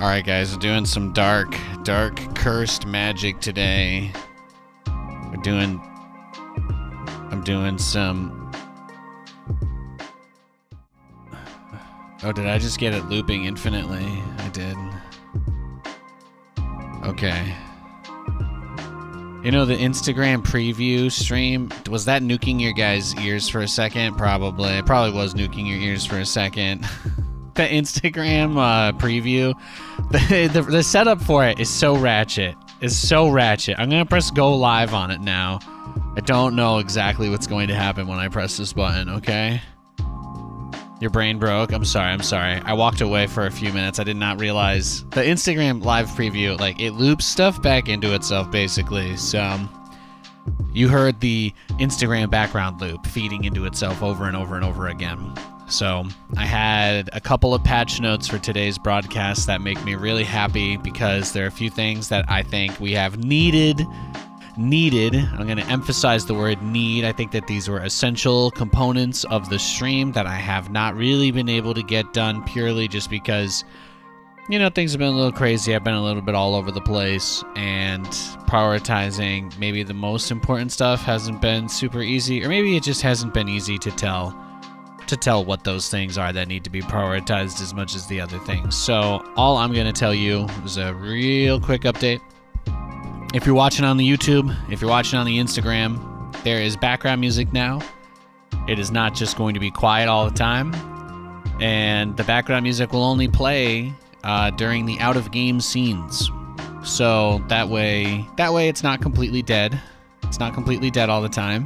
Alright guys, we're doing some dark cursed magic today. I'm doing some... Oh, did I just get it looping infinitely? I did. Okay. You know, the Instagram preview stream, was that nuking your guys' ears for a second? Probably. It probably was nuking your ears for a second. The Instagram preview, the setup for it is so ratchet. It's so ratchet. I'm gonna press go live on it now. I don't know exactly what's going to happen when I press this button, okay? Your brain broke? I'm sorry. I walked away for a few minutes. I did not realize the Instagram live preview, like, it loops stuff back into itself, basically. So, you heard the Instagram background loop feeding into itself over and over and over again. So, I had a couple of patch notes for today's broadcast that make me really happy because there are a few things that I think we have needed. I'm going to emphasize the word need. I think that these were essential components of the stream that I have not really been able to get done purely just because, you know, things have been a little crazy. I've been a little bit all over the place, and prioritizing maybe the most important stuff hasn't been super easy, or maybe it just hasn't been easy to tell what those things are that need to be prioritized as much as the other things. So all I'm going to tell you is a real quick update. If you're watching on the YouTube, if you're watching on the Instagram, there is background music now. It is not just going to be quiet all the time. And the background music will only play during the out-of-game scenes. So that way it's not completely dead. It's not completely dead all the time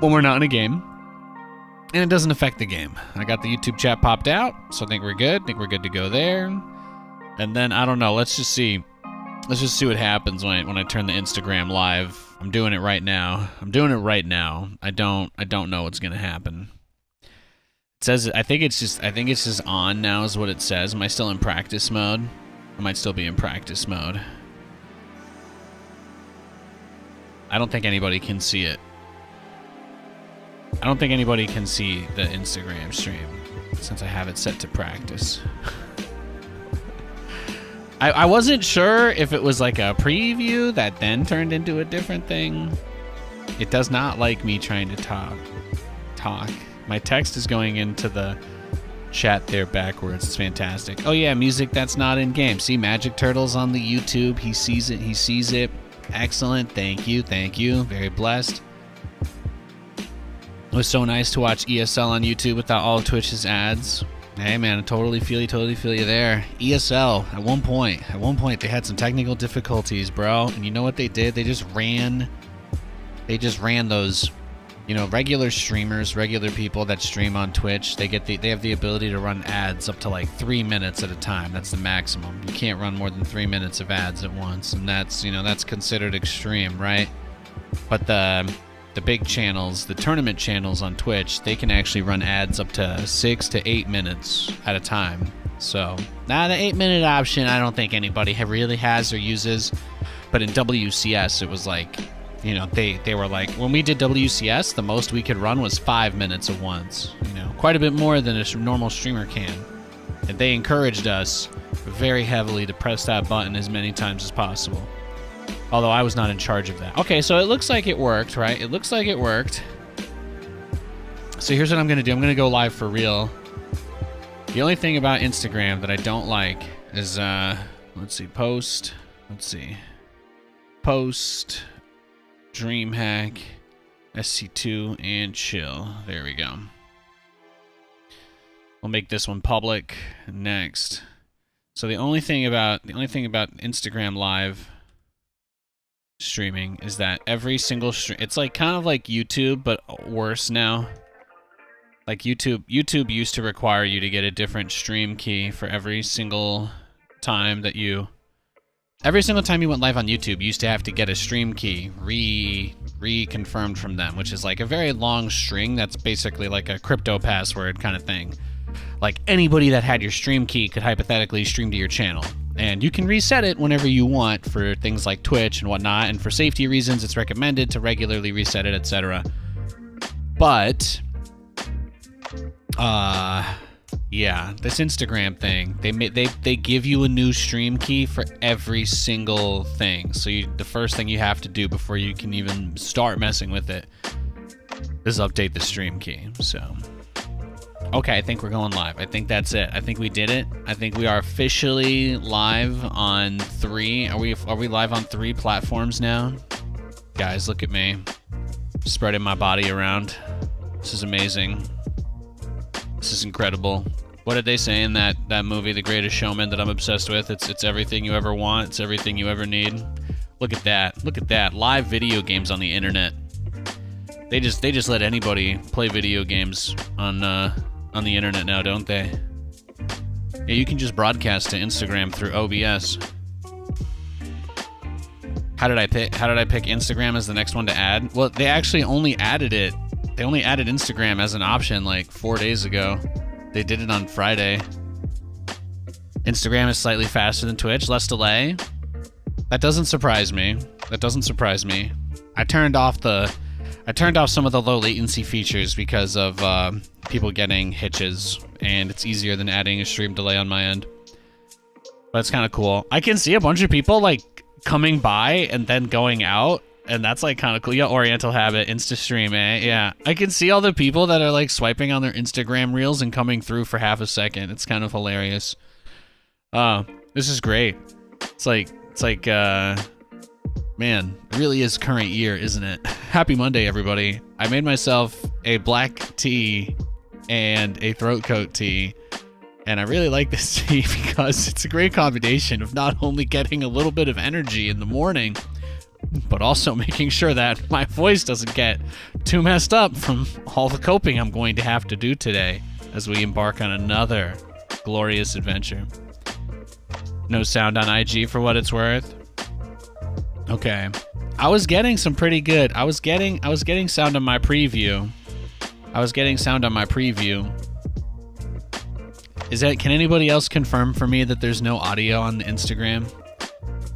when we're not in a game. And it doesn't affect the game. I got the YouTube chat popped out, so I think we're good. I think we're good to go there. And then, I don't know, let's just see what happens when I turn the Instagram live. I'm doing it right now. I don't know what's gonna happen. It says, I think it's just on now is what it says. Am I still in practice mode? I might still be in practice mode. I don't think anybody can see it. I don't think anybody can see the Instagram stream since I have it set to practice. I wasn't sure if it was like a preview that then turned into a different thing. It does not like me trying to talk. My text is going into the chat there backwards. It's fantastic. Oh yeah, music that's not in game. See, Magic Turtle's on the YouTube. He sees it. Excellent. Thank you. Very blessed. It was so nice to watch ESL on YouTube without all of Twitch's ads. Hey man, I totally feel you there. ESL, at one point they had some technical difficulties, bro. And you know what they did? They just ran those, you know, regular streamers, regular people that stream on Twitch. They have the ability to run ads up to like 3 minutes at a time. That's the maximum. You can't run more than 3 minutes of ads at once, and that's, you know, that's considered extreme, right? But the big channels, the tournament channels on Twitch, they can actually run ads up to 6 to 8 minutes at a time. So, now the 8-minute option, I don't think anybody really has or uses. But in WCS, it was like, you know, they were like, when we did WCS, the most we could run was 5 minutes at once. You know, quite a bit more than a normal streamer can. And they encouraged us very heavily to press that button as many times as possible. Although I was not in charge of that. Okay, so it looks like it worked, right? It looks like it worked. So here's what I'm going to do. I'm going to go live for real. The only thing about Instagram that I don't like is, let's see, Post-Dreamhack SC2&Chill. There we go. We'll make this one public next. So the only thing about Instagram Live streaming is that every single stream, it's like kind of like YouTube but worse now. Like YouTube used to require you to get a different stream key for every single time you went live on YouTube. You used to have to get a stream key reconfirmed from them, which is like a very long string that's basically like a crypto password kind of thing. Like anybody that had your stream key could hypothetically stream to your channel. And you can reset it whenever you want for things like Twitch and whatnot, and for safety reasons, it's recommended to regularly reset it, etc. But Yeah, this Instagram thing, they give you a new stream key for every single thing. So the first thing you have to do before you can even start messing with it is update the stream key. So, okay, I think we're going live. I think that's it. I think we did it. I think we are officially live on 3. Are we live on 3 platforms now? Guys, look at me. Spreading my body around. This is amazing. This is incredible. What did they say in that movie, The Greatest Showman, that I'm obsessed with? It's everything you ever want. It's everything you ever need. Look at that. Look at that. Live video games on the internet. They just let anybody play video games on the internet now, don't they? Yeah, you can just broadcast to Instagram through OBS. How did I pick Instagram as the next one to add? Well, they actually only added it. They only added Instagram as an option like 4 days ago. They did it on Friday. Instagram is slightly faster than Twitch, less delay. That doesn't surprise me. That doesn't surprise me. I turned off some of the low latency features because of people getting hitches, and it's easier than adding a stream delay on my end. But it's kind of cool. I can see a bunch of people like coming by and then going out, and that's like kind of cool. Yeah, Oriental Habit, Insta stream, eh? Yeah, I can see all the people that are like swiping on their Instagram reels and coming through for half a second. It's kind of hilarious. This is great. It's like man, it really is current year, isn't it? Happy Monday, everybody. I made myself a black tea and a throat coat tea, and I really like this tea because it's a great combination of not only getting a little bit of energy in the morning, but also making sure that my voice doesn't get too messed up from all the coping I'm going to have to do today as we embark on another glorious adventure. No sound on IG for what it's worth. Okay. I was getting some pretty good. I was getting sound on my preview. Can anybody else confirm for me that there's no audio on the Instagram?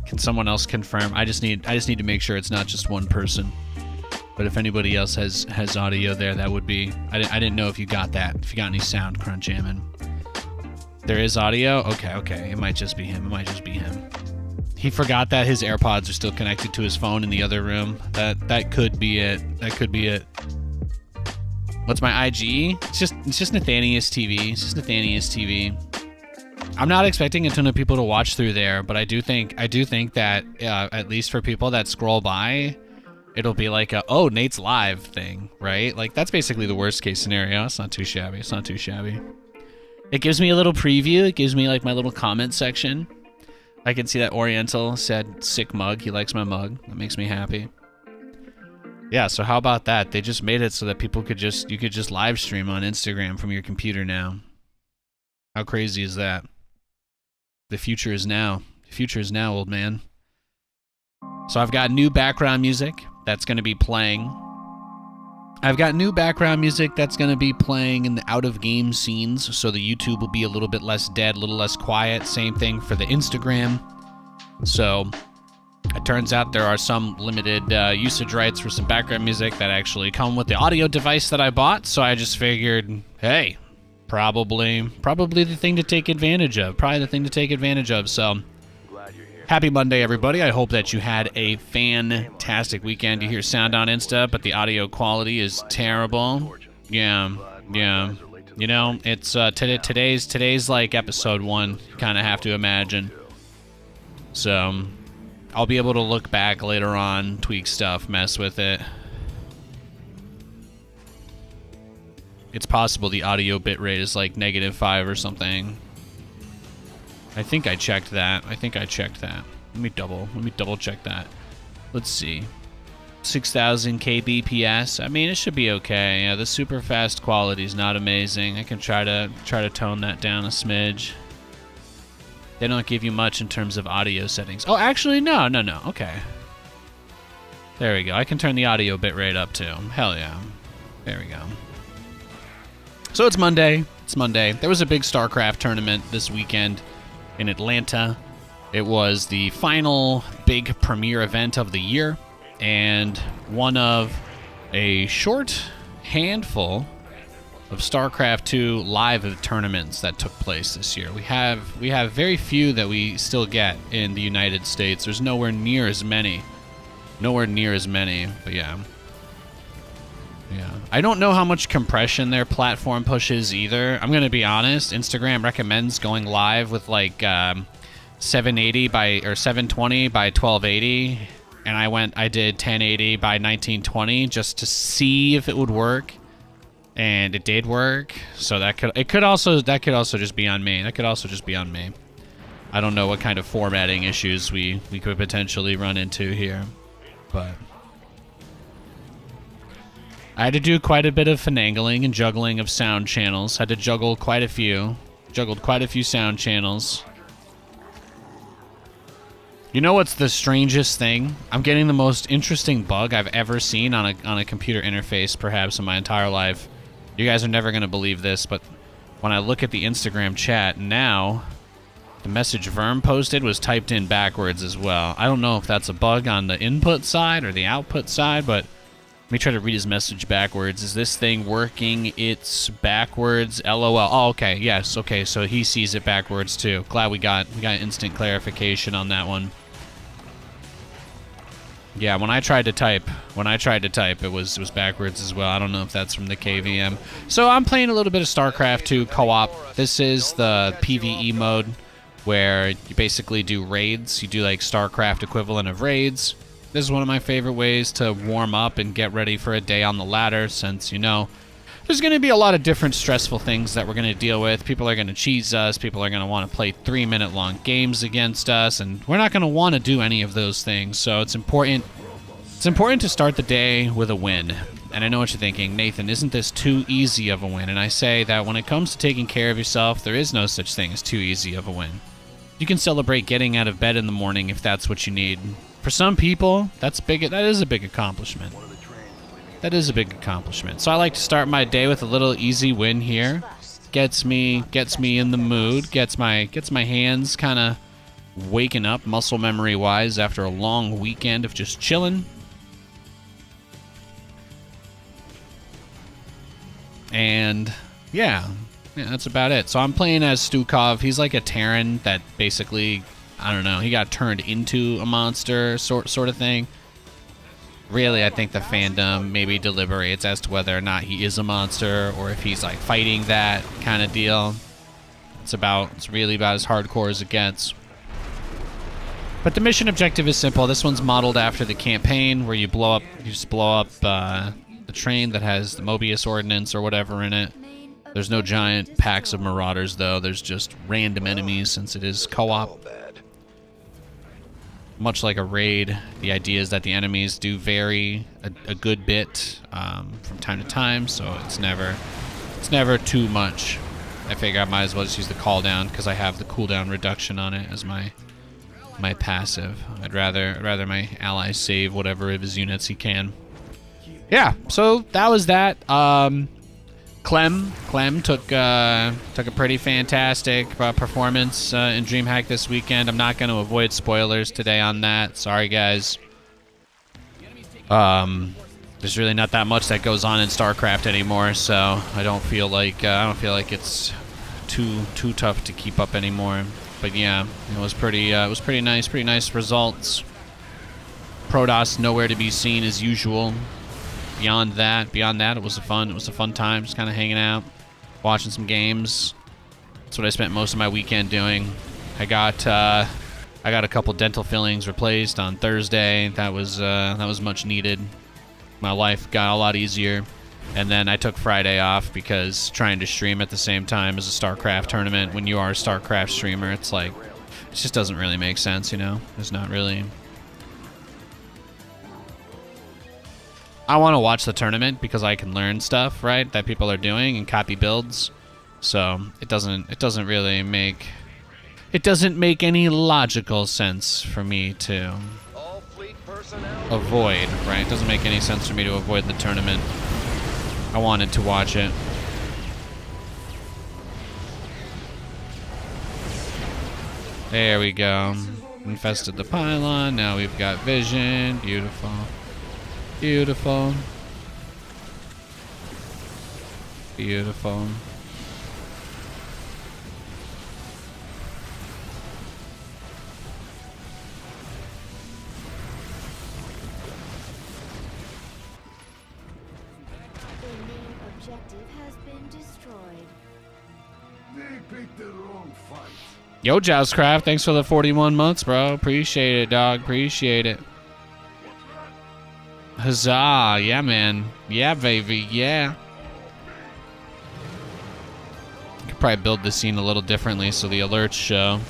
Can someone else confirm? I just need to make sure it's not just one person. But if anybody else has audio there, that would be. I didn't know if you got that. If you got any sound crunch jamming. There is audio? Okay. It might just be him. He forgot that his AirPods are still connected to his phone in the other room. That could be it. What's my IG? It's just Nathanias TV. I'm not expecting a ton of people to watch through there, but I do think that at least for people that scroll by, it'll be like oh, Nate's live thing, right? Like that's basically the worst case scenario. It's not too shabby. It gives me a little preview. It gives me like my little comment section. I can see that Oriental said sick mug. He likes my mug. That makes me happy. Yeah, so how about that? They just made it so that you could just live stream on Instagram from your computer now. How crazy is that? The future is now. The future is now, old man. So I've got new background music that's going to be playing. In the out-of-game scenes, so the YouTube will be a little bit less dead, a little less quiet. Same thing for the Instagram. So it turns out there are some limited usage rights for some background music that actually come with the audio device that I bought. So I just figured, hey, probably the thing to take advantage of. So happy Monday, everybody. I hope that you had a fantastic weekend. You hear sound on Insta, but the audio quality is terrible. Yeah. You know, it's today's like episode 1. You kind of have to imagine. So I'll be able to look back later on, tweak stuff, mess with it. It's possible the audio bitrate is like -5 or something. I think I checked that. Let me double check that. Let's see. 6,000 kbps. I mean, it should be okay. Yeah, the super fast quality is not amazing. I can try to tone that down a smidge. They don't give you much in terms of audio settings. Oh, actually, no. Okay. There we go. I can turn the audio bitrate up too. Hell yeah. There we go. So it's Monday. There was a big StarCraft tournament this weekend in Atlanta. It was the final big premiere event of the year, and one of a short handful of StarCraft 2 live tournaments that took place this year. We have very few that we still get in the United States. There's nowhere near as many. Nowhere near as many, but yeah. Yeah. I don't know how much compression their platform pushes either. I'm going to be honest. Instagram recommends going live with like 780 by or 720 by 1280, and I did 1080 by 1920 just to see if it would work, and it did work. So that could also just be on me. That could also just be on me. I don't know what kind of formatting issues we could potentially run into here, but I had to do quite a bit of finagling and juggling of sound channels. Had to juggle quite a few. Juggled quite a few sound channels. You know what's the strangest thing? I'm getting the most interesting bug I've ever seen on a computer interface, perhaps in my entire life. You guys are never going to believe this, but when I look at the Instagram chat now, the message Verm posted was typed in backwards as well. I don't know if that's a bug on the input side or the output side, but let me try to read his message backwards. Is this thing working? It's backwards. LOL. Oh, okay. Yes. Okay. So he sees it backwards too. Glad we got instant clarification on that one. Yeah. When I tried to type, it was backwards as well. I don't know if that's from the KVM. So I'm playing a little bit of StarCraft 2 co-op. This is the PvE mode where you basically do raids. You do like StarCraft equivalent of raids. This is one of my favorite ways to warm up and get ready for a day on the ladder, since, you know, there's going to be a lot of different stressful things that we're going to deal with. People are going to cheese us. People are going to want to play 3-minute-long games against us, and we're not going to want to do any of those things. So it's important to start the day with a win. And I know what you're thinking, Nathan, isn't this too easy of a win? And I say that when it comes to taking care of yourself, there is no such thing as too easy of a win. You can celebrate getting out of bed in the morning if that's what you need. For some people, that is a big accomplishment. That is a big accomplishment. So I like to start my day with a little easy win here. Gets me in the mood, gets my hands kind of waking up muscle memory wise after a long weekend of just chilling. And yeah, that's about it. So I'm playing as Stukov. He's like a Terran that basically, I don't know, he got turned into a monster sort of thing. Really, I think the fandom maybe deliberates as to whether or not he is a monster or if he's like fighting that kind of deal. It's really about as hardcore as it gets. But the mission objective is simple. This one's modeled after the campaign where you just blow up the train that has the Mobius ordnance or whatever in it. There's no giant packs of marauders though. There's just random enemies since it is co-op. Much like a raid, the idea is that the enemies do vary a good bit from time to time, so it's never too much. I figure I might as well just use the call down because I have the cooldown reduction on it as my passive. I'd rather my ally save whatever of his units he can. Yeah, so that was that. Clem took a pretty fantastic performance in DreamHack this weekend. I'm not going to avoid spoilers today on that. Sorry, guys. There's really not that much that goes on in StarCraft anymore, so I don't feel like it's too tough to keep up anymore. But yeah, it was pretty nice results. Protoss nowhere to be seen as usual. Beyond that, it was a fun time, just kind of hanging out, watching some games. That's what I spent most of my weekend doing. I got a couple dental fillings replaced on Thursday. That was much needed. My life got a lot easier. And then I took Friday off because trying to stream at the same time as a StarCraft tournament, when you are a StarCraft streamer, it's like, it just doesn't really make sense, you know? It's not really. I want to watch the tournament because I can learn stuff, right, that people are doing and copy builds. So it doesn't really make any logical sense for me to avoid, right? It doesn't make any sense for me to avoid the tournament. I wanted to watch it. There we go. Infested the pylon. Now we've got vision. Beautiful. Beautiful. Beautiful. Objective has been destroyed. They picked the wrong fight. Yo, Joustcraft, thanks for the 41 months, bro. Appreciate it, dog. Appreciate it. Huzzah. Yeah, man. Yeah, baby. Yeah. Could probably build the scene a little differently so the alerts show.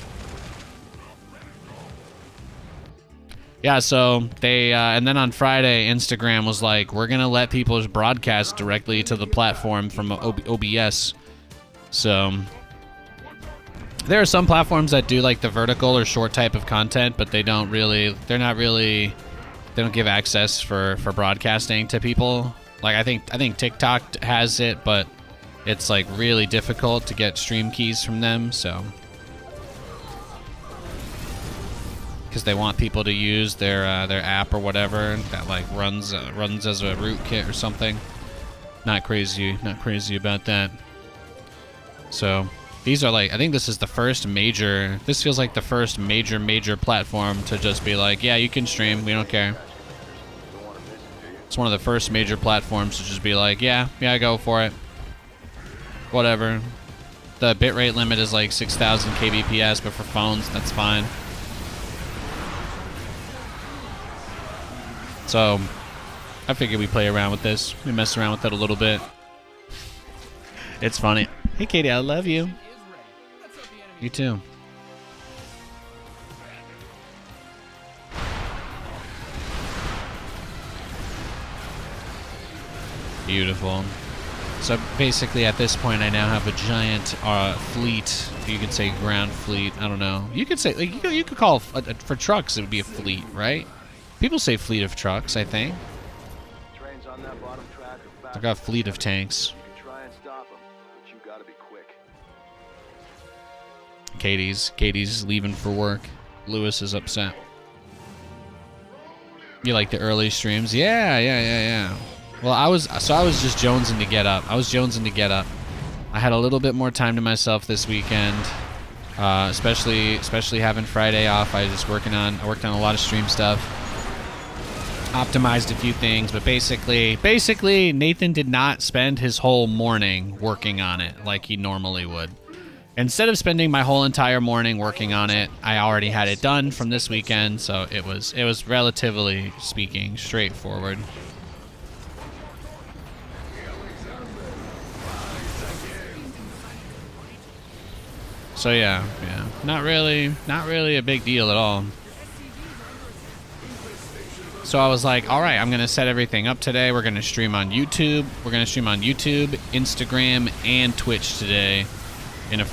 Yeah, so they, and then on Friday, Instagram was like, we're going to let people just broadcast directly to the platform from OBS. So there are some platforms that do like the vertical or short type of content, but they don't really, they don't give access for broadcasting to people. Like I think TikTok has it, but it's like really difficult to get stream keys from them, so. Because they want people to use their app or whatever that like runs as a rootkit or something. Not crazy about that. So these are like, I think this is the first major. This feels like the first major platform to just be like, yeah, you can stream, we don't care. It's one of the first major platforms to just be like, yeah, go for it. Whatever. The bitrate limit is like 6,000 kbps, but for phones, that's fine. So, I figured we play around with this. We mess around with it a little bit. It's funny. Hey, Katie, I love you. You too. Beautiful. So basically, at this point, I now have a giant fleet. You could say ground fleet. I don't know. You could say like you could call for trucks. It would be a fleet, right? People say fleet of trucks, I think. Trains on that bottom track are I got a fleet of tanks. You can try and stop them, but you gotta be quick. Katie's leaving for work. Lewis is upset. You like the early streams? Yeah. Well, I was just jonesing to get up. I had a little bit more time to myself this weekend. Especially having Friday off. I worked on a lot of stream stuff. Optimized a few things, but basically Nathan did not spend his whole morning working on it like he normally would. Instead of spending my whole entire morning working on it, I already had it done from this weekend, so it was relatively speaking straightforward. So yeah, not really a big deal at all. So I was like, all right, I'm gonna set everything up today. We're gonna stream on YouTube. Instagram, and Twitch today. In a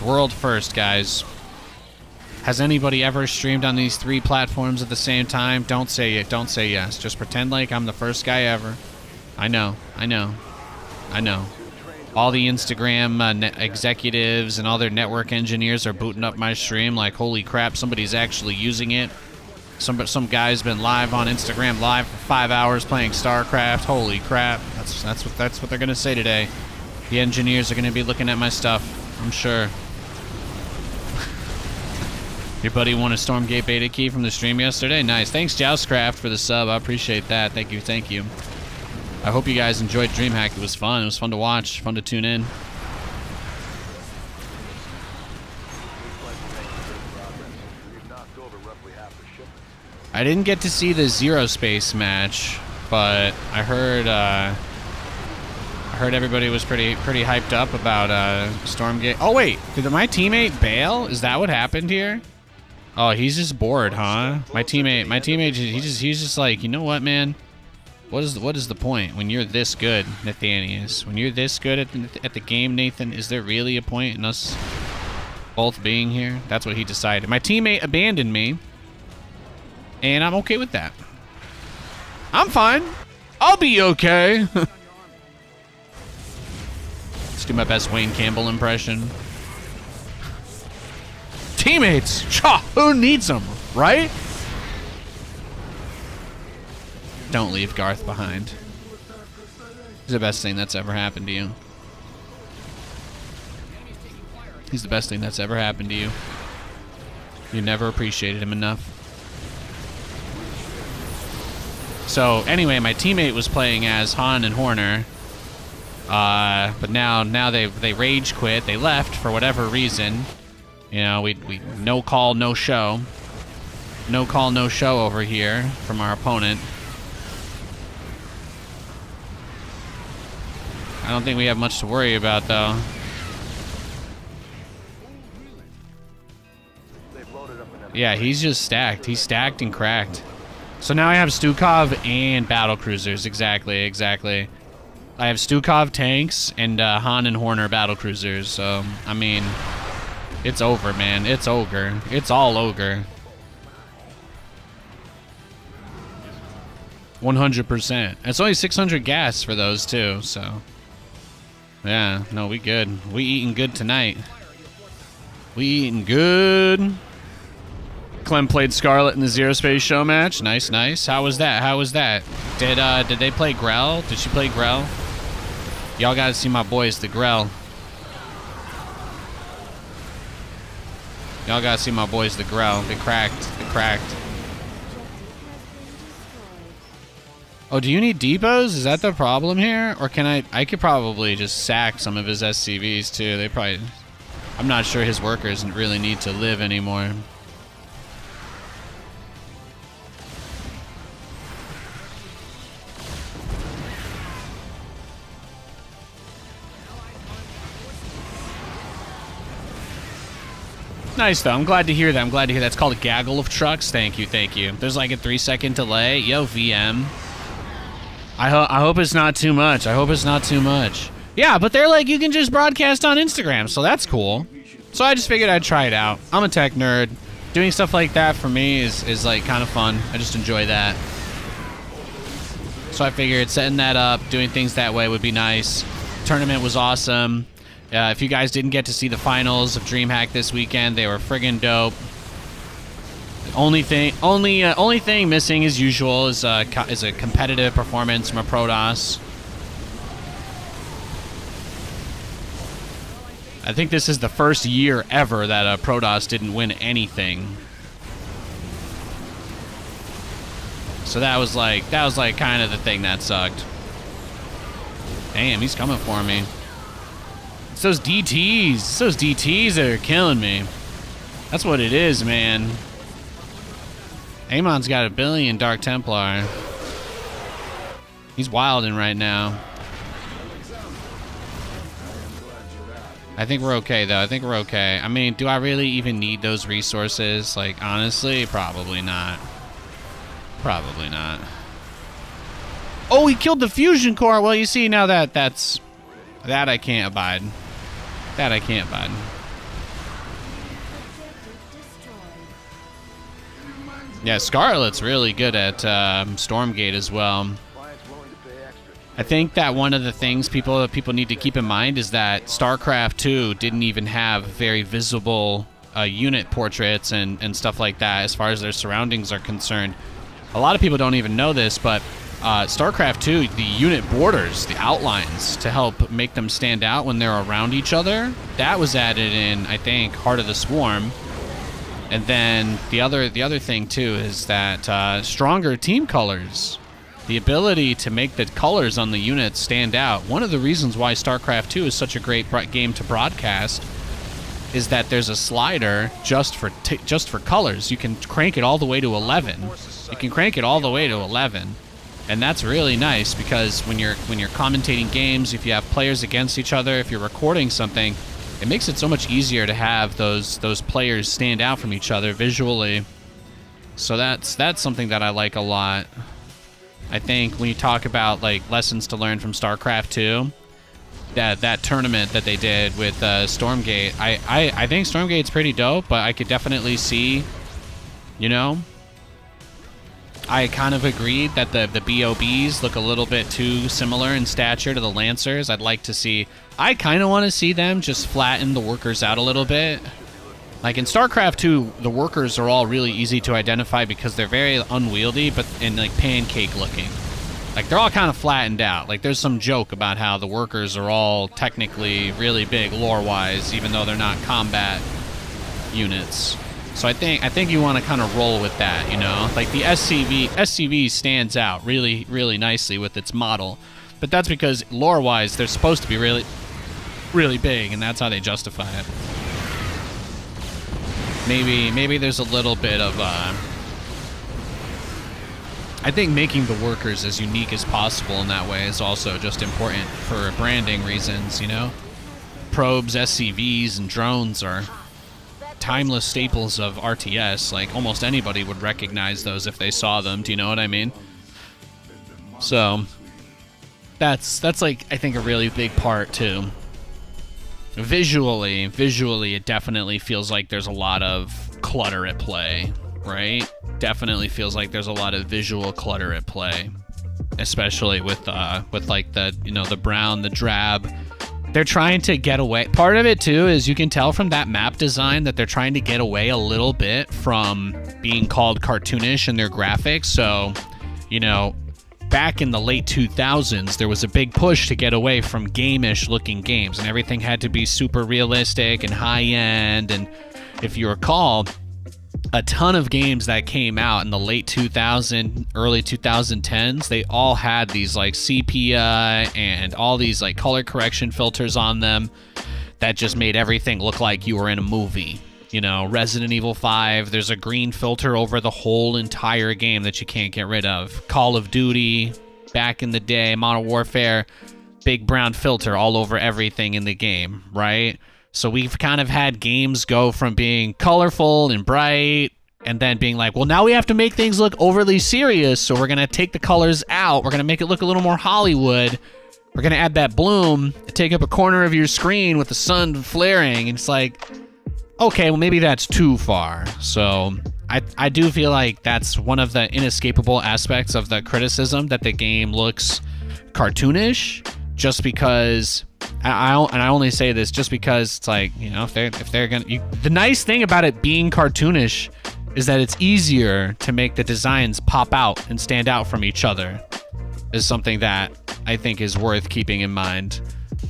world first, guys. Has anybody ever streamed on these 3 platforms at the same time? Don't say it. Don't say yes. Just pretend like I'm the first guy ever. I know. All the Instagram executives and all their network engineers are booting up my stream like, holy crap, somebody's actually using it. Some guy's been live on Instagram live for 5 hours playing StarCraft. Holy crap. That's what they're gonna say today. The engineers are gonna be looking at my stuff, I'm sure. Your buddy won a Stormgate beta key from the stream yesterday? Nice. Thanks, Joustcraft, for the sub. I appreciate that. Thank you. I hope you guys enjoyed DreamHack. It was fun. It was fun to watch, fun to tune in. I didn't get to see the Zero Space match, but I heard everybody was pretty hyped up about Stormgate. Oh wait, did my teammate bail? Is that what happened here? Oh, he's just bored, huh? My teammate, he's just like, you know what, man? What is the point when you're this good, Nathanias? When you're this good at the game, Nathan, is there really a point in us both being here? That's what he decided. My teammate abandoned me, and I'm okay with that. I'm fine. I'll be okay. Let's do my best Wayne Campbell impression. Teammates, who needs them, right? Don't leave Garth behind. He's the best thing that's ever happened to you. He's the best thing that's ever happened to you. You never appreciated him enough. So anyway, my teammate was playing as Han and Horner. But now they rage quit. They left for whatever reason. You know, we no call, no show. No call, no show over here from our opponent. I don't think we have much to worry about, though. Yeah, he's just stacked. He's stacked and cracked. So now I have Stukov and Battlecruisers. Exactly. I have Stukov tanks and Han and Horner Battlecruisers. So, I mean, it's over, man. It's ogre. It's all ogre. 100%. It's only 600 gas for those, too, so... Yeah, no, we good. We eating good tonight. We eating good. Clem played Scarlet in the Zero Space show match. Nice, nice. How was that? How was that? Did they play Grell? Did she play Grell? Y'all gotta see my boys, the Grell. Y'all gotta see my boys, the Grell. They cracked. They cracked. Oh, do you need depots? Is that the problem here? Or can I could probably just sack some of his SCVs too. They probably... I'm not sure his workers really need to live anymore. Nice, though. I'm glad to hear that. I'm glad to hear that. It's called a gaggle of trucks. Thank you, thank you. There's like a 3-second delay. Yo, VM. I hope it's not too much. I hope it's not too much. Yeah, but they're like, you can just broadcast on Instagram, so that's cool. So I just figured I'd try it out. I'm a tech nerd. Doing stuff like that for me is like kind of fun. I just enjoy that. So I figured setting that up, doing things that way would be nice. Tournament was awesome. If you guys didn't get to see the finals of DreamHack this weekend, they were friggin' dope. Only thing missing as usual is a competitive performance from a Protoss. I think this is the first year ever that a Protoss didn't win anything. So that was like kind of the thing that sucked. Damn, he's coming for me. It's those DTs. It's those DTs that are killing me. That's what it is, man. Amon's got 1 billion Dark Templar. He's wilding right now. I think we're okay, though. I think we're okay. I mean, do I really even need those resources? Like, honestly, probably not. Probably not. Oh, he killed the fusion core. Well, you see, now that I can't abide. That I can't abide. Yeah, Scarlet's really good at Stormgate as well. I think that one of the things people need to keep in mind is that StarCraft 2 didn't even have very visible unit portraits and stuff like that as far as their surroundings are concerned. A lot of people don't even know this, but StarCraft 2, the unit borders, the outlines to help make them stand out when they're around each other, that was added in, I think, Heart of the Swarm. And then the other thing too is that stronger team colors, the ability to make the colors on the units stand out. One of the reasons why StarCraft 2 is such a great game to broadcast is that there's a slider just for colors. You can crank it all the way to 11. You can crank it all the way to 11. And that's really nice because when you're commentating games, if you have players against each other, if you're recording something, it makes it so much easier to have those players stand out from each other visually. So that's something that I like a lot. I think when you talk about like lessons to learn from StarCraft 2, that tournament that they did with Stormgate, I think Stormgate's pretty dope, but I could definitely see, you know, I kind of agreed that the BOBs look a little bit too similar in stature to the Lancers. I kind of want to see them just flatten the workers out a little bit. Like in StarCraft 2, the workers are all really easy to identify because they're very unwieldy, but and like pancake looking. Like, they're all kind of flattened out. Like, there's some joke about how the workers are all technically really big lore-wise, even though they're not combat units. So I think you want to kind of roll with that, you know? Like, the SCV stands out really, really nicely with its model. But that's because, lore-wise, they're supposed to be really, really big, and that's how they justify it. Maybe there's a little bit of, I think making the workers as unique as possible in that way is also just important for branding reasons, you know? Probes, SCVs, and drones are timeless staples of RTS. Like, almost anybody would recognize those if they saw them, do you know what I mean? So, that's like, I think, a really big part, too. Visually, it definitely feels like there's a lot of clutter at play, right? Definitely feels like there's a lot of visual clutter at play, especially with like the, you know, the brown, the drab. They're trying to get away. Part of it too is you can tell from that map design that they're trying to get away a little bit from being called cartoonish in their graphics. So, you know, back in the late 2000s, there was a big push to get away from game-ish looking games, and everything had to be super realistic and high-end. And if you recall, a ton of games that came out in the late 2000s, early 2010s, they all had these like sepia and all these like color correction filters on them that just made everything look like you were in a movie. You know, Resident Evil 5, there's a green filter over the whole entire game that you can't get rid of. Call of Duty, back in the day, Modern Warfare, big brown filter all over everything in the game, right? So we've kind of had games go from being colorful and bright and then being like, well, now we have to make things look overly serious, so we're going to take the colors out. We're going to make it look a little more Hollywood. We're going to add that bloom to take up a corner of your screen with the sun flaring. And it's like, okay, well, maybe that's too far. So I do feel like that's one of the inescapable aspects of the criticism, that the game looks cartoonish, just because... I only say this just because it's like, you know, if they're gonna, the nice thing about it being cartoonish is that it's easier to make the designs pop out and stand out from each other, is something that I think is worth keeping in mind.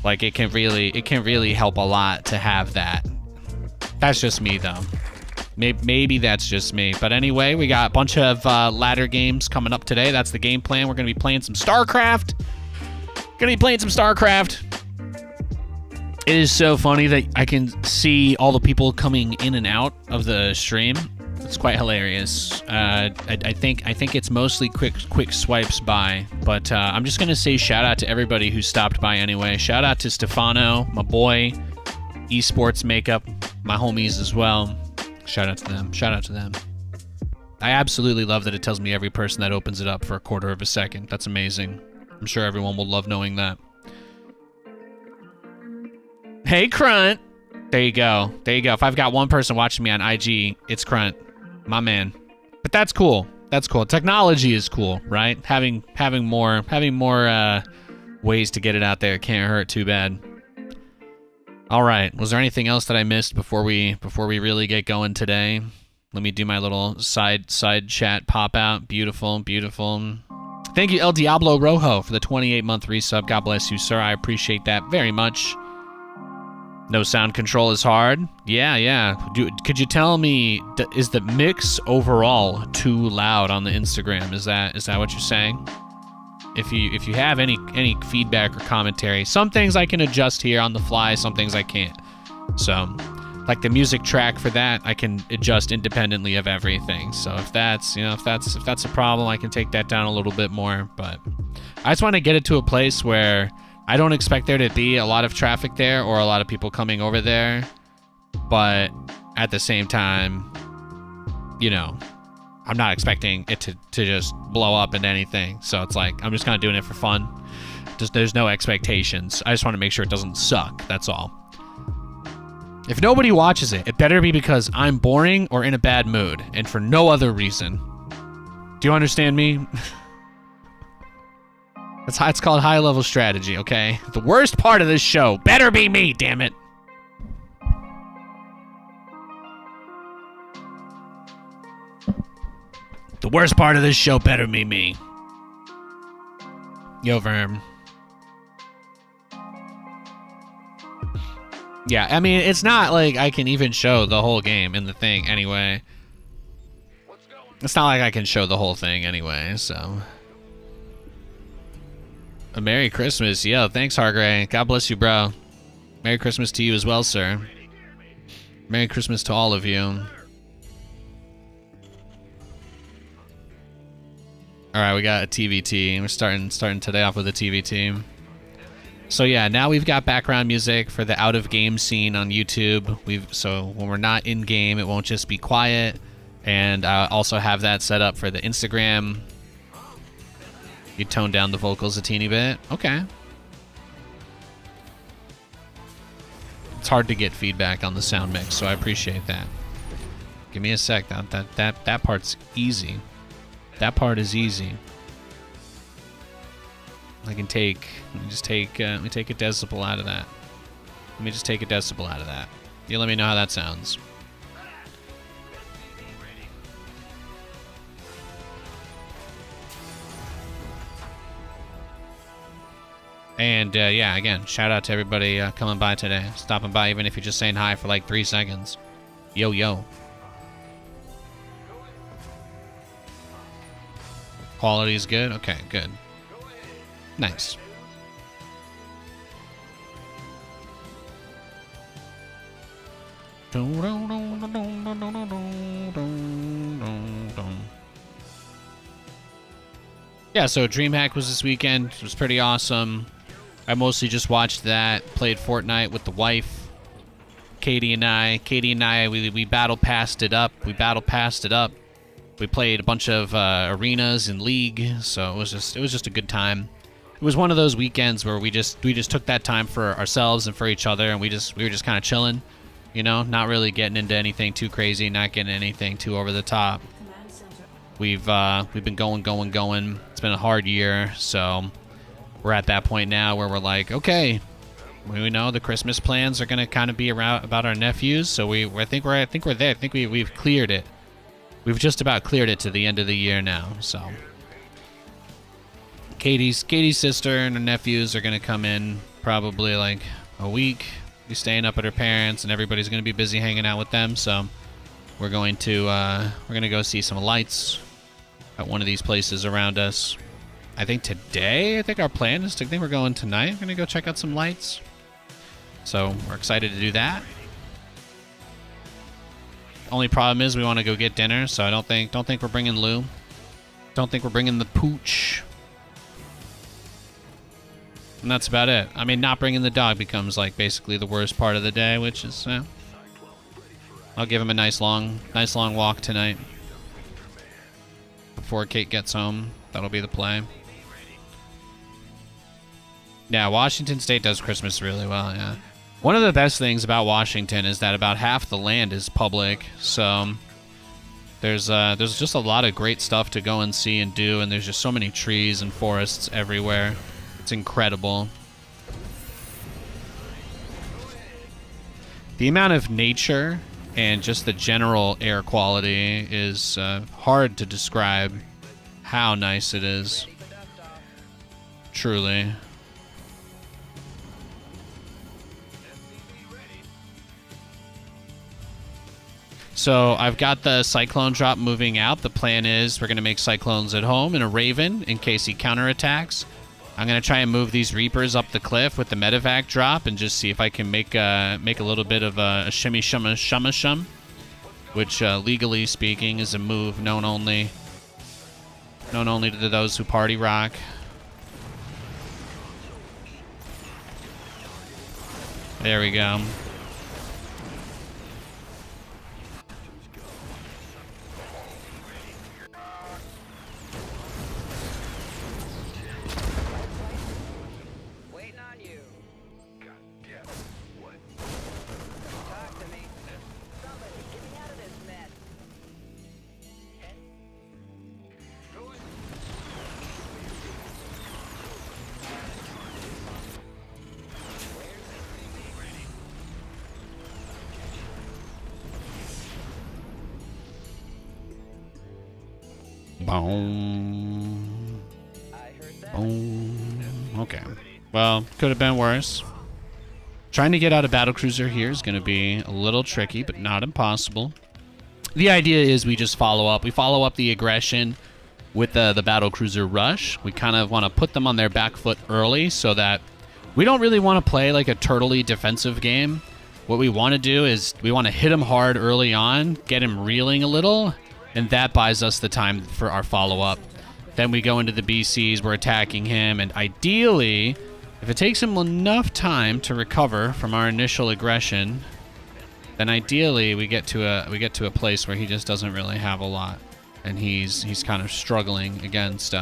Like, it can really help a lot to have that. That's just me though. Maybe that's just me. But anyway, we got a bunch of ladder games coming up today. That's the game plan. We're gonna be playing some StarCraft. It is so funny that I can see all the people coming in and out of the stream. It's quite hilarious. I think it's mostly quick swipes by, but I'm just gonna say shout out to everybody who stopped by anyway. Shout out to Stefano, my boy, Esports Makeup, my homies as well. Shout out to them. I absolutely love that it tells me every person that opens it up for a quarter of a second. That's amazing. I'm sure everyone will love knowing that. Hey, Crunt. There you go. If I've got one person watching me on IG, it's Crunt, my man. But that's cool. Technology is cool, right? Having more ways to get it out there can't hurt too bad. All right. Was there anything else that I missed before we really get going today? Let me do my little side chat pop out. Beautiful. Thank you, El Diablo Rojo, for the 28-month resub. God bless you, sir. I appreciate that very much. No sound control is hard. Yeah. Could you tell me, is the mix overall too loud on the Instagram? Is that what you're saying? If you have any feedback or commentary, some things I can adjust here on the fly, some things I can't. So, like the music track for that, I can adjust independently of everything. So if that's a problem, I can take that down a little bit more. But I just want to get it to a place where I don't expect there to be a lot of traffic there or a lot of people coming over there, but at the same time, you know, I'm not expecting it to just blow up into anything. So it's like, I'm just kind of doing it for fun. There's no expectations. I just want to make sure it doesn't suck. That's all. If nobody watches it, it better be because I'm boring or in a bad mood and for no other reason. Do you understand me? It's called high-level strategy, okay? The worst part of this show better be me, damn it. The worst part of this show better be me. Yo, Verm. Yeah, I mean, it's not like I can even show the whole game in the thing anyway. It's not like I can show the whole thing anyway, so. A Merry Christmas. Yo, thanks, Hargray. God bless you, bro. Merry Christmas to you as well, sir. Merry Christmas to all of you. All right, we got a TVT. We're starting today off with a TVT. So yeah, now we've got background music for the out of game scene on YouTube. So when we're not in game, it won't just be quiet. And I also have that set up for the Instagram. You tone down the vocals a teeny bit. Okay. It's hard to get feedback on the sound mix, so I appreciate that. Give me a sec. That part's easy. That part is easy. Let me take a decibel out of that. Let me just take a decibel out of that. You let me know how that sounds. And yeah, again, shout out to everybody coming by today, stopping by, even if you're just saying hi for like 3 seconds. Yo, yo. Quality is good? Okay, good. Nice. Yeah, so DreamHack was this weekend. It was pretty awesome. I mostly just watched that, played Fortnite with the wife, Katie and I. We battle passed it up. We played a bunch of arenas in League, so it was just a good time. It was one of those weekends where we just took that time for ourselves and for each other, and we were just kind of chilling, you know, not really getting into anything too crazy, not getting anything too over the top. We've been going. It's been a hard year, so we're at that point now where we're like, okay, we know the Christmas plans are gonna kind of be around about our nephews, so I think we're there. I think we've cleared it. We've just about cleared it to the end of the year now, so. Katie's sister and her nephews are gonna come in probably like a week, be staying up at her parents, and everybody's gonna be busy hanging out with them, so we're going to go see some lights at one of these places around us. I think our plan is I think we're going tonight. We're gonna go check out some lights. So we're excited to do that. Only problem is we want to go get dinner, so I don't think we're bringing Lou. Don't think we're bringing the pooch. And that's about it. I mean, not bringing the dog becomes like basically the worst part of the day, which is I'll give him a nice long walk tonight before Kate gets home. That'll be the play. Yeah, Washington State does Christmas really well, yeah. One of the best things about Washington is that about half the land is public, so there's just a lot of great stuff to go and see and do, and there's just so many trees and forests everywhere. It's incredible. The amount of nature and just the general air quality is hard to describe how nice it is. Truly. So I've got the Cyclone drop moving out. The plan is we're going to make Cyclones at home and a Raven in case he counterattacks. I'm going to try and move these Reapers up the cliff with the Medevac drop and just see if I can make a little bit of a shimmy shum, which legally speaking is a move known only to those who party rock. There we go. Boom. Boom. Okay. Well, could have been worse. Trying to get out a battlecruiser here is going to be a little tricky, but not impossible. The idea is we just follow up. We follow up the aggression with the battlecruiser rush. We kind of want to put them on their back foot early so that we don't really want to play like a turtley defensive game. What we want to do is we want to hit him hard early on, get him reeling a little, and that buys us the time for our follow-up. Then we go into the BCs, we're attacking him, and ideally, if it takes him enough time to recover from our initial aggression, then ideally we get to a place where he just doesn't really have a lot, and he's kind of struggling against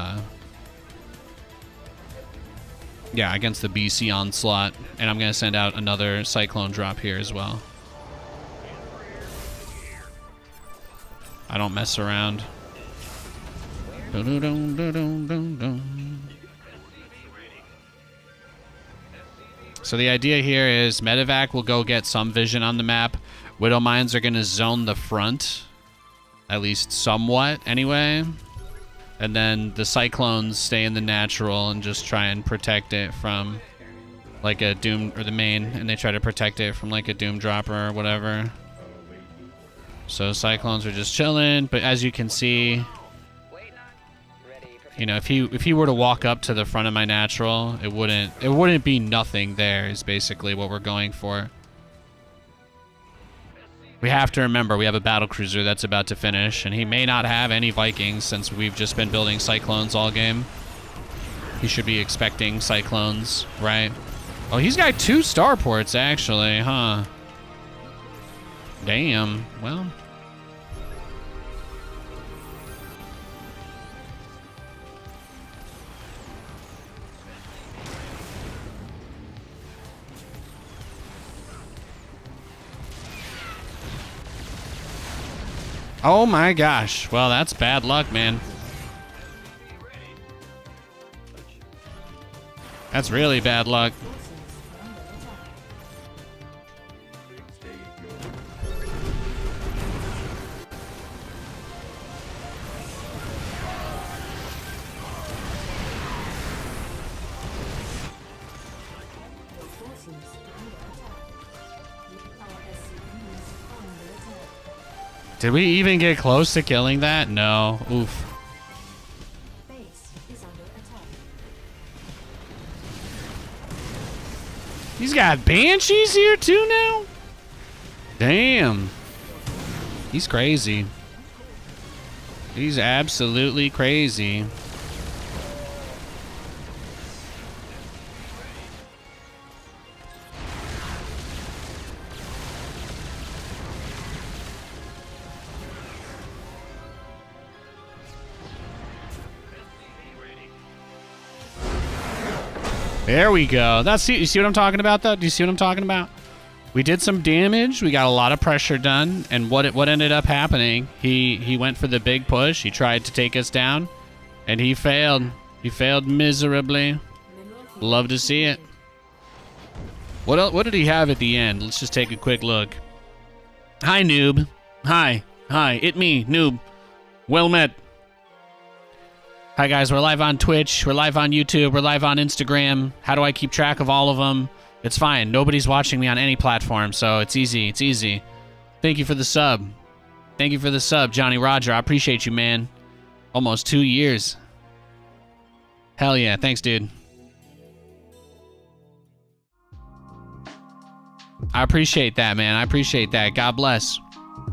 against the BC onslaught. And I'm gonna send out another Cyclone drop here as well. I don't mess around. So the idea here is Medevac will go get some vision on the map. Widow Mines are going to zone the front, at least somewhat anyway. And then the Cyclones stay in the natural and just try and protect it from like a Doom, or the main, and they try to protect it from like a Doom Dropper or whatever. So Cyclones are just chilling, but as you can see, you know, if he were to walk up to the front of my natural, it wouldn't be nothing there is basically what we're going for. We have to remember we have a battlecruiser that's about to finish, and he may not have any Vikings since we've just been building Cyclones all game. He should be expecting Cyclones, right? Oh, he's got 2 starports actually, huh? Damn. Well, oh my gosh. Well, that's bad luck, man. That's really bad luck. Did we even get close to killing that? No. Oof. He's got Banshees here too now? Damn. He's crazy. He's absolutely crazy. There we go. You see what I'm talking about, though? Do you see what I'm talking about? We did some damage. We got a lot of pressure done. And what ended up happening, he went for the big push. He tried to take us down, and he failed. He failed miserably. Love to see it. What did he have at the end? Let's just take a quick look. Hi, noob. Hi. It me, noob. Well met. Hi guys, we're live on Twitch, we're live on YouTube, we're live on Instagram. How do I keep track of all of them? It's fine. Nobody's watching me on any platform, so it's easy. It's easy. Thank you for the sub. Thank you for the sub, Johnny Roger. I appreciate you, man. Almost 2 years. Hell yeah. Thanks, dude. I appreciate that, man. I appreciate that. God bless.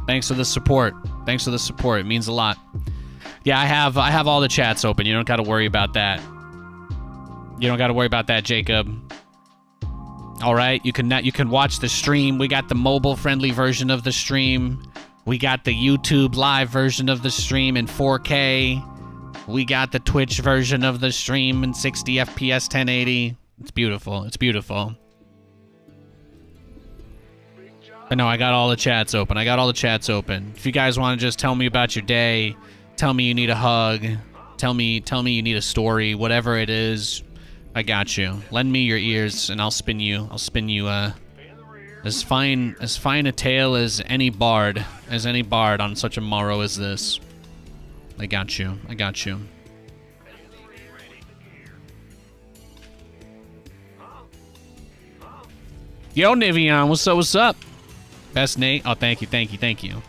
Thanks for the support. Thanks for the support. It means a lot. Yeah, I have all the chats open. You don't got to worry about that. You don't got to worry about that, Jacob. All right, you can watch the stream. We got the mobile-friendly version of the stream. We got the YouTube live version of the stream in 4K. We got the Twitch version of the stream in 60 FPS 1080. It's beautiful. It's beautiful. But no, I got all the chats open. I got all the chats open. If you guys want to just tell me about your day, tell me you need a hug, tell me you need a story, whatever it is, I got you. Lend me your ears and I'll spin you as fine a tale as any bard on such a morrow as this. I got you. I got you. Yo, Nivion, what's up? Best Nate. Oh, thank you.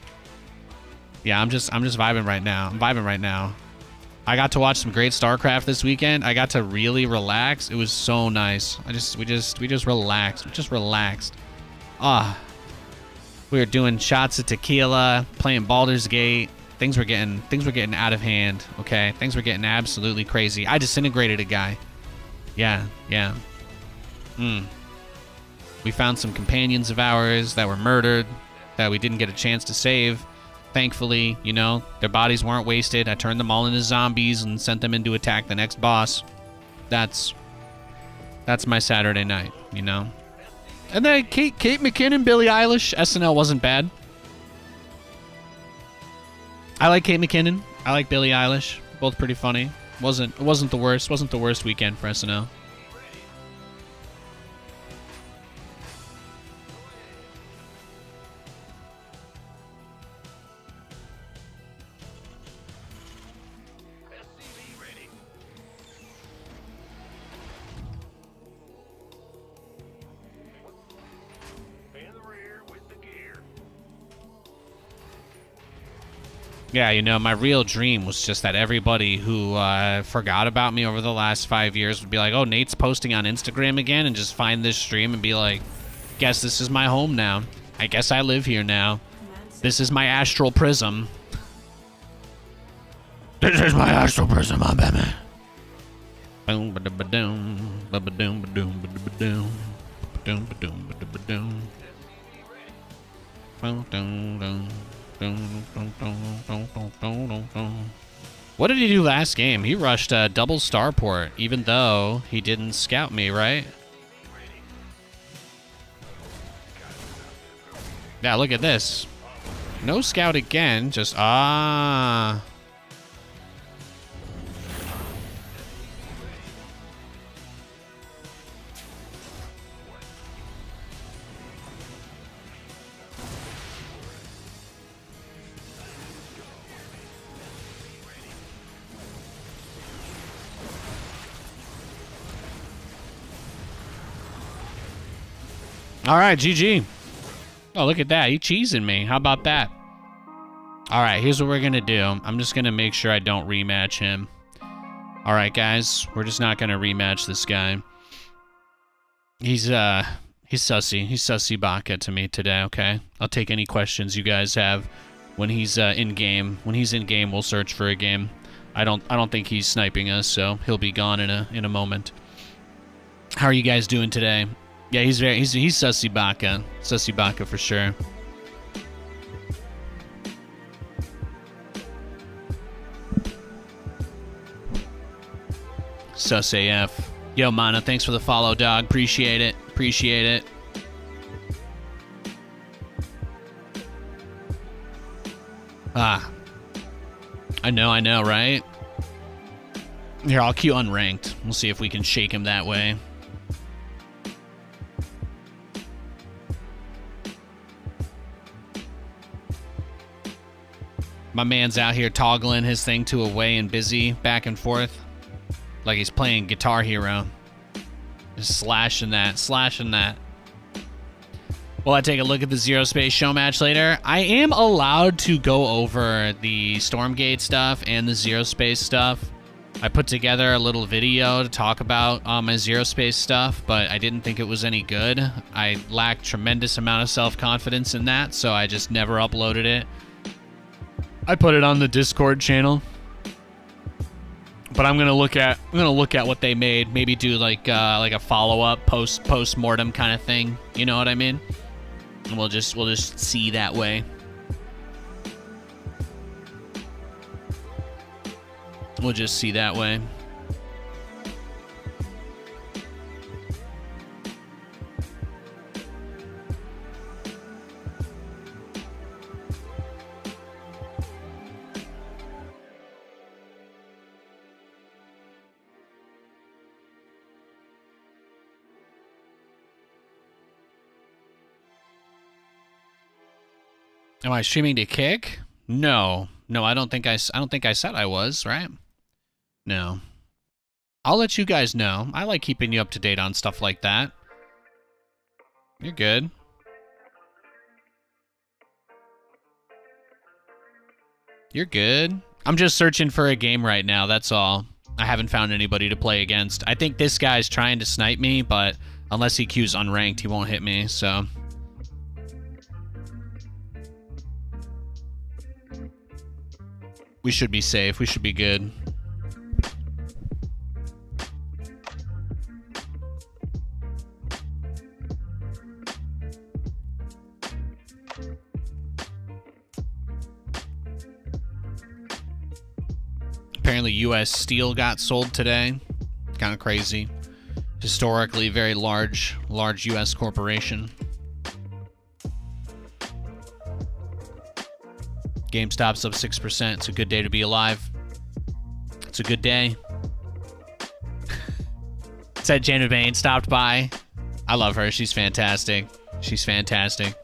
Yeah, I'm just vibing right now. I'm vibing right now. I got to watch some great StarCraft this weekend. I got to really relax. It was so nice. We just relaxed. We just relaxed. We were doing shots of tequila, playing Baldur's Gate. Things were getting out of hand. Okay, things were getting absolutely crazy. I disintegrated a guy. Yeah. We found some companions of ours that were murdered that we didn't get a chance to save. Thankfully, you know, their bodies weren't wasted. I turned them all into zombies and sent them in to attack the next boss. That's my Saturday night, you know. And then Kate McKinnon, Billie Eilish, SNL wasn't bad. I like Kate McKinnon. I like Billie Eilish. Both pretty funny. Wasn't the worst. Wasn't the worst weekend for SNL. Yeah, you know, my real dream was just that everybody who forgot about me over the last 5 years would be like, oh, Nate's posting on Instagram again, and just find this stream and be like, guess this is my home now. I guess I live here now. This is my astral prism. This is my astral prism, my baby. Boom, ba-da-ba-doom, ba-ba-doom, ba-doom, ba-da-ba-doom, ba-doom, ba-doom, ba-da-ba-doom. Boom-doom-doom. What did he do last game? He rushed double starport, even though he didn't scout me, right? Yeah, look at this. No scout again, just All right, GG. Oh, look at that. He cheesing me. How about that? All right, here's what we're going to do. I'm just going to make sure I don't rematch him. All right, guys. We're just not going to rematch this guy. He's sussy. He's sussy baka to me today, okay? I'll take any questions you guys have when he's in game. When he's in game, we'll search for a game. I don't think he's sniping us, so he'll be gone in a moment. How are you guys doing today? Yeah, he's sussy baka. Sussy baka for sure. Sus AF. Yo, Mana, thanks for the follow, dog. Appreciate it. Appreciate it. I know, right? Here, I'll queue unranked. We'll see if we can shake him that way. My man's out here toggling his thing to away and busy, back and forth, like he's playing Guitar Hero. Just slashing that. Will I take a look at the Zero Space show match later? I am allowed to go over the Stormgate stuff and the Zero Space stuff. I put together a little video to talk about my Zero Space stuff, but I didn't think it was any good. I lacked tremendous amount of self-confidence in that, so I just never uploaded it. I put it on the Discord channel, but I'm gonna look at what they made. Maybe do like a follow-up post-mortem kind of thing. You know what I mean? And we'll just see that way. We'll just see that way. Am I streaming to kick? No, I don't think I said I was, right? No. I'll let you guys know. I like keeping you up to date on stuff like that. You're good. You're good. I'm just searching for a game right now, that's all. I haven't found anybody to play against. I think this guy's trying to snipe me, but unless he queues unranked, he won't hit me, so. We should be safe. We should be good. Apparently US Steel got sold today. Kind of crazy. Historically very large US corporation. GameStop's up 6%. It's a good day to be alive. It's a good day. Said Jana Bain stopped by. I love her. She's fantastic. She's fantastic.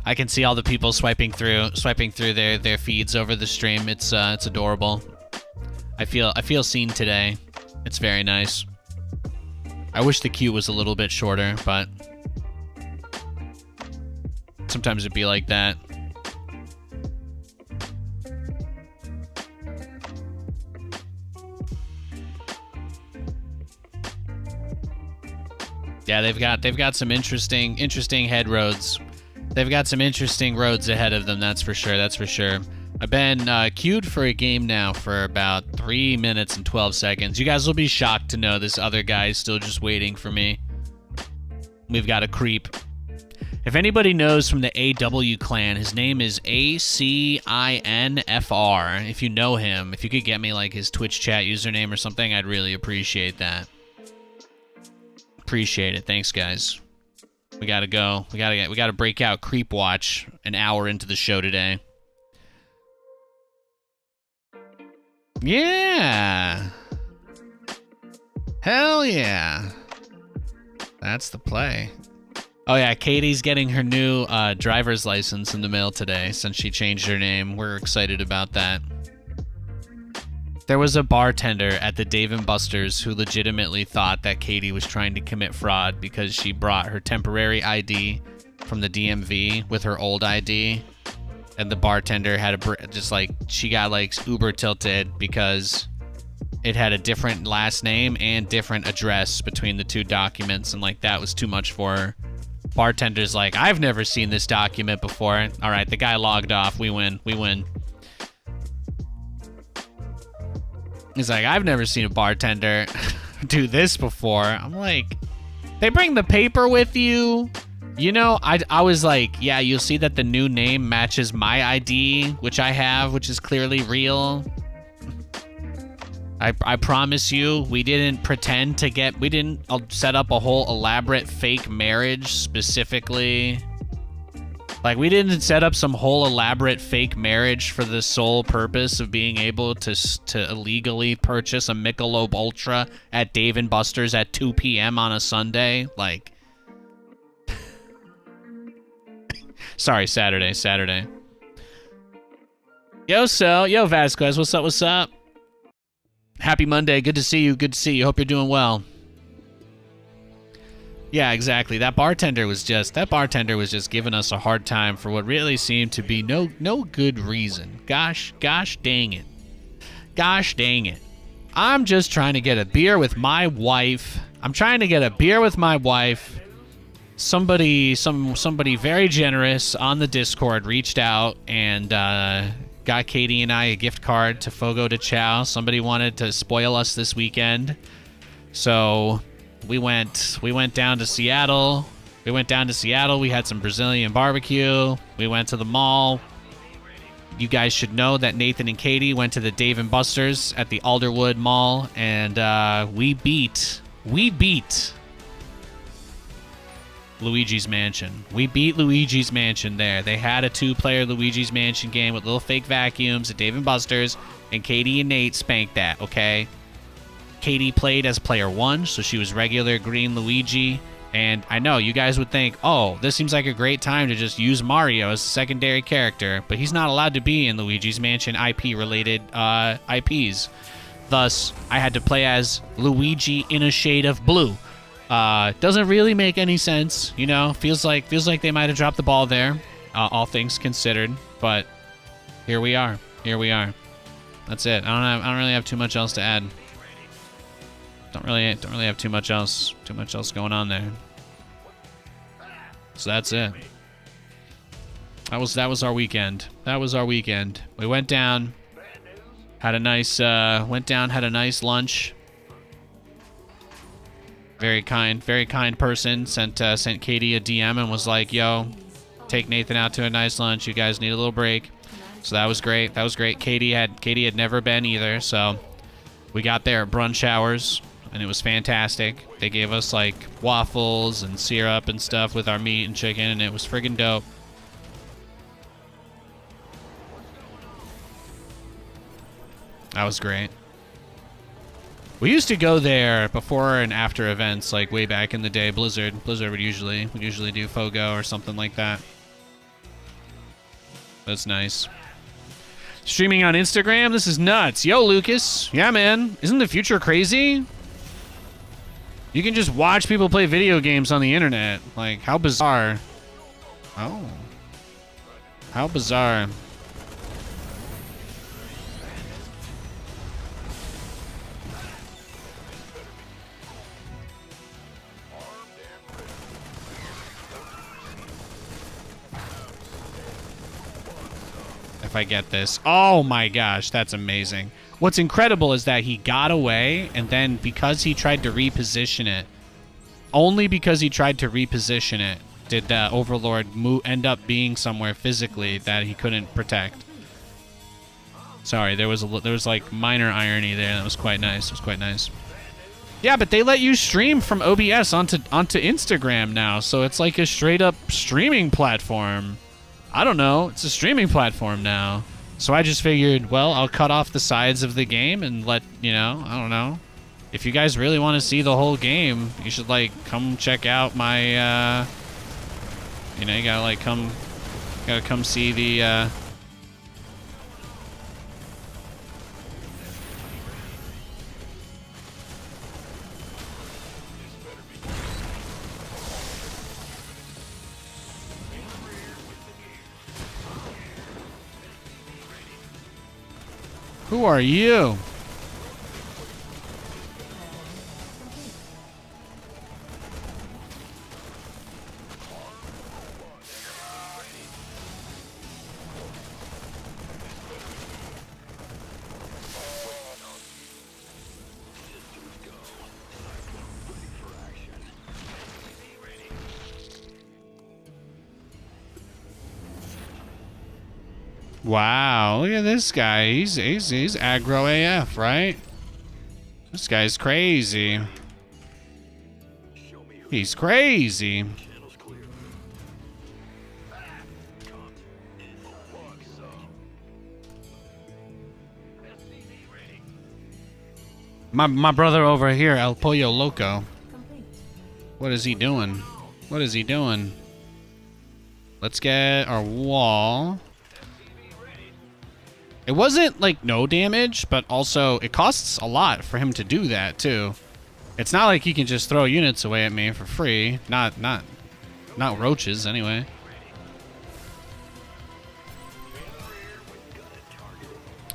I can see all the people swiping through their feeds over the stream. It's adorable. I feel seen today. It's very nice. I wish the queue was a little bit shorter, but sometimes it'd be like that. Yeah, they've got some interesting head roads. They've got some interesting roads ahead of them, that's for sure, that's for sure. I've been queued for a game now for about 3 minutes and 12 seconds. You guys will be shocked to know this other guy is still just waiting for me. We've got a creep. If anybody knows from the AW clan, his name is ACINFR. If you know him, if you could get me like his Twitch chat username or something, I'd really appreciate that. Appreciate it. Thanks, guys. We gotta go. We gotta break out Creep Watch an hour into the show today. Yeah. Hell yeah. That's the play. Oh yeah, Katie's getting her new driver's license in the mail today since she changed her name. We're excited about that. There was a bartender at the Dave & Buster's who legitimately thought that Katie was trying to commit fraud because she brought her temporary ID from the DMV with her old ID. And the bartender had she got like uber tilted because it had a different last name and different address between the two documents, and like that was too much for her. Bartender's like, I've never seen this document before. All right, the guy logged off. We win. He's like, I've never seen a bartender do this before. I'm like, they bring the paper with you? You know, I was like, yeah, you'll see that the new name matches my ID, which I have, which is clearly real. I promise you, we didn't set up a whole elaborate fake marriage specifically. Like, we didn't set up some whole elaborate fake marriage for the sole purpose of being able to illegally purchase a Michelob Ultra at Dave & Buster's at 2 p.m. on a Sunday. Like, sorry, Saturday. Yo, Vasquez, what's up? Happy Monday, good to see you, hope you're doing well. Yeah, exactly, that bartender was just giving us a hard time for what really seemed to be no good reason. Gosh dang it. I'm just trying to get a beer with my wife. Somebody very generous on the Discord reached out and got Katie and I a gift card to Fogo de Chao. Somebody wanted to spoil us this weekend. So we went down to Seattle. We had some Brazilian barbecue. We went to the mall. You guys should know that Nathan and Katie went to the Dave & Buster's at the Alderwood Mall, and we beat Luigi's Mansion. We beat Luigi's Mansion there. They had a 2-player Luigi's Mansion game with little fake vacuums at Dave & Buster's, and Katie and Nate spanked that, okay? Katie played as player 1, so she was regular green Luigi, and I know you guys would think, oh, this seems like a great time to just use Mario as a secondary character, but he's not allowed to be in Luigi's Mansion IP-related IPs. Thus, I had to play as Luigi in a shade of blue. Doesn't really make any sense, you know. Feels like they might have dropped the ball there, all things considered. But here we are. Here we are. That's it. I don't really have too much else to add. Don't really have too much else going on there. So that's it. That was our weekend. That was our weekend. We went down, had a nice had a nice lunch. Very kind person sent Katie a DM and was like, "Yo, take Nathan out to a nice lunch. You guys need a little break." So that was great. That was great. Katie had never been either, so we got there at brunch hours, and it was fantastic. They gave us like waffles and syrup and stuff with our meat and chicken, and it was friggin' dope. That was great. We used to go there before and after events, like way back in the day. Blizzard would usually do Fogo or something like that. That's nice. Streaming on Instagram? This is nuts. Yo, Lucas. Yeah, man. Isn't the future crazy? You can just watch people play video games on the internet. Like, how bizarre. Oh. How bizarre. If I get this. Oh my gosh, that's amazing. What's incredible is that he got away, and then because he tried to reposition it, only because he tried to reposition it, did the Overlord end up being somewhere physically that he couldn't protect. Sorry, there was like minor irony there. That was quite nice. It was quite nice. Yeah, but they let you stream from OBS onto Instagram now, so it's like a straight up streaming platform. I don't know. It's a streaming platform now. So I just figured, well, I'll cut off the sides of the game and let, you know, I don't know. If you guys really want to see the whole game, you should, like, come check out my, you know, you gotta, like, come see the, Who are you? Wow, look at this guy. He's aggro AF, right? This guy's crazy. He's crazy. My brother over here, El Pollo Loco. What is he doing? What is he doing? Let's get our wall. It wasn't like no damage, but also it costs a lot for him to do that too. It's not like he can just throw units away at me for free. Not roaches anyway.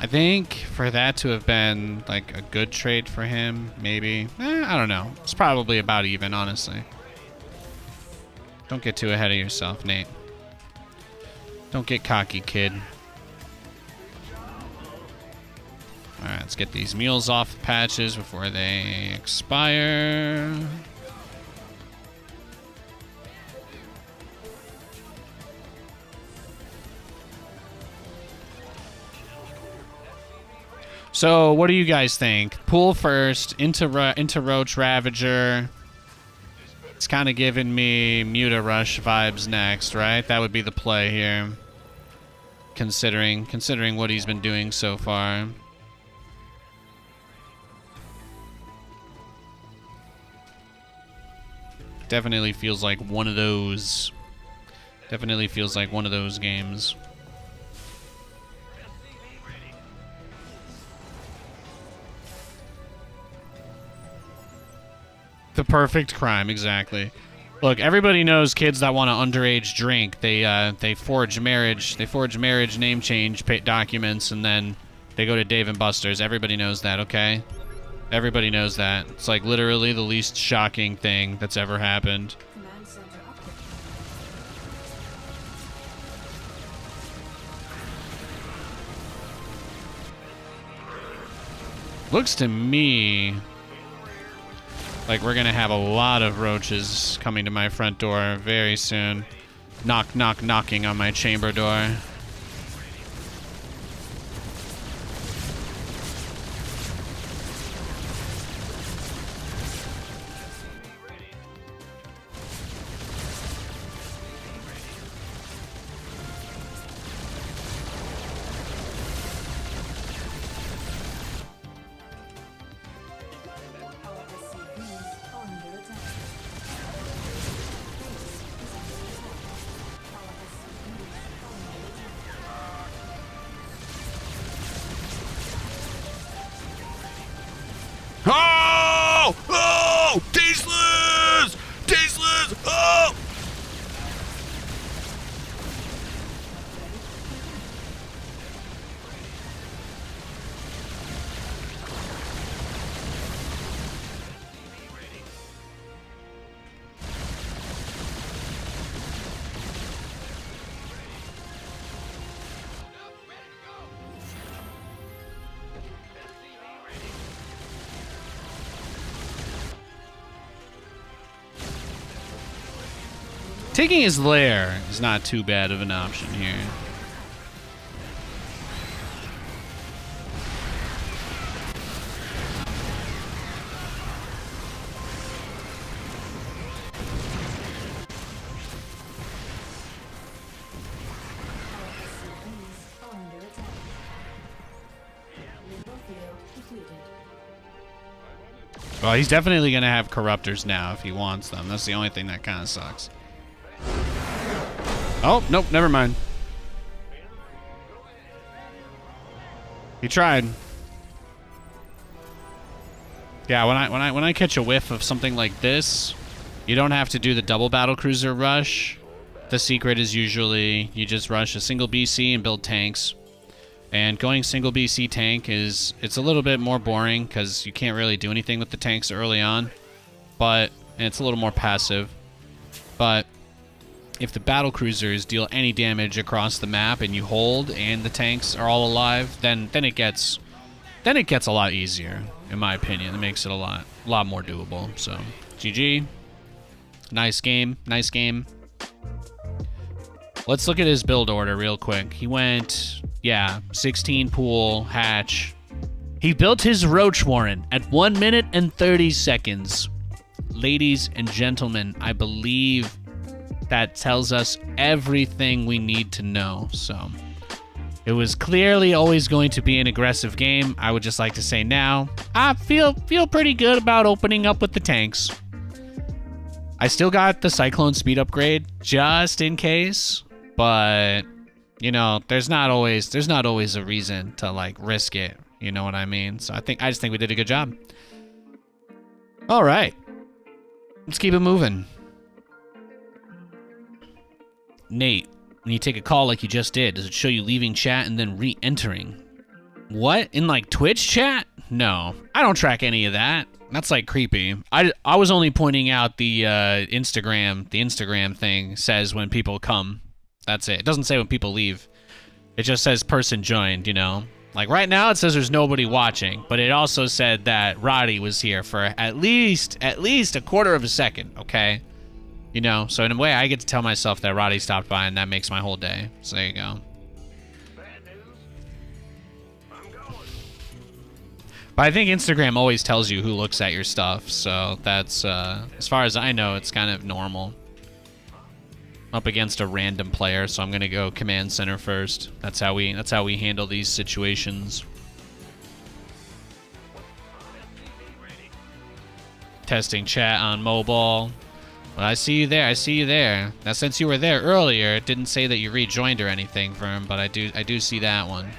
I think for that to have been like a good trade for him, maybe. I don't know. It's probably about even, honestly. Don't get too ahead of yourself, Nate. Don't get cocky, kid. Alright, let's get these mules off the patches before they expire. So, what do you guys think? Pool first, into Roach Ravager. It's kind of giving me Muta Rush vibes next, right? That would be the play here. Considering what he's been doing so far. Definitely feels like one of those. Definitely feels like one of those games. The perfect crime, exactly. Look, everybody knows kids that want to underage drink. They forge marriage name change documents, and then they go to Dave & Buster's. Everybody knows that, okay? Everybody knows that. It's like literally the least shocking thing that's ever happened. Command center update. Looks to me like we're gonna have a lot of roaches coming to my front door very soon. Knock, knock, knocking on my chamber door. Oh! Oh! Tasteless! Tasteless! Oh! Taking his lair is not too bad of an option here. Well, he's definitely going to have corruptors now if he wants them. That's the only thing that kind of sucks. Oh, nope, never mind. He tried. Yeah, when I catch a whiff of something like this, you don't have to do the double battlecruiser rush. The secret is usually you just rush a single BC and build tanks. And going single BC tank it's a little bit more boring because you can't really do anything with the tanks early on. And it's a little more passive. But if the battlecruisers deal any damage across the map and you hold and the tanks are all alive, then it gets a lot easier, in my opinion. It makes it a lot more doable. So GG. Nice game. Nice game. Let's look at his build order real quick. He went, 16 pool, hatch. He built his Roach Warren at 1 minute and 30 seconds. Ladies and gentlemen, I believe that tells us everything we need to know. So it was clearly always going to be an aggressive game. I would just like to say now, I feel pretty good about opening up with the tanks. I still got the Cyclone speed upgrade just in case, but you know, there's not always a reason to like risk it. You know what I mean? So I just think we did a good job. All right, let's keep it moving. Nate, when you take a call like you just did, does it show you leaving chat and then re-entering? What? In like Twitch chat? No, I don't track any of that. That's like creepy. I was only pointing out the Instagram thing says when people come. That's it. It doesn't say when people leave. It just says person joined, you know? Like right now it says there's nobody watching, but it also said that Roddy was here for at least a quarter of a second, okay? You know, so in a way I get to tell myself that Roddy stopped by and that makes my whole day. So there you go. But I think Instagram always tells you who looks at your stuff, so that's, as far as I know, it's kind of normal. Up against a random player, so I'm gonna go command center first. That's how we handle these situations. Testing chat on mobile. Well, I see you there. I see you there. Now, since you were there earlier, it didn't say that you rejoined or anything from him, but I do see that one.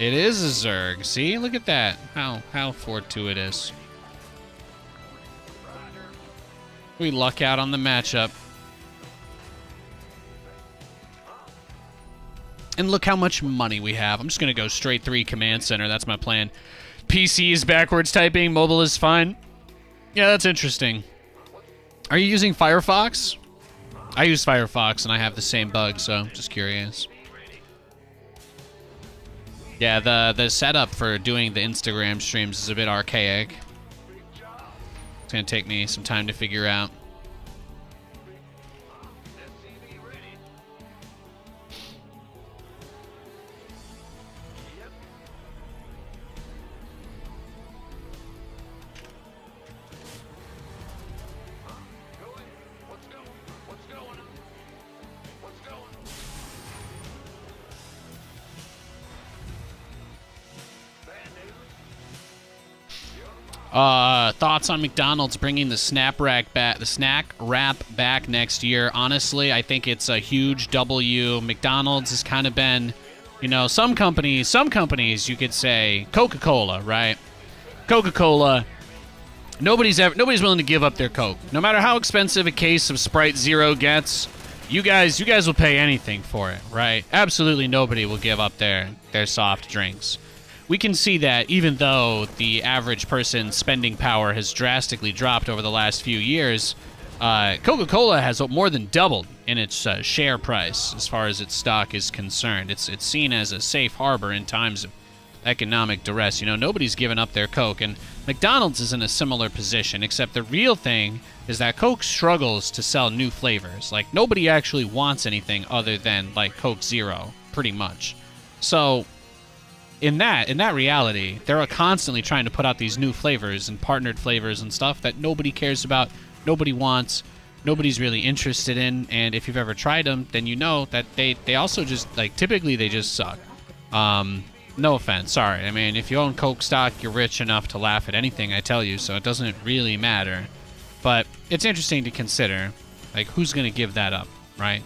It is a Zerg. See, look at that. How fortuitous. We luck out on the matchup. And look how much money we have. I'm just gonna go straight 3 command center. That's my plan. PC is backwards typing. Mobile is fine. Yeah, that's interesting. Are you using Firefox? I use Firefox and I have the same bug, so just curious. Yeah, the setup for doing the Instagram streams is a bit archaic. It's gonna take me some time to figure out. Thoughts on McDonald's bringing the snack wrap back next year? Honestly, I think it's a huge W. McDonald's has kind of been, you know, some companies you could say, Coca-Cola, right? Coca-Cola, nobody's willing to give up their Coke. No matter how expensive a case of Sprite Zero gets, you guys will pay anything for it, right? Absolutely nobody will give up their soft drinks. We can see that even though the average person's spending power has drastically dropped over the last few years, Coca-Cola has more than doubled in its share price as far as its stock is concerned. It's seen as a safe harbor in times of economic duress. You know, nobody's given up their Coke, and McDonald's is in a similar position, except the real thing is that Coke struggles to sell new flavors. Like, nobody actually wants anything other than, like, Coke Zero, pretty much. So in that reality, they're constantly trying to put out these new flavors and partnered flavors and stuff that nobody cares about, nobody wants, nobody's really interested in. And if you've ever tried them, then you know that they also just, like, typically they just suck. No offense, sorry. I mean, if you own Coke stock, you're rich enough to laugh at anything I tell you, so it doesn't really matter. But it's interesting to consider, like, who's going to give that up, right?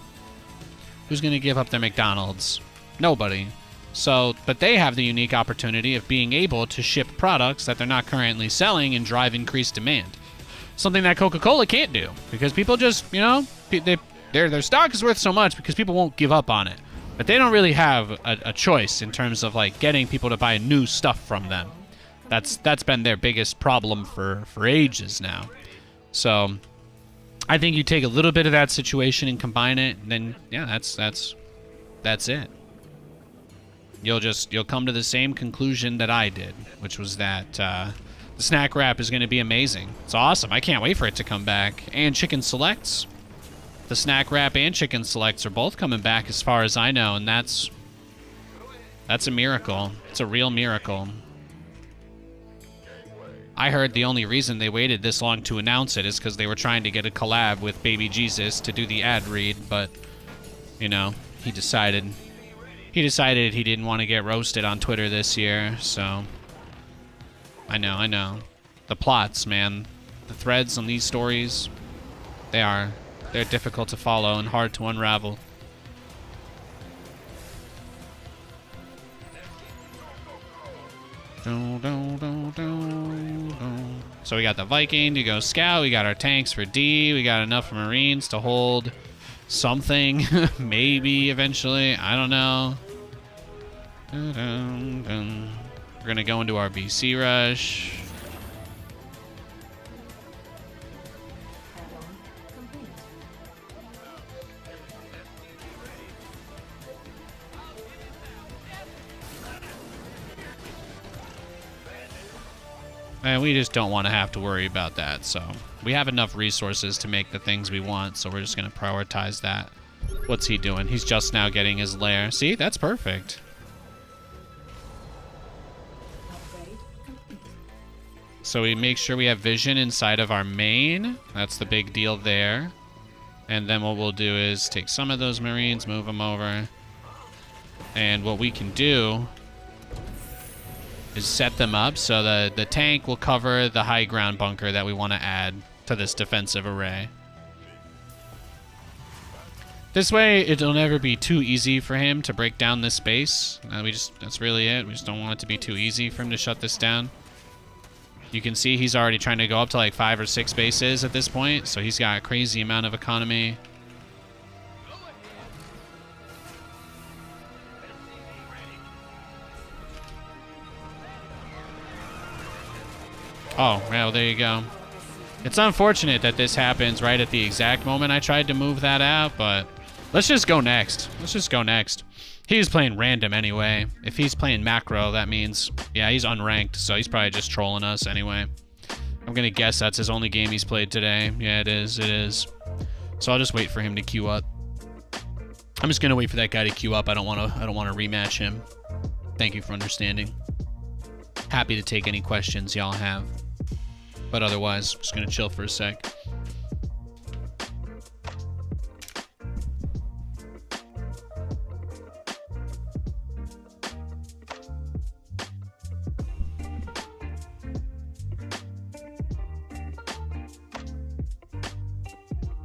Who's going to give up their McDonald's? Nobody. So, but they have the unique opportunity of being able to ship products that they're not currently selling and drive increased demand. Something that Coca-Cola can't do, because people just, you know, their stock is worth so much because people won't give up on it. But they don't really have a choice in terms of, like, getting people to buy new stuff from them. That's been their biggest problem for ages now. So I think you take a little bit of that situation and combine it, and then yeah, that's it. You'll come to the same conclusion that I did, which was that the snack wrap is going to be amazing. It's awesome. I can't wait for it to come back. And chicken selects. The snack wrap and chicken selects are both coming back as far as I know, and that's a miracle. It's a real miracle. I heard the only reason they waited this long to announce it is because they were trying to get a collab with Baby Jesus to do the ad read, but, you know, he decided he didn't want to get roasted on Twitter this year, so I know. The plots, man. The threads on these stories, they're difficult to follow and hard to unravel. So we got the Viking to go scout, we got our tanks for D, we got enough Marines to hold something, maybe eventually, I don't know. We're gonna go into our BC rush. And we just don't want to have to worry about that, so we have enough resources to make the things we want, so we're just going to prioritize that. What's he doing? He's just now getting his lair. See, that's perfect. So we make sure we have vision inside of our main. That's the big deal there. And then what we'll do is take some of those Marines, move them over. And what we can do is set them up so the tank will cover the high ground bunker that we want to add to this defensive array. This way, it'll never be too easy for him to break down this base. That's really it. We just don't want it to be too easy for him to shut this down. You can see he's already trying to go up to like 5 or 6 bases at this point, so he's got a crazy amount of economy. Oh, well, there you go. It's unfortunate that this happens right at the exact moment I tried to move that out, but let's just go next. Let's just go next. He's playing random anyway. If he's playing macro, that means, yeah, he's unranked, so he's probably just trolling us anyway. I'm gonna guess that's his only game he's played today. Yeah, it is, it is. So I'll just wait for him to queue up. I'm just gonna wait for that guy to queue up. I don't wanna rematch him. Thank you for understanding. Happy to take any questions y'all have. But otherwise, just gonna chill for a sec.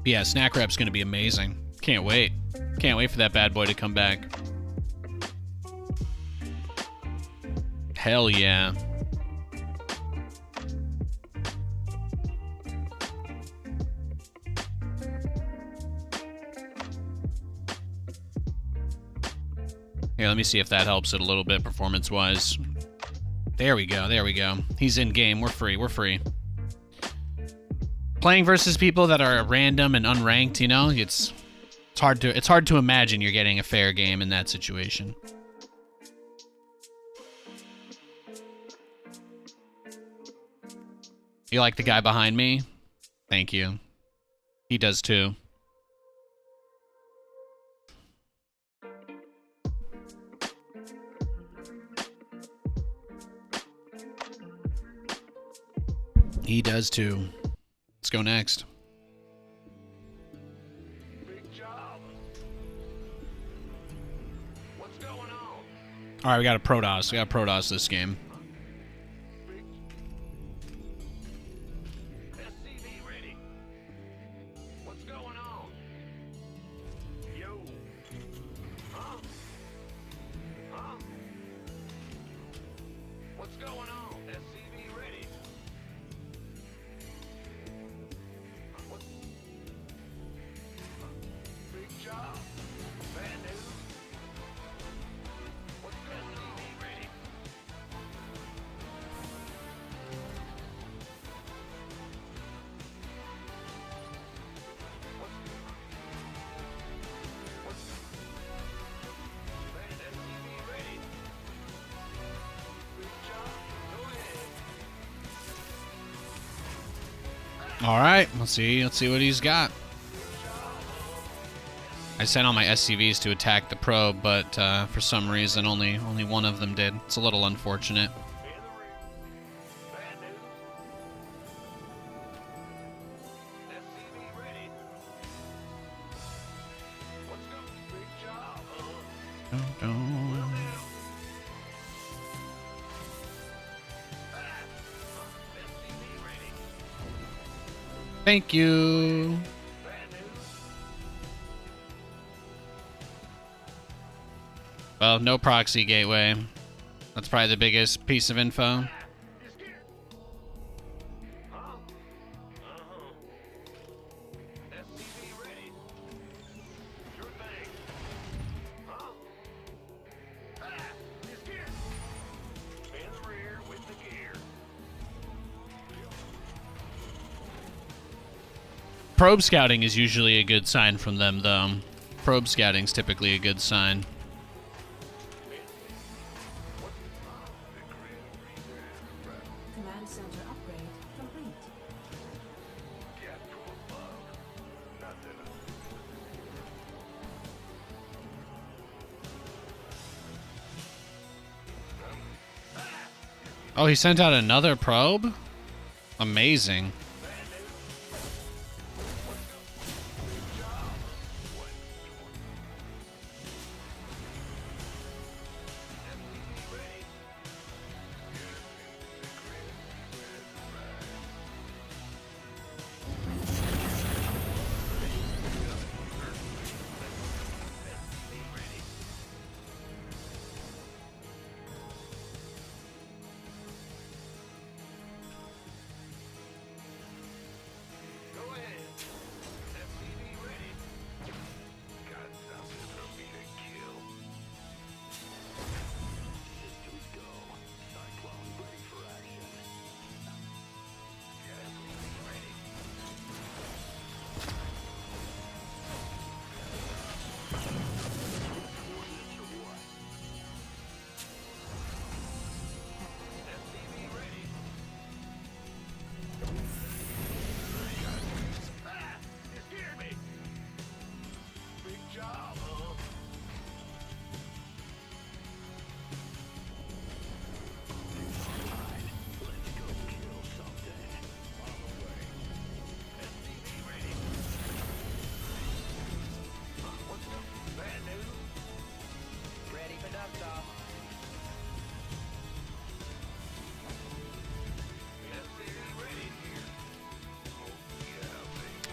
Yeah, snack wrap's gonna be amazing. Can't wait. Can't wait for that bad boy to come back. Hell yeah. Here, let me see if that helps it a little bit performance-wise. There we go, there we go. He's in game, we're free, we're free. Playing versus people that are random and unranked, you know, it's hard to imagine you're getting a fair game in that situation. You like the guy behind me? Thank you. He does too. He does too. Let's go next. Big job. What's going on? All right, we got a Protoss. We got a Protoss this game. SCV ready. What's going on? Yo. Huh? Huh? What's going on? SCV ready. What? Big job. Bad news. What's SCV ready? All right, let's see what he's got. I sent all my SCVs to attack the probe, but for some reason only one of them did. It's a little unfortunate. Thank you. Well, no proxy gateway. That's probably the biggest piece of info. Probe scouting is usually a good sign from them, though. Probe scouting's typically a good sign. Command center upgrade complete. Oh, he sent out another probe? Amazing.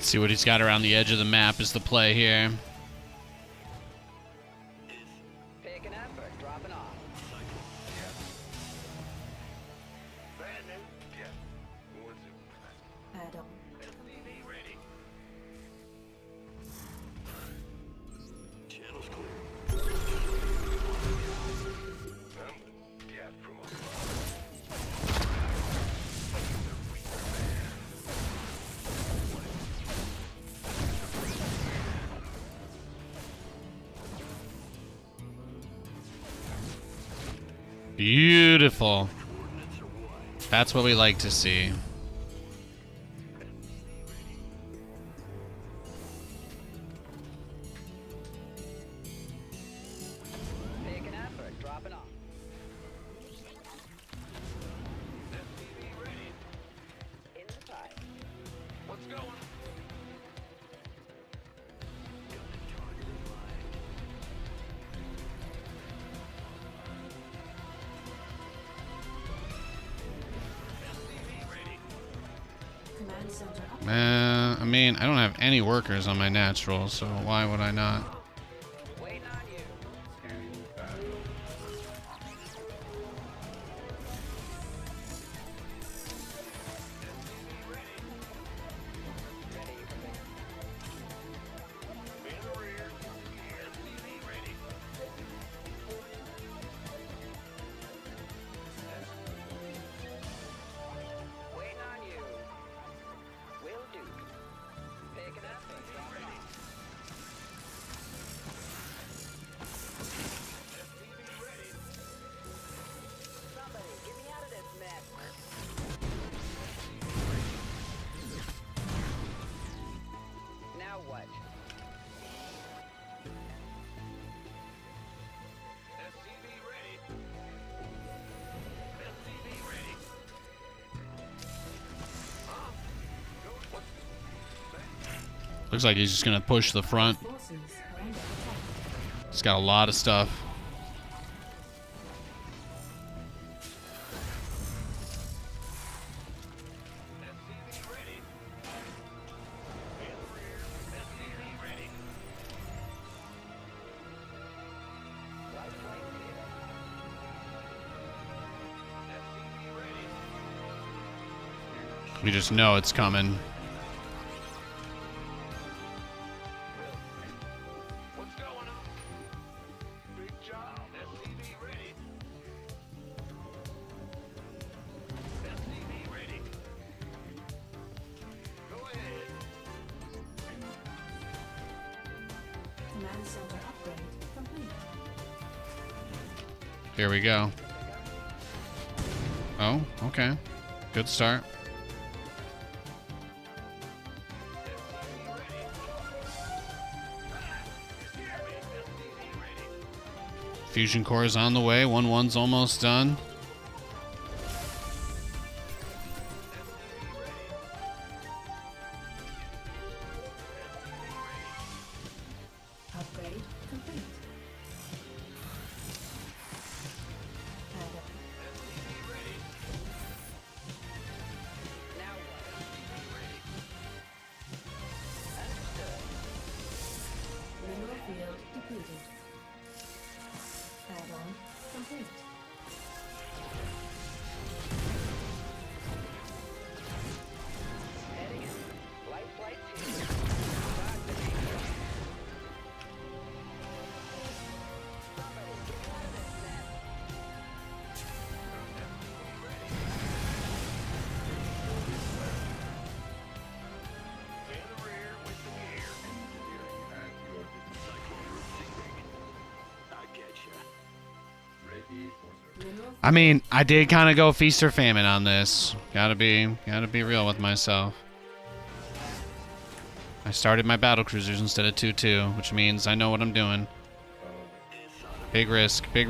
See what he's got around the edge of the map is the play here. Picking up or dropping off? Bad news? Yeah. What's it? Add-on. SCV ready. Channel's clear. From above. Beautiful. That's what we like to see. Picking up or dropping off? SCV ready. In the pipe. What's going? SCV ready. Command center up. I mean, I don't have any workers on my natural, so why would I not? Waiting on you. Ready for me. In the rear. SCV ready. Waiting on you. Will do. Picking up or dropping off? SCV ready. Somebody, get me out of this mess. Now what? SCV ready. SCV ready. Huh? Go. What's Looks like he's just gonna push the front. Forces are under attack. He's got a lot of stuff. SCV ready. In the rear. SCV ready. Light flames here. SCV ready. We just know it's coming. What's going on? Big job. SCV ready. SCV ready. Go ahead. Command center upgrade complete. Here we go. Oh, okay. Good start. SCV ready. SCV ready. Fusion core is on the way. 1-1's almost done. Upgrade complete. Add-on. Now what? Understood. Mineral field depleted. Add-on complete. Heading in. Light flights here. Talk to me. Somebody, get me out of this mess. In the rear with the gear. I get you. Mineral I mean, I did kind of go feast or famine on this. Gotta be real with myself. I started my Battlecruisers instead of 2-2, which means I know what I'm doing. Big risk, big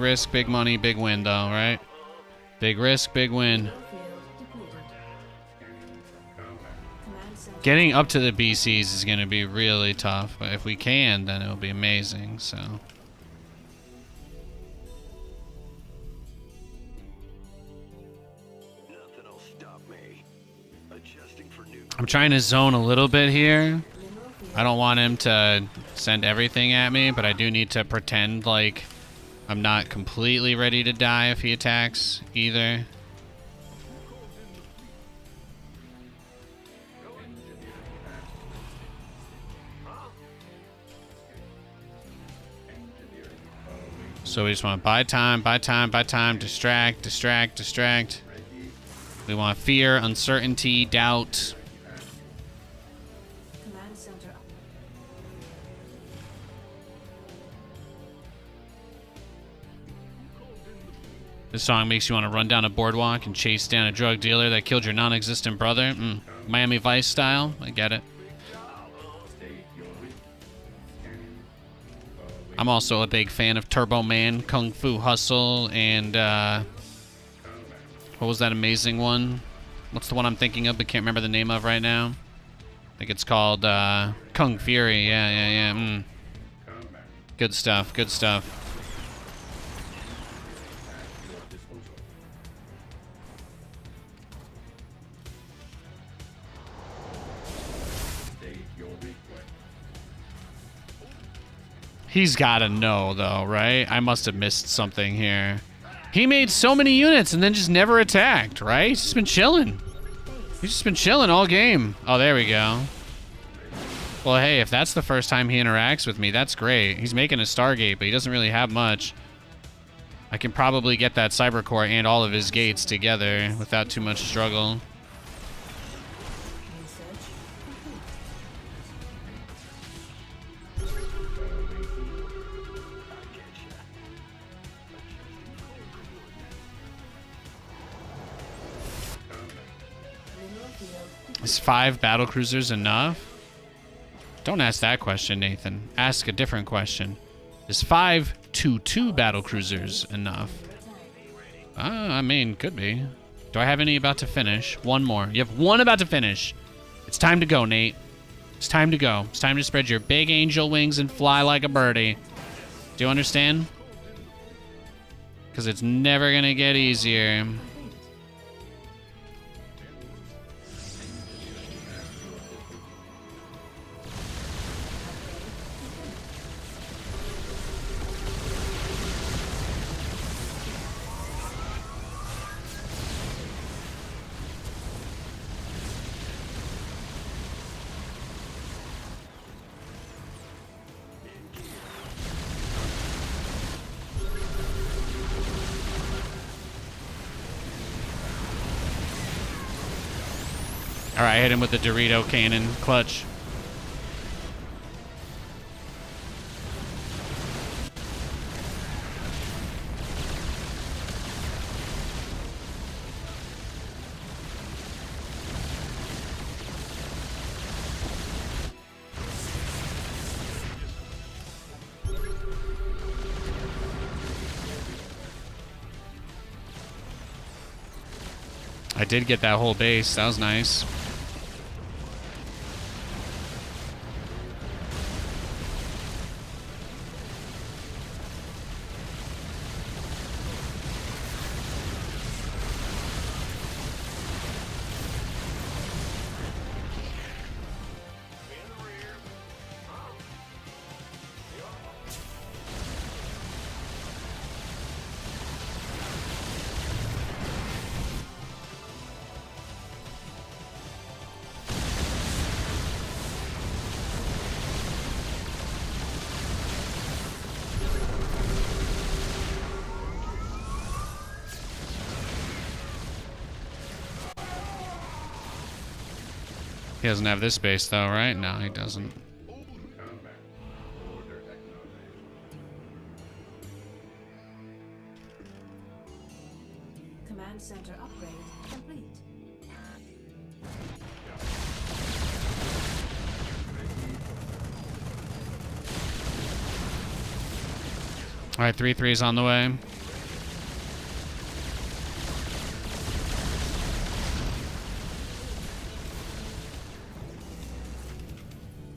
money, big win though, right? Big risk, big win. field depleted. Command center Getting up to the BCs is going to be really tough, but if we can, then it'll be amazing, so. Nothing'll stop me. I'm trying to zone a little bit here. I don't want him to send everything at me, but I do need to pretend like I'm not completely ready to die if he attacks either. So we just want to buy time, distract, distract, distract. We want fear, uncertainty, doubt. Command center up. This song makes you want to run down a boardwalk and chase down a drug dealer that killed your non-existent brother. Miami Vice style. I get it. I'm also a big fan of Turbo Man, Kung Fu Hustle, and what was that amazing one? What's the one I'm thinking of but can't remember the name of right now? I think it's called Kung Fury. Yeah. Good stuff, good stuff. He's gotta know, though, right? I must have missed something here. He made so many units and then just never attacked, right? He's just been chilling. He's just been chilling all game. Oh, there we go. Well, hey, if that's the first time he interacts with me, that's great. He's making a Stargate, but he doesn't really have much. I can probably get that Cybercore and all of his gates together without too much struggle. Research complete. Mineral field. Is 5 Battlecruisers enough? Don't ask that question, Nathan. Ask a different question. Is 5 2-2 Battlecruisers enough? I mean, could be. Do I have any about to finish? One more. You have one about to finish. It's time to go, Nate. It's time to go. It's time to spread your big angel wings and fly like a birdie. Do you understand? Because it's never going to get easier. All right, hit him with the Dorito cannon. Clutch. I did get that whole base. That was nice. He doesn't have this base though, right? No, he doesn't. Command center upgrade complete. All right, 3-3's on the way.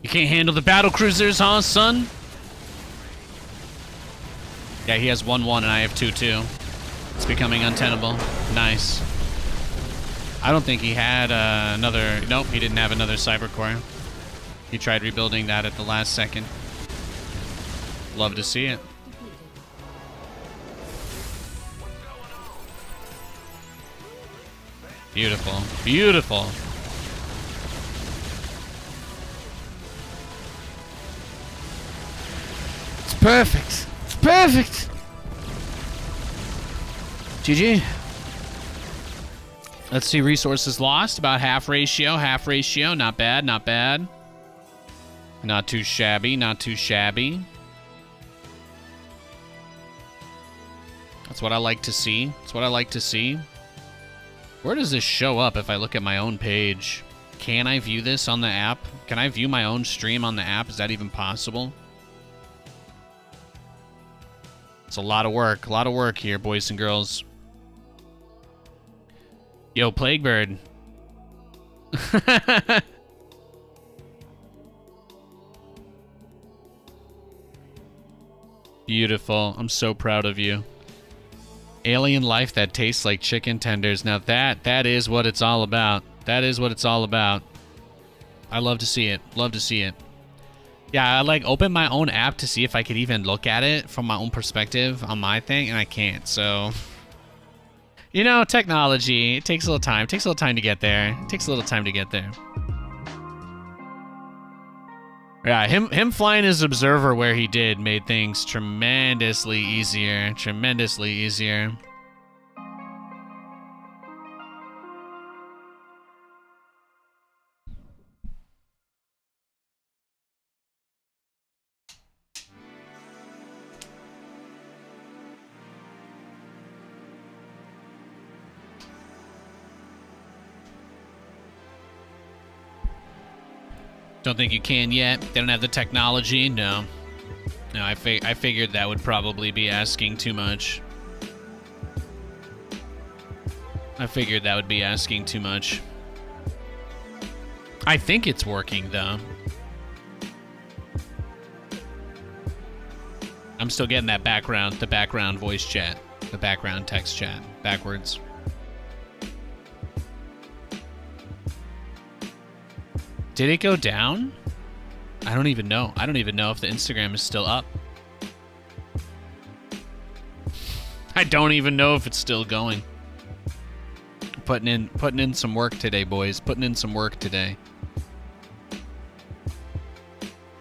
You can't handle the Battlecruisers, huh, son? Yeah, he has 1-1 and I have 2-2. It's becoming untenable. Nice. I don't think he had another... Nope, he didn't have another cyber core. He tried rebuilding that at the last second. Love to see it. Beautiful. Beautiful. It's perfect. It's perfect. GG. Let's see, resources lost. About half ratio. Half ratio. Not bad. Not bad. Not too shabby. Not too shabby. That's what I like to see. That's what I like to see. Where does this show up if I look at my own page? Can I view this on the app? Can I view my own stream on the app? Is that even possible? It's a lot of work. A lot of work here, boys and girls. Yo, Plaguebird. Beautiful. I'm so proud of you. Alien life that tastes like chicken tenders. Now that is what it's all about. That is what it's all about. I love to see it. Love to see it. Yeah, I like open my own app to see if I could even look at it from my own perspective on my thing, and I can't. So, you know, technology, it takes a little time. It takes a little time to get there. It takes a little time to get there. Yeah, him flying his observer where he did made things tremendously easier. Tremendously easier. Don't think you can yet. They don't have the technology. No. No, I figured that would probably be asking too much. I figured that would be asking too much. I think it's working, though. I'm still getting that the background voice chat, the background text chat, backwards. Did it go down? I don't even know. I don't even know if the Instagram is still up. I don't even know if it's still going. Putting in some work today, boys. Putting in some work today.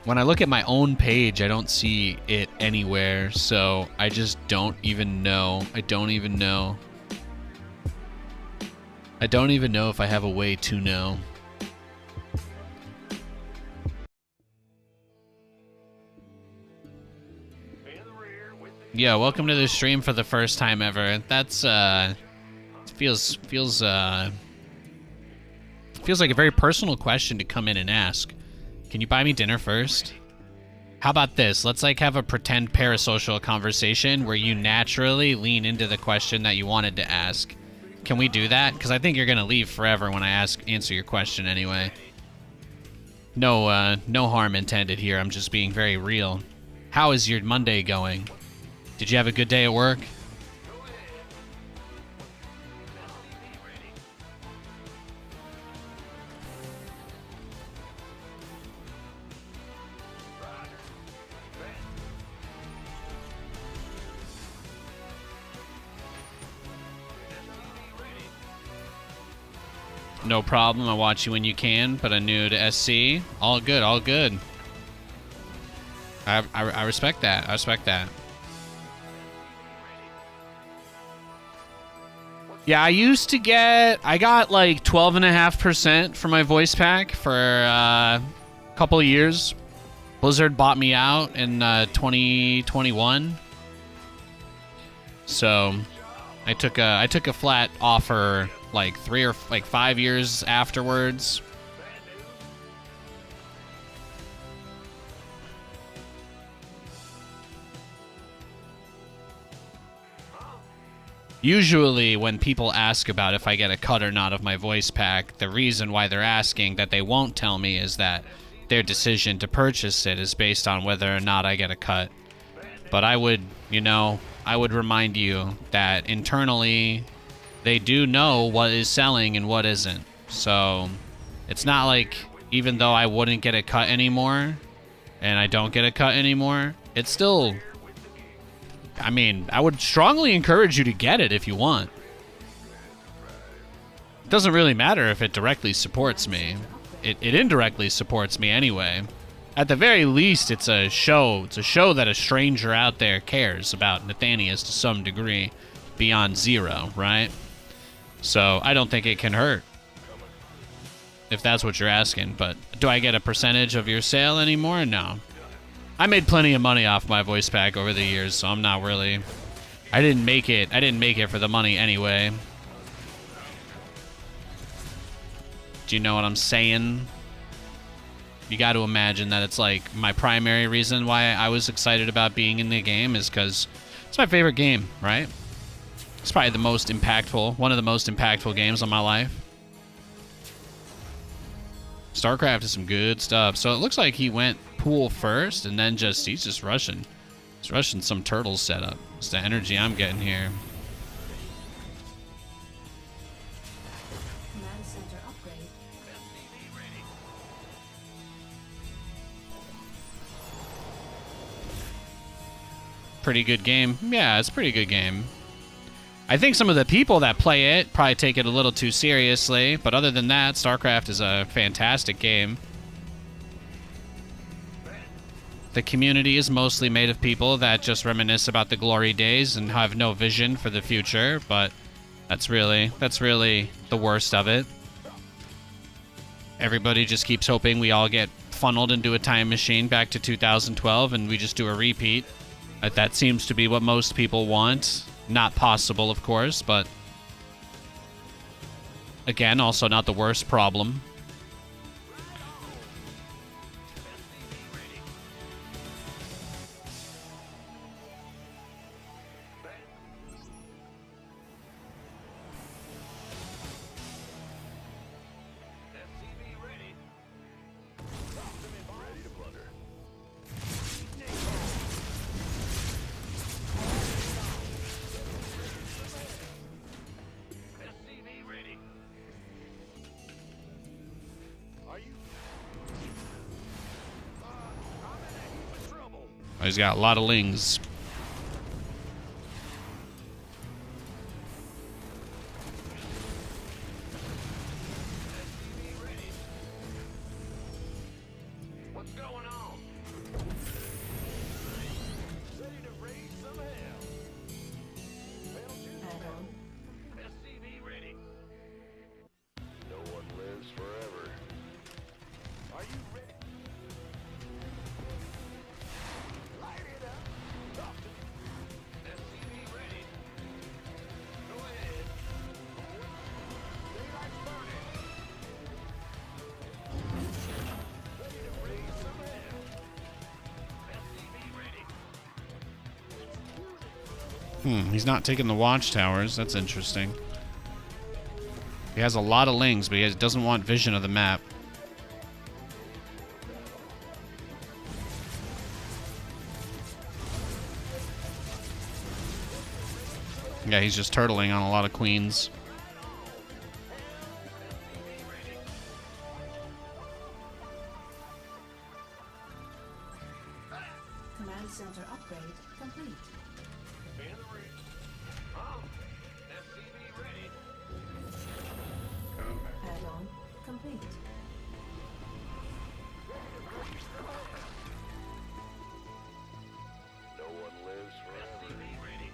When I look at my own page, I don't see it anywhere, so I just don't even know. I don't even know. I don't even know if I have a way to know. Yeah, welcome to the stream for the first time ever. That's feels like a very personal question to come in and ask. Can you buy me dinner first? How about this? Let's like have a pretend parasocial conversation where you naturally lean into the question that you wanted to ask. Can we do that? Because I think you're gonna leave forever when I answer your question anyway. No, no harm intended here. I'm just being very real. How is your Monday going? Did you have a good day at work? No problem. I watch you when you can, but I'm new to SC. All good, all good. I respect that. I respect that. Yeah, I got like 12.5% for my voice pack for a couple of years. Blizzard bought me out in 2021. So I took a flat offer like 3 or 5 years afterwards. Usually when people ask about if I get a cut or not of my voice pack, the reason why they're asking that they won't tell me is that their decision to purchase it is based on whether or not I get a cut. But I would, I would remind you that internally they do know what is selling and what isn't. So it's not like, even though I wouldn't get a cut anymore, and I don't get a cut anymore, it's still, I mean, I would strongly encourage you to get it if you want. It doesn't really matter if it directly supports me. It indirectly supports me anyway. At the very least, it's a show. It's a show that a stranger out there cares about Nathanias to some degree, beyond zero, right? So I don't think it can hurt, if that's what you're asking. But do I get a percentage of your sale anymore? No. I made plenty of money off my voice pack over the years, so I'm not really... I didn't make it for the money anyway. Do you know what I'm saying? You got to imagine that it's like my primary reason why I was excited about being in the game is because it's my favorite game, right? It's probably the most impactful, one of the most impactful games of my life. StarCraft is some good stuff. So it looks like he went pool first and then he's just rushing. He's rushing some turtles setup. It's the energy I'm getting here. Command center upgrade. Pretty good game. Yeah, it's a pretty good game. I think some of the people that play it probably take it a little too seriously, but other than that, StarCraft is a fantastic game. The community is mostly made of people that just reminisce about the glory days and have no vision for the future, but that's really the worst of it. Everybody just keeps hoping we all get funneled into a time machine back to 2012 and we just do a repeat. That seems to be what most people want. Not possible, of course, but again, also not the worst problem. He's got a lot of lings. What's going on? Ready to raise some hell. Add-on. SCV ready. No one lives forever. Are you ready? Light it up. Talk to me. SCV ready. Go ahead. Daylight's burning. Ready to raise some hell. SCV ready. He's not taking the watchtowers. That's interesting. He has a lot of lings, but he doesn't want vision of the map. Yeah, he's just turtling on a lot of queens. Command center upgrade complete. SCV ready. Add-on complete. No one lives forever. SCV ready.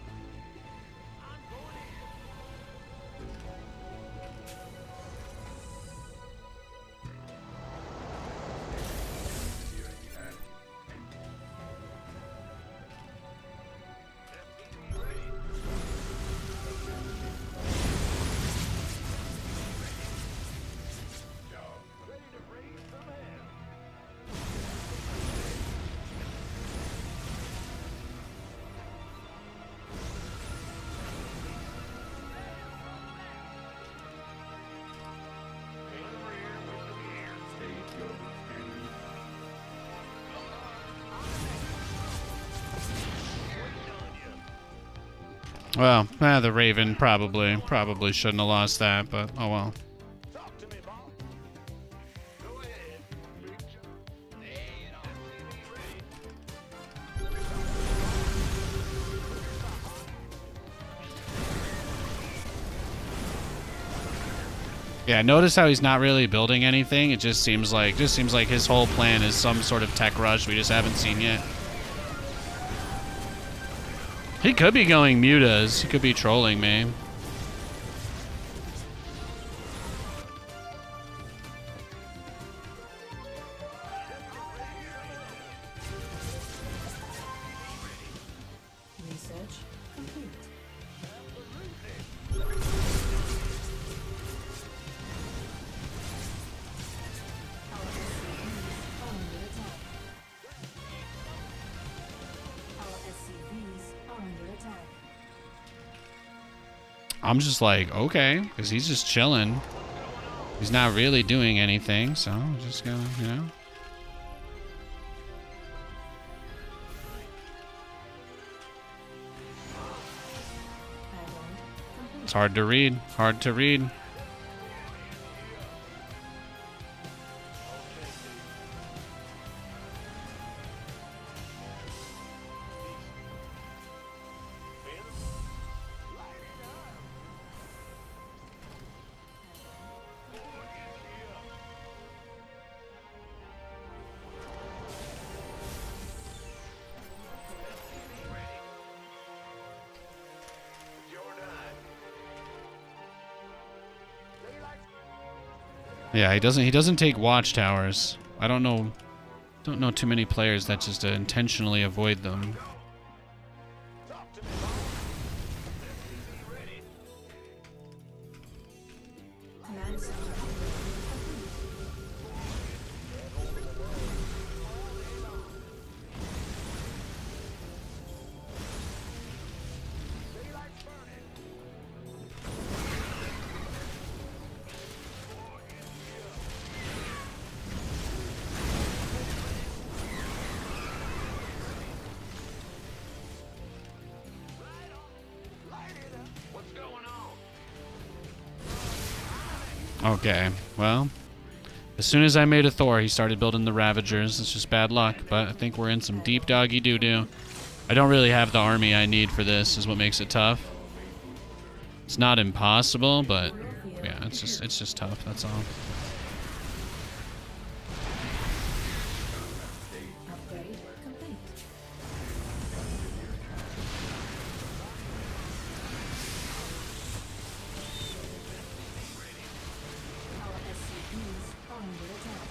I'm going in. Well, the Raven probably shouldn't have lost that, but oh well. Talk to me, boss. Go ahead. Big job. Hey, SCV ready. Yeah, notice how he's not really building anything. It just seems like his whole plan is some sort of tech rush we just haven't seen yet. He could be going mutas. He could be trolling me. Research complete. Our SCVs are under attack. Our SCVs are under attack. I'm just like, okay, because he's just chilling. He's not really doing anything, so I'm just gonna, you know. Add-on complete. It's hard to read. Hard to read. Yeah, he doesn't take watchtowers. I don't know too many players that just intentionally avoid them. Command center What's going on? Okay, well, as soon as I made a Thor, he started building the Ravagers. It's just bad luck, but I think we're in some deep doggy doo-doo. I don't really have the army I need for this, is what makes it tough. It's not impossible, but yeah, it's just tough, that's all. upgrade complete. Our SCVs are under attack.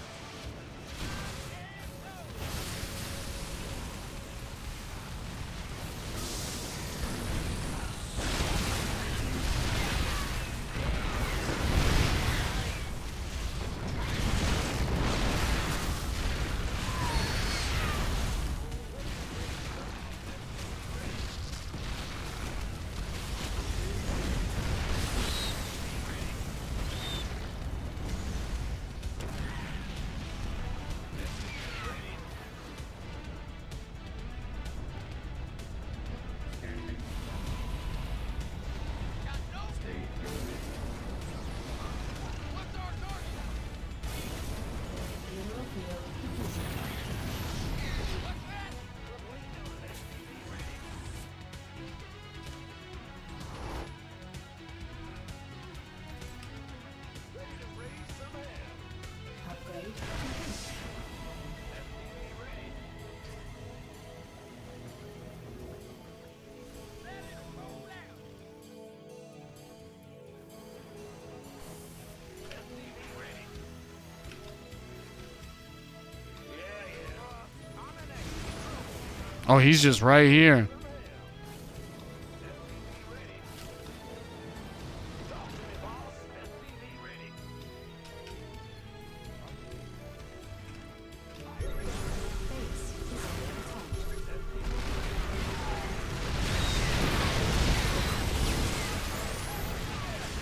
Mineral field depleted. Upgrade complete. Oh, he's just right here. Base is under attack.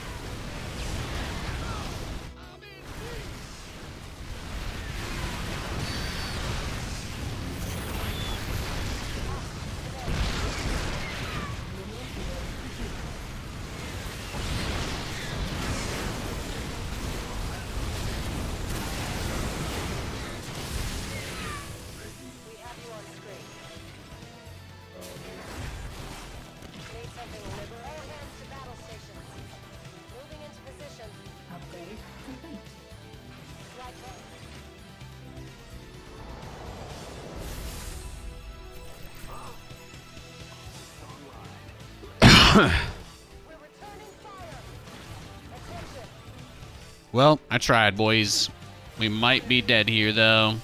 Well, I tried, boys. We might be dead here, though.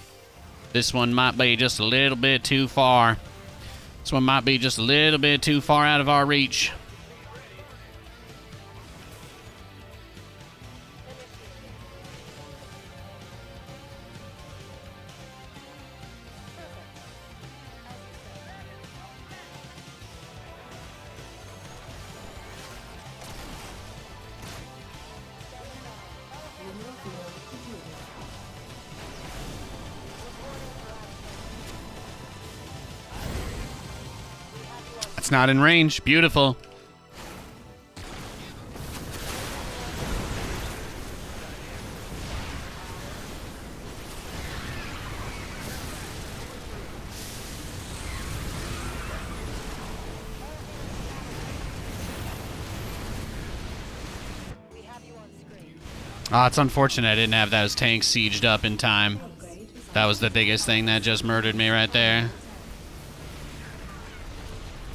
This one might be just a little bit too far. This one might be just a little bit too far out of our reach. It's not in range. Beautiful. Ah, it's unfortunate I didn't have those tanks sieged up in time. That was the biggest thing that just murdered me right there.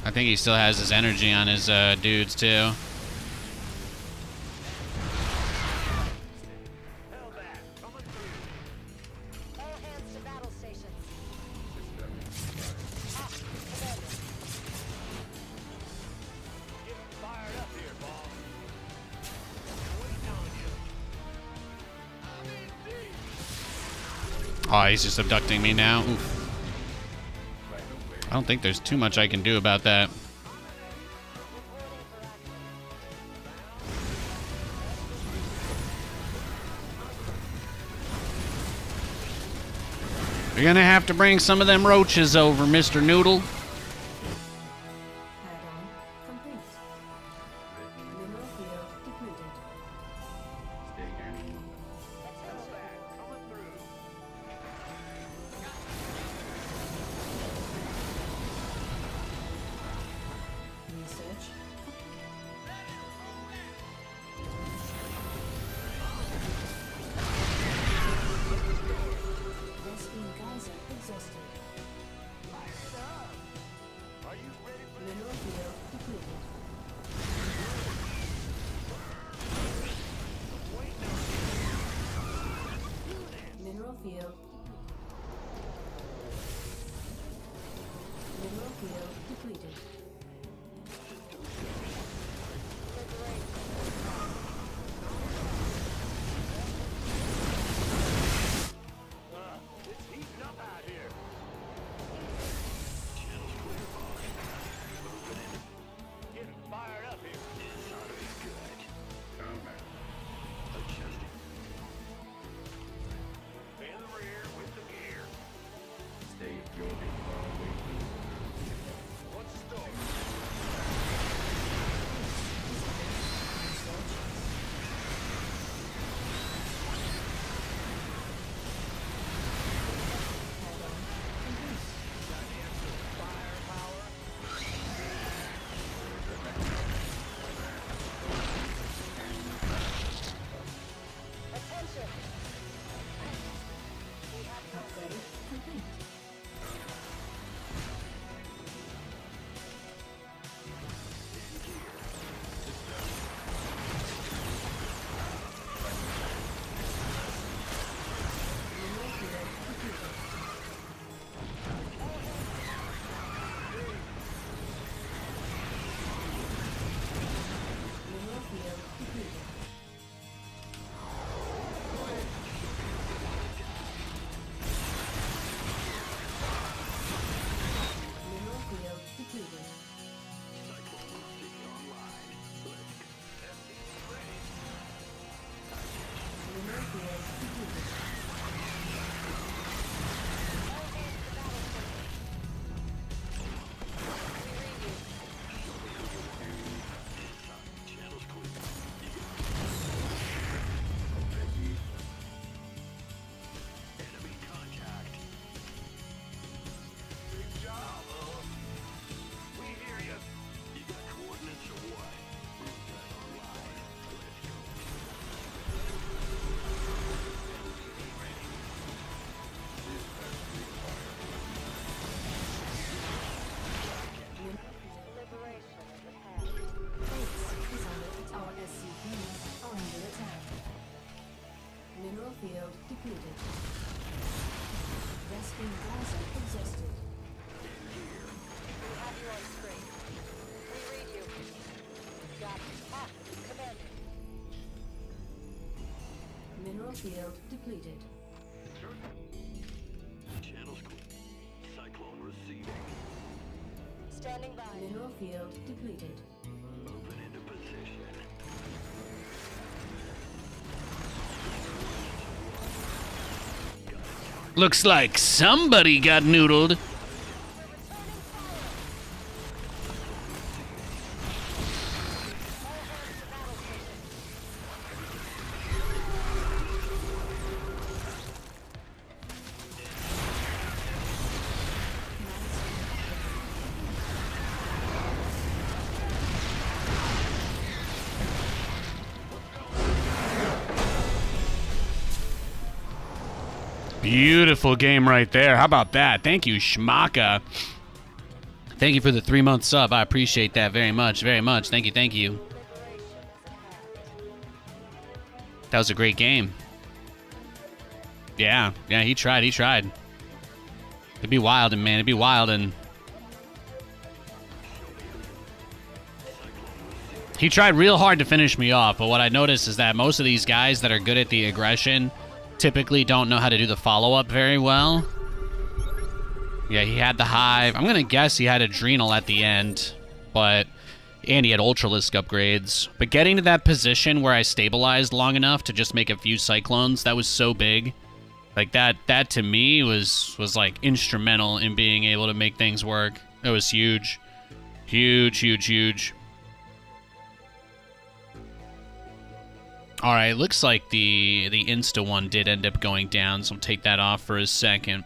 I think he still has his energy on his dudes, too. Oh, he's just abducting me now. Oof. I don't think there's too much I can do about that. You're gonna have to bring some of them roaches over, Mr. Noodle. Add-on complete. Mineral field depleted. Research. Rescue geyser exhausted. Mineral field depleted. Mineral field. Mineral field depleted. It's heating up out here. Getting fired up here. In the rear with the gear. What's the story? Upgrade complete. Mineral field depleted. Mineral field depleted. Mineral field depleted. Mineral field depleted. Big job, huh? We hear you. You got coordinates or what? depleted. Vespene Plaza exhausted. We have you on screen. We read you. Got it. Ah, Commander. Mineral field depleted. Channels clear. Cyclone receiving. Standing by. Mineral field depleted. Moving into position. Looks like somebody got noodled. Beautiful game right there. How about that? Thank you, Schmaka. Thank you for the 3-month sub. I appreciate that very much, very much. Thank you, thank you. That was a great game. Yeah, he tried, It'd be wildin', man. It'd be wildin'. He tried real hard to finish me off, but what I noticed is that most of these guys that are good at the aggression typically don't know how to do the follow-up very well. Yeah, he had the Hive. I'm going to guess he had Adrenal at the end, and he had Ultralisk upgrades. But getting to that position where I stabilized long enough to just make a few Cyclones, that was so big. Like, that to me was like, instrumental in being able to make things work. It was huge. Huge, huge, huge. All right, looks like the Insta one did end up going down, so I'll take that off for a second.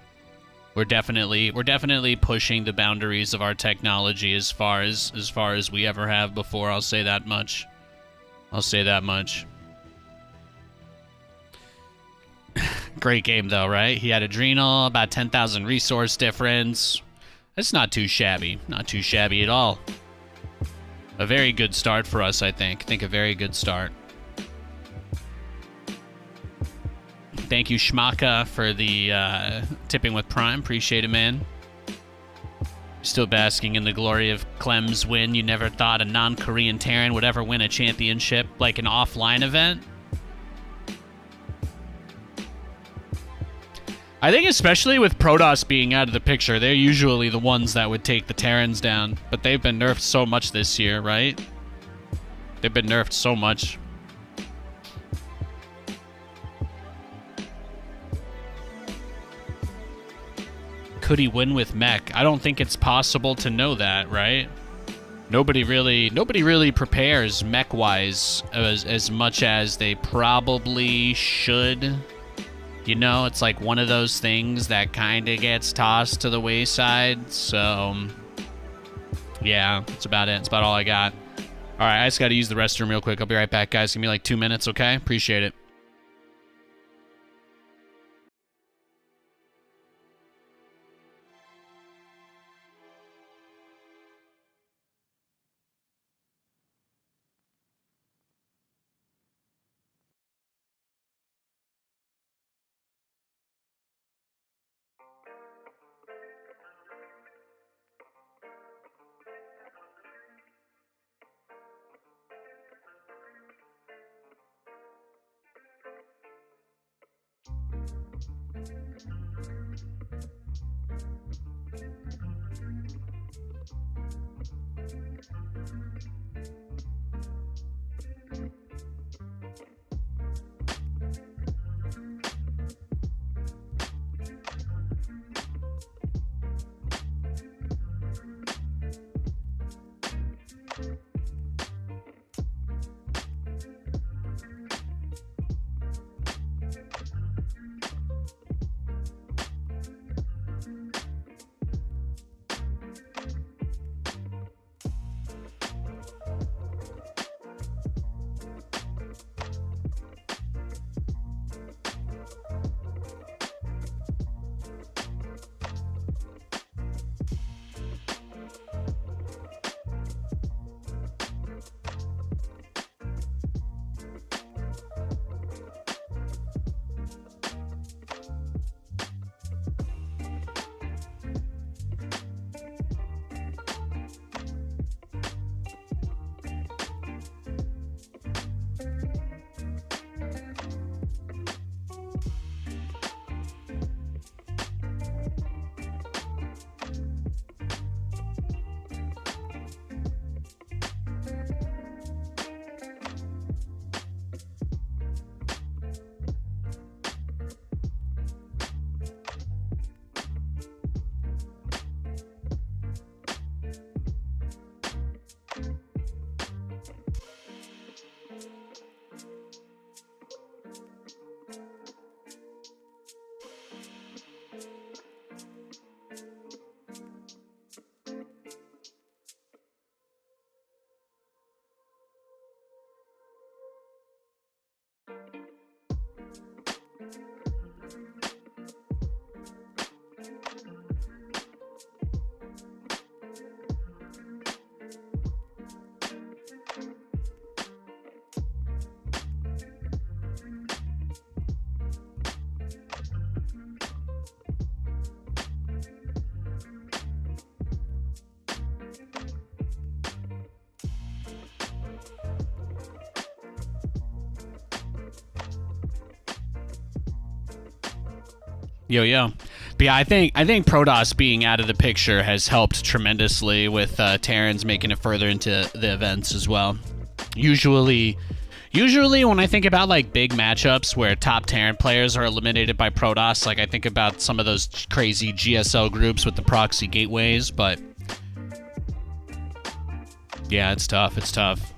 We're definitely pushing the boundaries of our technology as far as we ever have before. I'll say that much. Great game though, right? He had Adrenal, about 10,000 resource difference. That's not too shabby. Not too shabby at all. A very good start for us, I think. A very good start. Thank you, Schmaka, for the tipping with Prime. Appreciate it, man. Still basking in the glory of Clem's win. You never thought a non-Korean Terran would ever win a championship, like an offline event? I think especially with Protoss being out of the picture, they're usually the ones that would take the Terrans down. But they've been nerfed so much this year, right? They've been nerfed so much. Could he win with mech? I don't think it's possible to know that, right? Nobody really prepares mech-wise as much as they probably should. You know, it's like one of those things that kind of gets tossed to the wayside. So, yeah, that's about it. That's about all I got. All right, I just got to use the restroom real quick. I'll be right back, guys. Give me like 2 minutes, okay? Appreciate it. Yo, yo. But yeah, I think Protoss being out of the picture has helped tremendously with Terrans making it further into the events as well. Usually when I think about like big matchups where top Terran players are eliminated by Protoss, like I think about some of those crazy GSL groups with the proxy gateways, but yeah, it's tough. It's tough.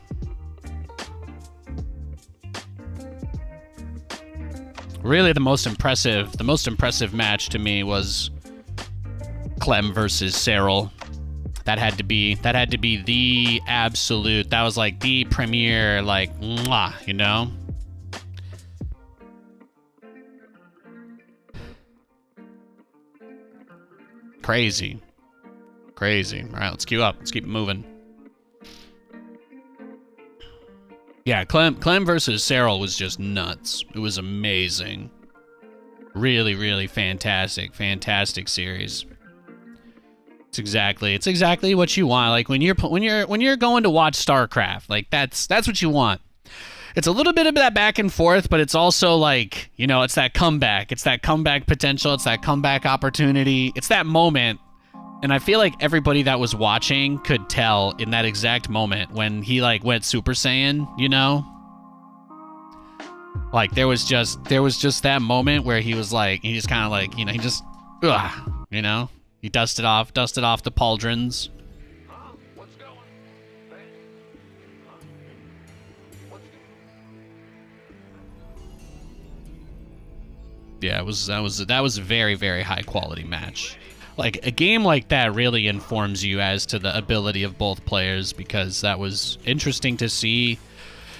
Really, the most impressive match to me was Clem versus Cyril. That had to be the absolute. That was like the premier, like, mwah, you know. Crazy. All right, let's queue up. Let's keep it moving. Yeah, Clem versus Cyril was just nuts. It was amazing. Really, really fantastic series. It's exactly what you want. Like when you're going to watch StarCraft, like that's what you want. It's a little bit of that back and forth, but it's also like, you know, it's that comeback. It's that comeback potential. It's that comeback opportunity. It's that moment. And I feel like everybody that was watching could tell in that exact moment when he like went Super Saiyan, you know? Like there was just that moment where he was like, he just kind of like, you know, he just, you know, he dusted off the pauldrons. What's going? Yeah, that was a very, very high quality match. Like a game like that really informs you as to the ability of both players, because that was interesting to see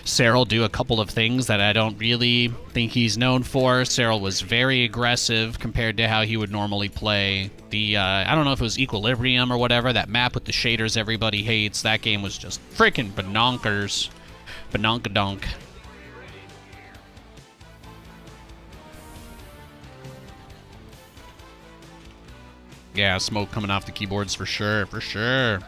Cyril do a couple of things that I don't really think he's known for. Cyril was very aggressive compared to how he would normally play. The I don't know if it was Equilibrium or whatever, that map with the shaders everybody hates. That game was just freaking banonkers. Banonkadonk. Yeah, smoke coming off the keyboards for sure, for sure.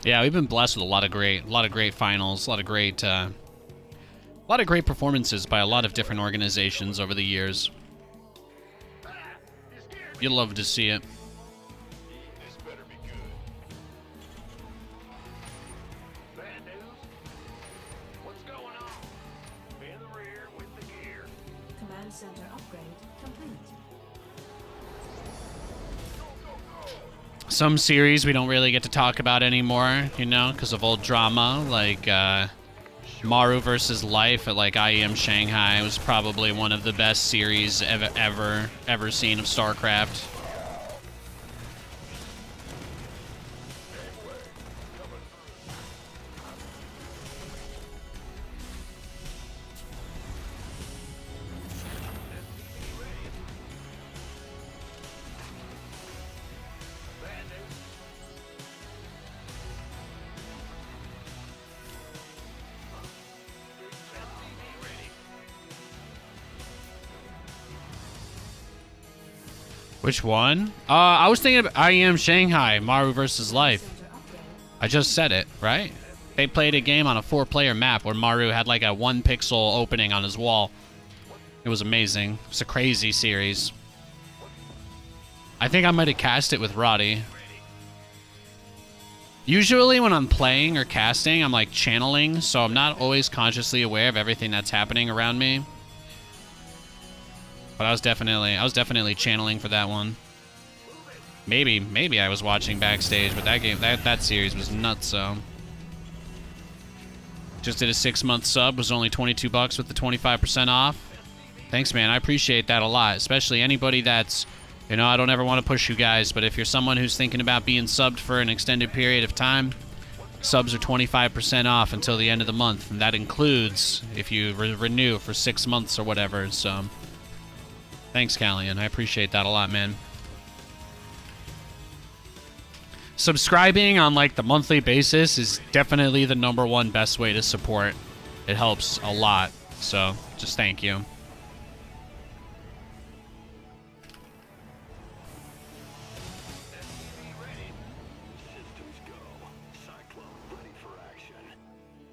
Yeah, we've been blessed with a lot of great finals, a lot of great performances by a lot of different organizations over the years. You'd love to see it. This better be good. Bad news? What's going on? Be in the rear with the gear. Command center upgrade complete. Some series we don't really get to talk about anymore, you know, because of old drama, like Maru versus Life at like IEM Shanghai was probably one of the best series ever seen of StarCraft. Which one? I was thinking of IEM Shanghai, Maru versus Life. I just said it, right? They played a game on a 4-player map where Maru had like a 1-pixel opening on his wall. It was amazing. It's a crazy series. I think I might have cast it with Roddy. Usually when I'm playing or casting, I'm like channeling, so I'm not always consciously aware of everything that's happening around me. But I was definitely channeling for that one. Maybe I was watching backstage, but that game, that series was nuts. So just did a 6-month sub, was only 22 bucks with the 25% off. Thanks, man. I appreciate that a lot, especially anybody that's, you know, I don't ever want to push you guys, but if you're someone who's thinking about being subbed for an extended period of time, subs are 25% off until the end of the month, and that includes if you renew for 6 months or whatever. So thanks, Callian. I appreciate that a lot, man. Subscribing on like the monthly basis is definitely the #1 best way to support. It helps a lot. So just thank you. SCV ready. Systems go. Cyclone ready for action.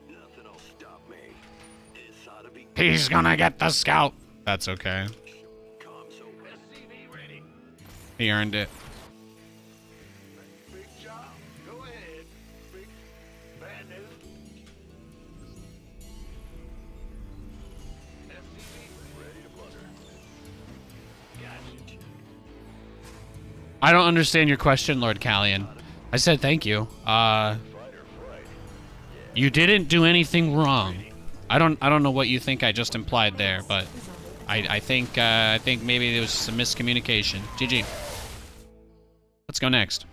Nothing'll stop me. This ought to be He's gonna get the scout. That's okay. comms over. SCV ready. He earned it. Big job. Go ahead. Big bad news. SCV ready to blunder. Gotcha. I don't understand your question, Lord Callian. I said thank you. Fighter fright. You didn't do anything wrong. I don't know what you think I just implied there, but I think maybe there was some miscommunication. GG. Let's go next.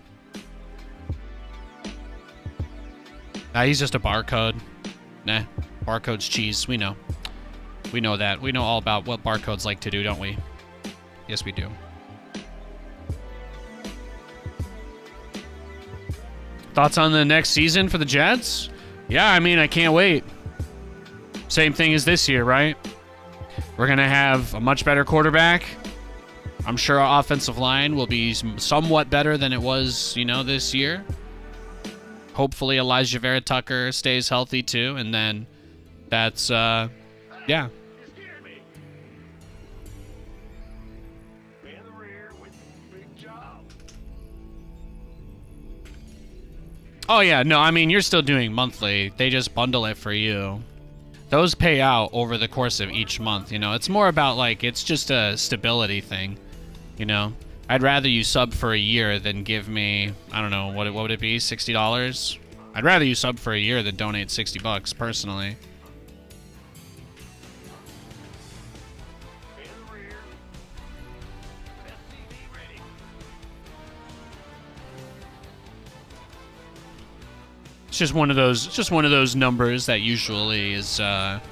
He's just a barcode. Nah, barcode's cheese. We know. We know that. We know all about what barcodes like to do, don't we? Yes, we do. Thoughts on the next season for the Jets? Yeah, I mean, I can't wait. Same thing as this year, right? We're going to have a much better quarterback. I'm sure our offensive line will be somewhat better than it was, you know, this year. Hopefully Elijah Vera Tucker stays healthy too, and then that's, yeah. You scared me. Be in the rear with big job. Oh, yeah, no, I mean, you're still doing monthly. They just bundle it for you. Those pay out over the course of each month, you know. It's more about, like, it's just a stability thing, you know. I'd rather you sub for a year than give me, I don't know, what would it be, $60? I'd rather you sub for a year than donate 60 bucks, personally. Be in the rear. SCV ready. It's just one of those numbers that usually is a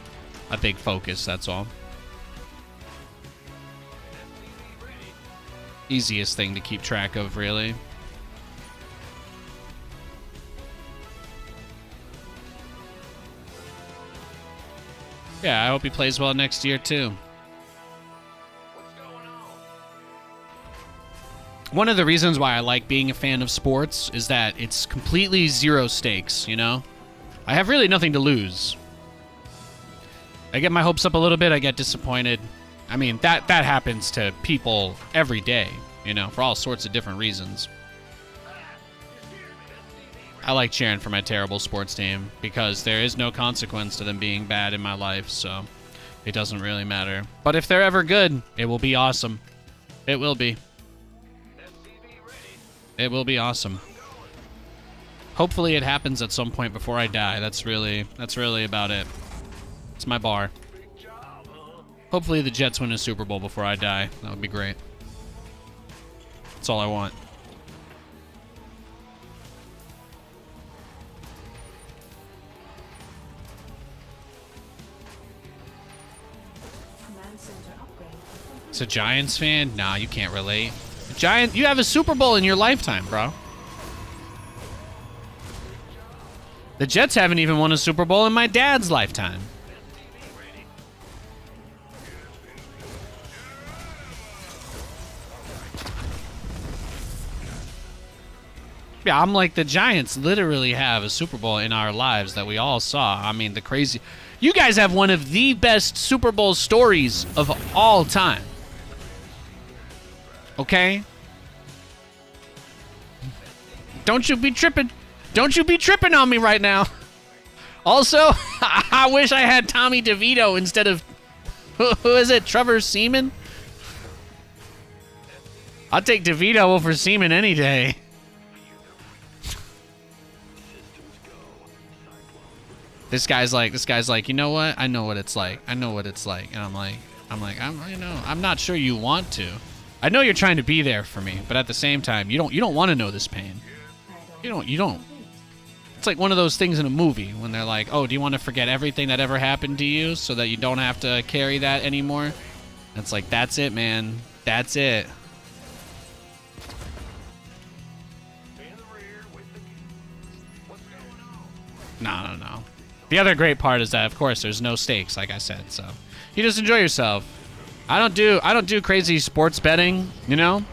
big focus, that's all. SCV ready. Easiest thing to keep track of, really. Yeah, I hope he plays well next year, too. What's going on? One of the reasons why I like being a fan of sports is that it's completely zero stakes, you know? I have really nothing to lose. I get my hopes up a little bit, I get disappointed. I mean, that happens to people every day, you know, for all sorts of different reasons. I like cheering for my terrible sports team because there is no consequence to them being bad in my life, so it doesn't really matter. But if they're ever good, it will be awesome. It will be. SCV ready. It will be awesome. Hopefully it happens at some point before I die. That's really about it. It's my bar. Big job, huh? Hopefully the Jets win a Super Bowl before I die. That would be great. That's all I want. Command center upgrade. It's a Giants fan? Nah, you can't relate. You have a Super Bowl in your lifetime, bro. The Jets haven't even won a Super Bowl in my dad's lifetime. SCV ready. Yeah, I'm like, the Giants literally have a Super Bowl in our lives that we all saw. I mean, the crazy... You guys have one of the best Super Bowl stories of all time. Okay? Don't you be tripping. Don't you be tripping on me right now. Also, I wish I had Tommy DeVito instead of... Who is it? Trevor Seaman? I'll take DeVito over Seaman any day. This guy's like, you know what? I know what it's like. I know what it's like. And I'm like, I'm not sure you want to. I know you're trying to be there for me, but at the same time, you don't want to know this pain. You don't. It's like one of those things in a movie when they're like, oh, do you want to forget everything that ever happened to you so that you don't have to carry that anymore? And it's like, that's it, man. That's it. No. The other great part is that, of course, there's no stakes, like I said, so you just enjoy yourself. I don't do crazy sports betting, you know?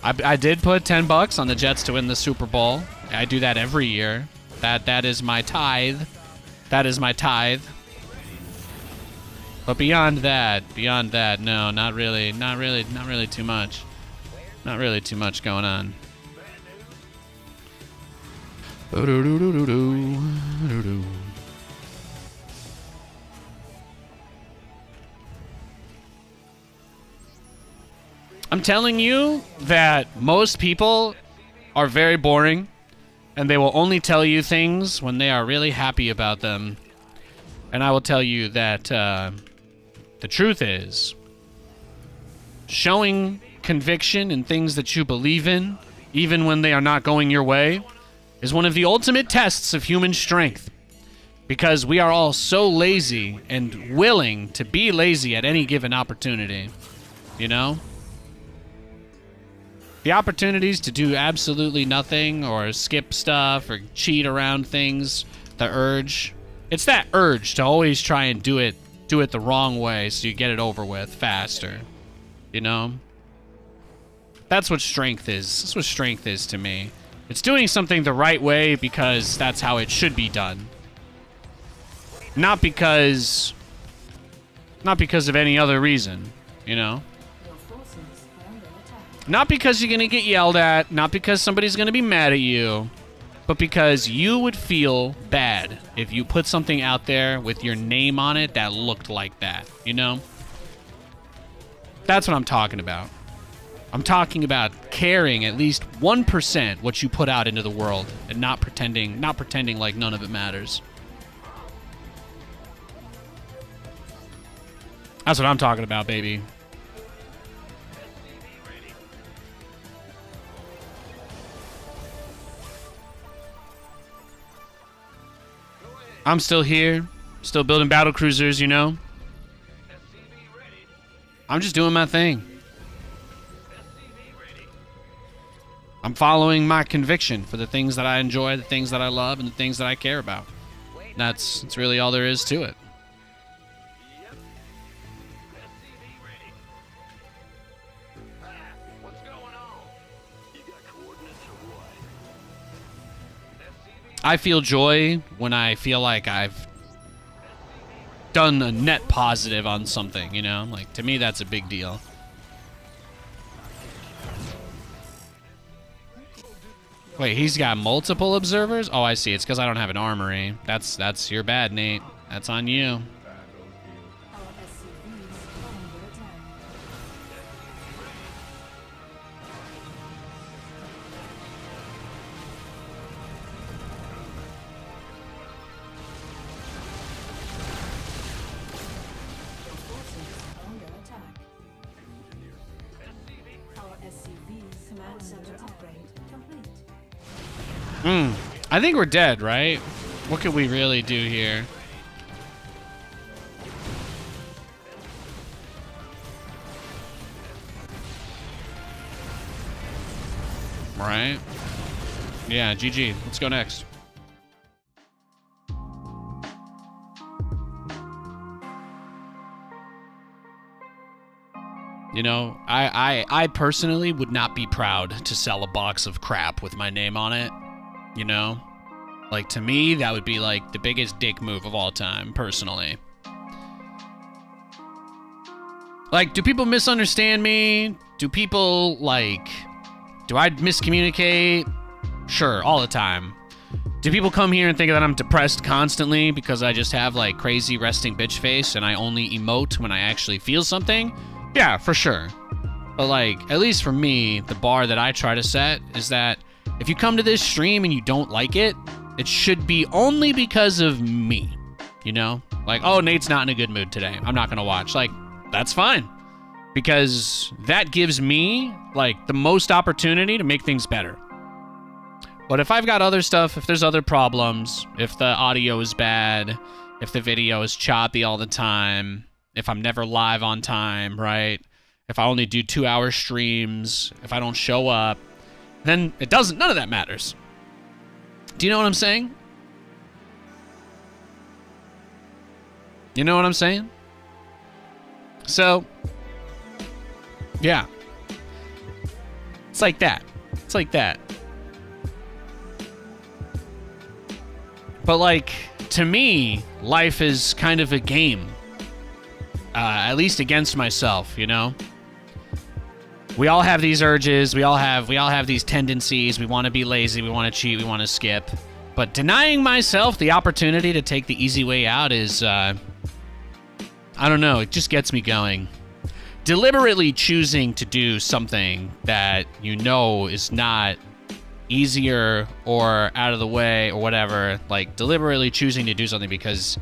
I did put $10 on the Jets to win the Super Bowl. I do that every year. That is my tithe. That is my tithe. But beyond that, no, not really too much. Not really too much going on. I'm telling you that most people are very boring, and they will only tell you things when they are really happy about them. And I will tell you that the truth is, showing conviction in things that you believe in, even when they are not going your way, is one of the ultimate tests of human strength. Because we are all so lazy and willing to be lazy at any given opportunity, you know? The opportunities to do absolutely nothing or skip stuff or cheat around things, the urge. It's that urge to always try and do it the wrong way so you get it over with faster. You know? That's what strength is. That's what strength is to me. It's doing something the right way because that's how it should be done. Not because of any other reason, you know? Not because you're gonna get yelled at, not because somebody's gonna be mad at you, but because you would feel bad if you put something out there with your name on it that looked like that, you know? That's what I'm talking about. I'm talking about caring at least 1% what you put out into the world and not pretending like none of it matters. That's what I'm talking about, baby. I'm still here, still building Battlecruisers, you know? I'm just doing my thing. I'm following my conviction for the things that I enjoy, the things that I love, and the things that I care about. That's really all there is to it. I feel joy when I feel like I've done a net positive on something, you know? Like, to me, that's a big deal. Wait, he's got multiple observers? Oh, I see. It's because I don't have an armory. That's your bad, Nate. That's on you. I think we're dead, right? What could we really do here? Right? Yeah, GG. Let's go next. You know, I personally would not be proud to sell a box of crap with my name on it. You know? Like, to me, that would be, like, the biggest dick move of all time, personally. Like, do people misunderstand me? Do people, like... Do I miscommunicate? Sure, all the time. Do people come here and think that I'm depressed constantly because I just have, like, crazy resting bitch face and I only emote when I actually feel something? Yeah, for sure. But like, at least for me, the bar that I try to set is that if you come to this stream and you don't like it, it should be only because of me, you know? Like, oh, Nate's not in a good mood today, I'm not gonna watch. Like, that's fine. Because that gives me, like, the most opportunity to make things better. But if I've got other stuff, if there's other problems, if the audio is bad, if the video is choppy all the time, if I'm never live on time, right? If I only do 2-hour streams, if I don't show up, then it doesn't, none of that matters. Do you know what I'm saying? You know what I'm saying? So, yeah. It's like that. It's like that. But like, to me, life is kind of a game. At least against myself, you know? We all have these urges, we all have these tendencies, we want to be lazy, we want to cheat, we want to skip. But denying myself the opportunity to take the easy way out is, I don't know, it just gets me going. Deliberately choosing to do something that you know is not easier or out of the way or whatever, like deliberately choosing to do something because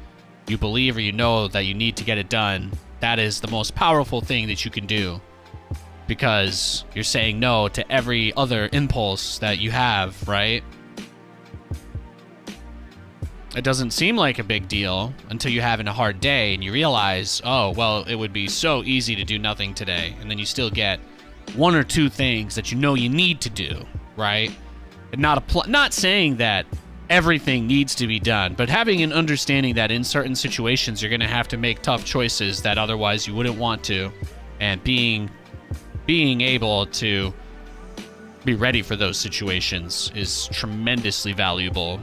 you believe or you know that you need to get it done, that is the most powerful thing that you can do. Because you're saying no to every other impulse that you have, right? It doesn't seem like a big deal until you're having a hard day and you realize, oh, well, it would be so easy to do nothing today. And then you still get 1 or 2 things that you know you need to do, right? And not saying that everything needs to be done, but having an understanding that in certain situations you're going to have to make tough choices that otherwise you wouldn't want to, and being able to be ready for those situations is tremendously valuable.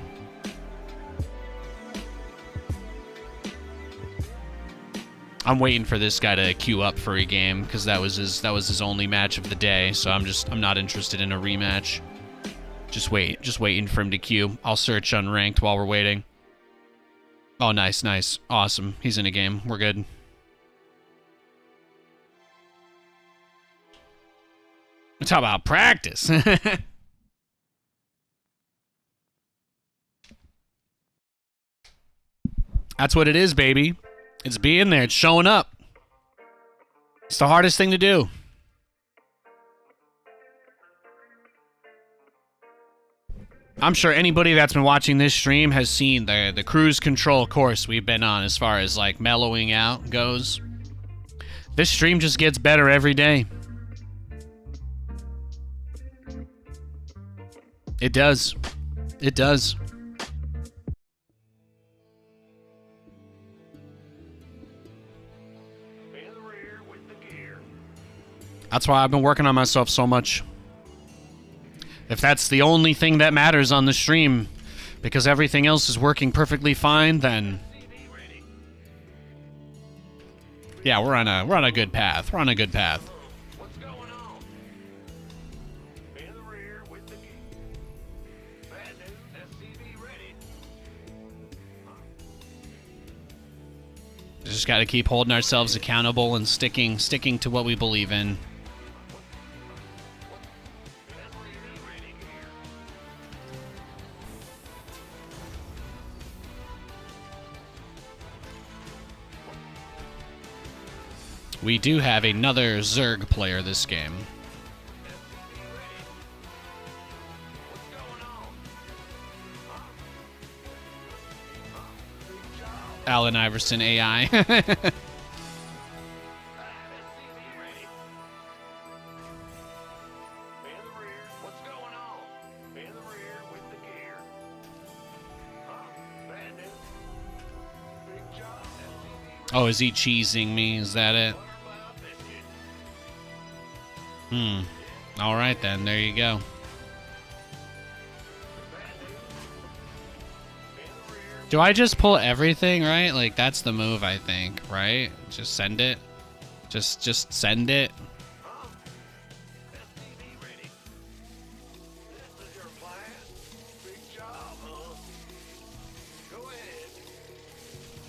I'm waiting for this guy to queue up for a game because that was his only match of the day, so I'm not interested in a rematch. Just waiting for him to queue. I'll search unranked while we're waiting. Oh, nice. Awesome. He's in a game. We're good. Talk about practice. That's what it is, baby. It's being there. It's showing up. It's the hardest thing to do. I'm sure anybody that's been watching this stream has seen the cruise control course we've been on as far as like mellowing out goes. This stream just gets better every day. It does. It does. In the rear with the gear. That's why I've been working on myself so much. If that's the only thing that matters on the stream, because everything else is working perfectly fine, then yeah, we're on a good path. We're on a good path. What's going on? In the rear with the gear. Bad news, SCV ready. Just got to keep holding ourselves accountable and sticking to what we believe in. We do have another Zerg player this game. Allen Iverson AI. Oh, is he cheesing me? Is that it? Alright then, there you go. Do I just pull everything, right? Like, that's the move, I think, right? Just send it. Just send it.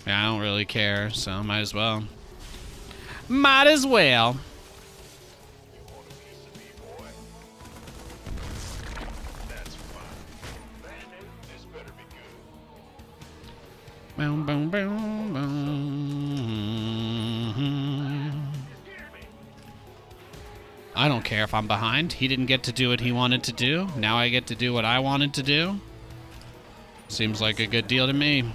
Yeah, I don't really care, so might as well. Might as well. Boom, boom, boom, boom. I don't care if I'm behind. He didn't get to do what he wanted to do. Now I get to do what I wanted to do. Seems like a good deal to me.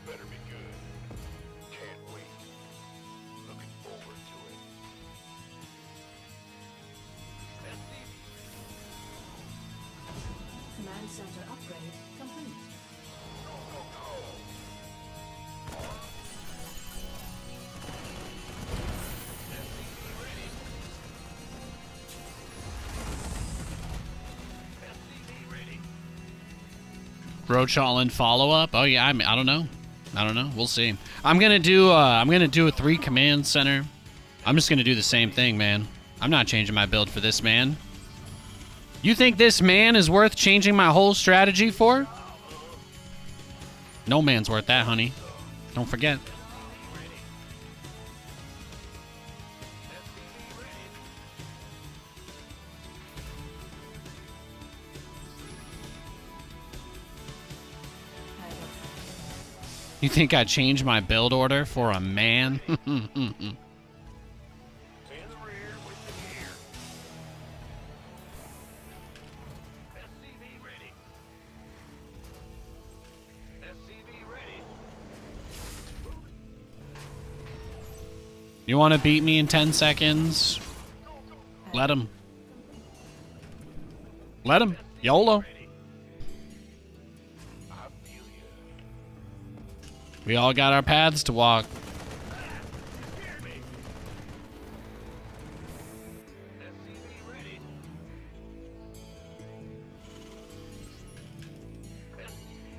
Better be good. Can't wait. Looking forward to it. Command center upgrade complete. Roachall and follow up. Oh yeah, I don't know. I don't know. We'll see. I'm gonna do a 3 command center. I'm just gonna do the same thing, man. I'm not changing my build for this man. You think this man is worth changing my whole strategy for? No man's worth that, honey. Don't forget. You think I'd change my build order for a man? In the rear with the gear. SCV ready. SCV ready. You want to beat me in 10 seconds? Let him. Let him. YOLO. We all got our paths to walk.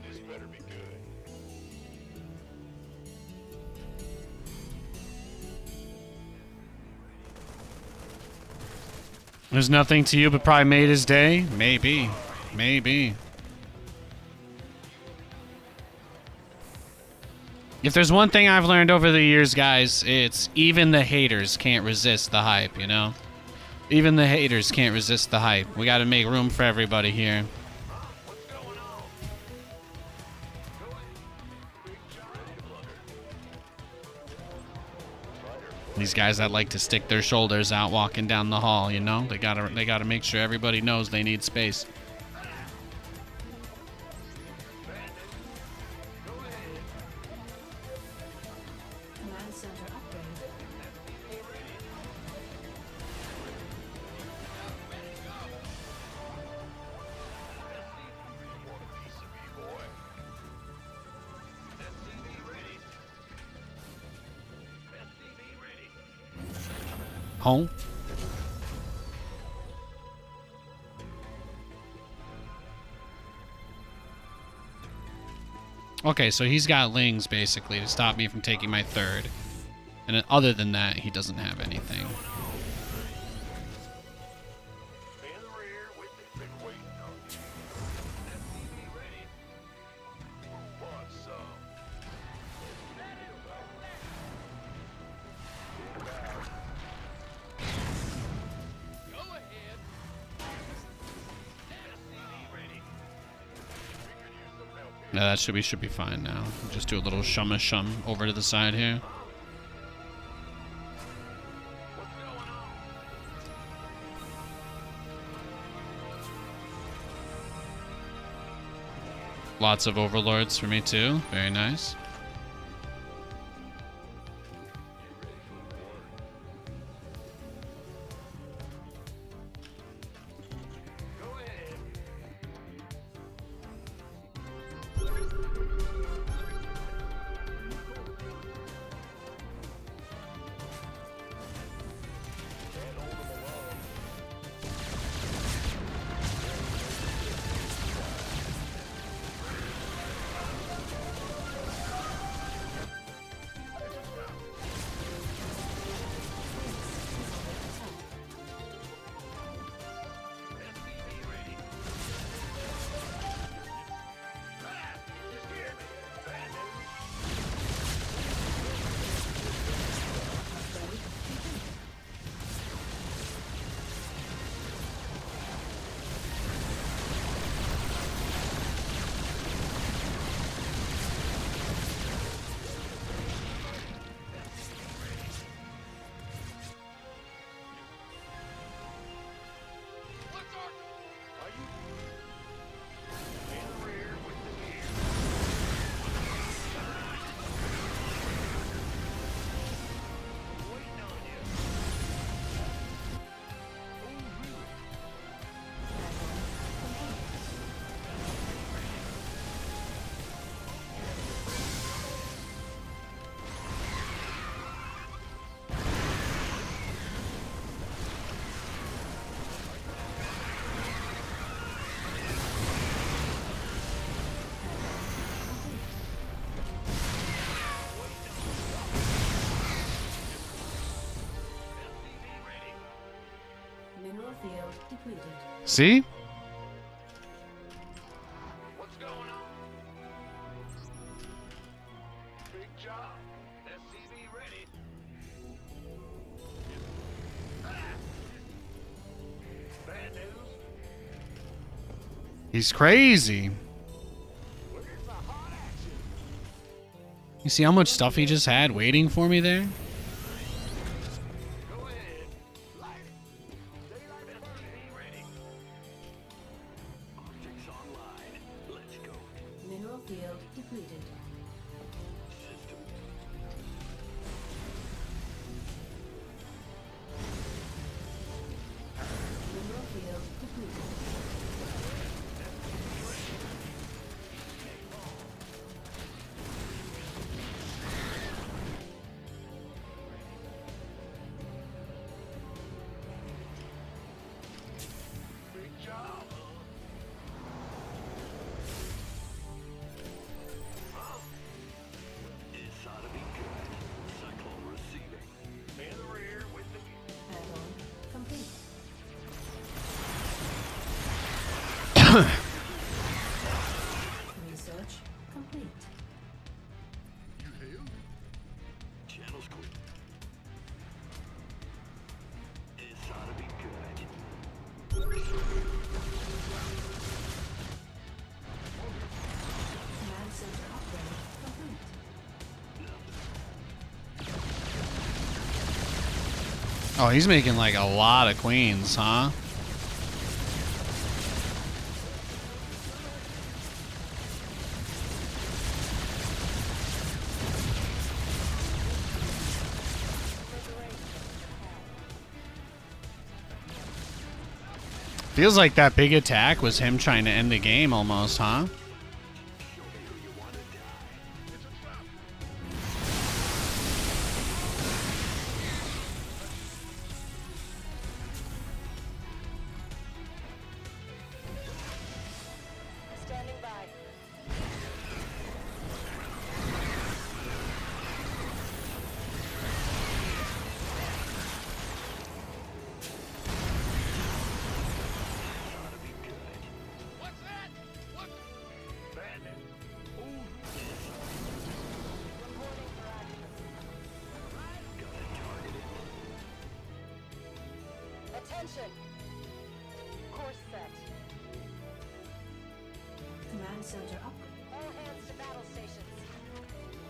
This better be good. There's nothing to you but probably made his day? Maybe. Maybe. If there's one thing I've learned over the years, guys, it's even the haters can't resist the hype, you know? Even the haters can't resist the hype. We gotta make room for everybody here. These guys that like to stick their shoulders out walking down the hall, you know? They gotta make sure everybody knows they need space. Command center upgrade. Home. Okay, so he's got Lings basically to stop me from taking my third. And then other than that, he doesn't have anything. In the rear with the been waiting on you. SCV ready. Want some? Go ahead. SCV ready. We could use some help here. No, that should be fine now. Just do a little shum over to the side here. What's going on? Lots of overlords for me too. Very nice. Go ahead. field depleted. See? What's going on? Big job. SCV ready. Bad news. He's crazy. Where's the hot action? You see how much stuff he just had waiting for me there? Go ahead. Light it. Daylight SCV ready. Optics online. Let's go. Mineral field depleted. System. Mineral field depleted. Big job. This ought to be good. Cyclone receiving. In the rear with the Add-on complete. Research complete. You hear? Channels clear. This ought to be good. Command center upgrade complete. Oh, he's making like a lot of queens, huh? Feels like that big attack was him trying to end the game almost, huh? Standing by. What's that? What? Bad news. Reporting for action. Attention. Course set. Command center upgrade. All hands to battle stations.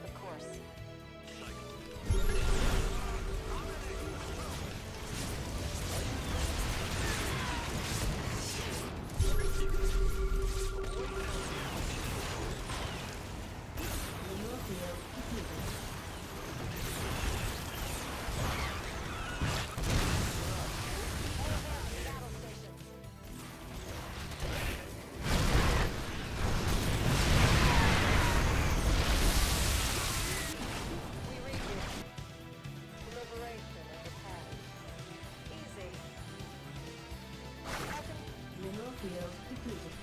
The course. Mineral field depleted. Battle stations. We read you. Liberation of the past. Easy. Mineral field depleted.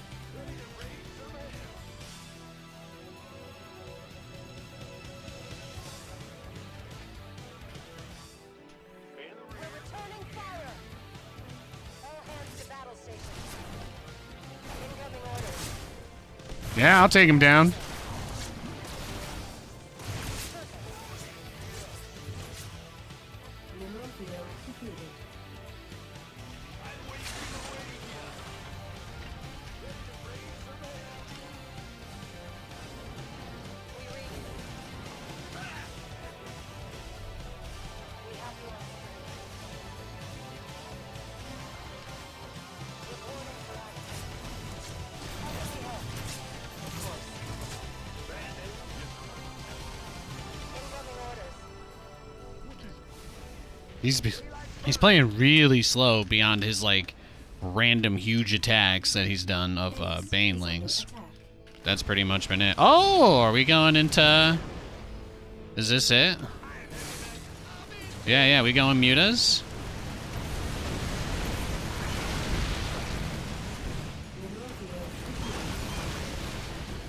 We're returning fire. All hands to battle stations. Incoming orders. Yeah, I'll take him down. Mineral field depleted. We read you. We have you on screen. Reporting for action. Enemy help. Of course. Incoming orders. He's playing really slow beyond his like random huge attacks that he's done of banelings. Attack. That's pretty much been it. Oh, are we going into? Is this it? Yeah, we going mutas? Mineral field depleted.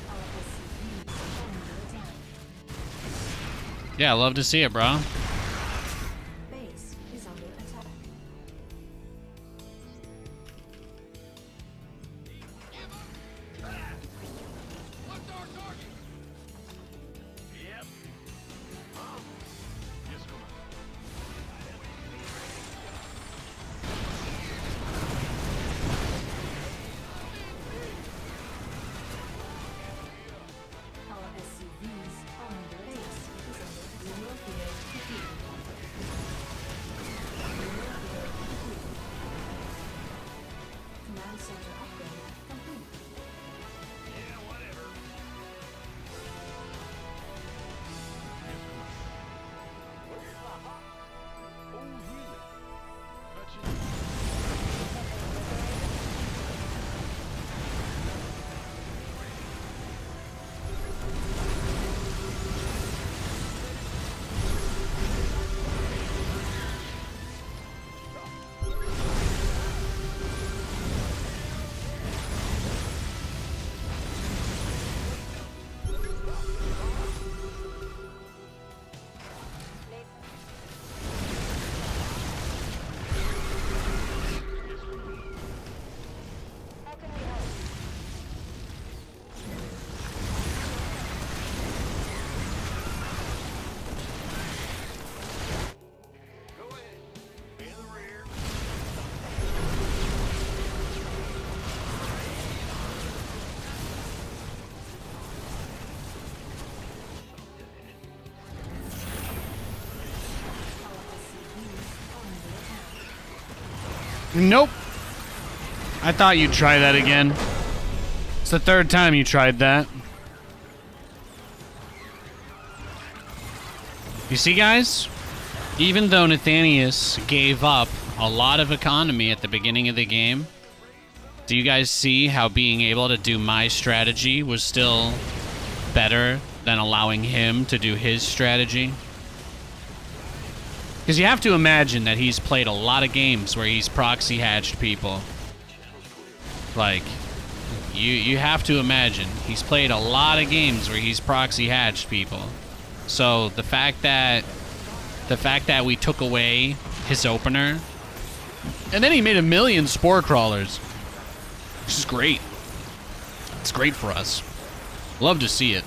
Our SCVs under attack. Yeah, love to see it, bro. Base is under attack. Command center upgrade complete. Yeah, whatever. Where's my hot? Oh, really? Touching. How can we help? Go ahead. In the rear. Our SCVs under attack. Nope. I thought you'd try that again. It's the third time you tried that. You see, guys? Even though Nathanias gave up a lot of economy at the beginning of the game, do you guys see how being able to do my strategy was still better than allowing him to do his strategy? Because you have to imagine that he's played a lot of games where he's proxy hatched people. Like, you have to imagine he's played a lot of games where he's proxy hatched people. So the fact that we took away his opener, and then he made 1 million spore crawlers, which is great. It's great for us. Love to see it.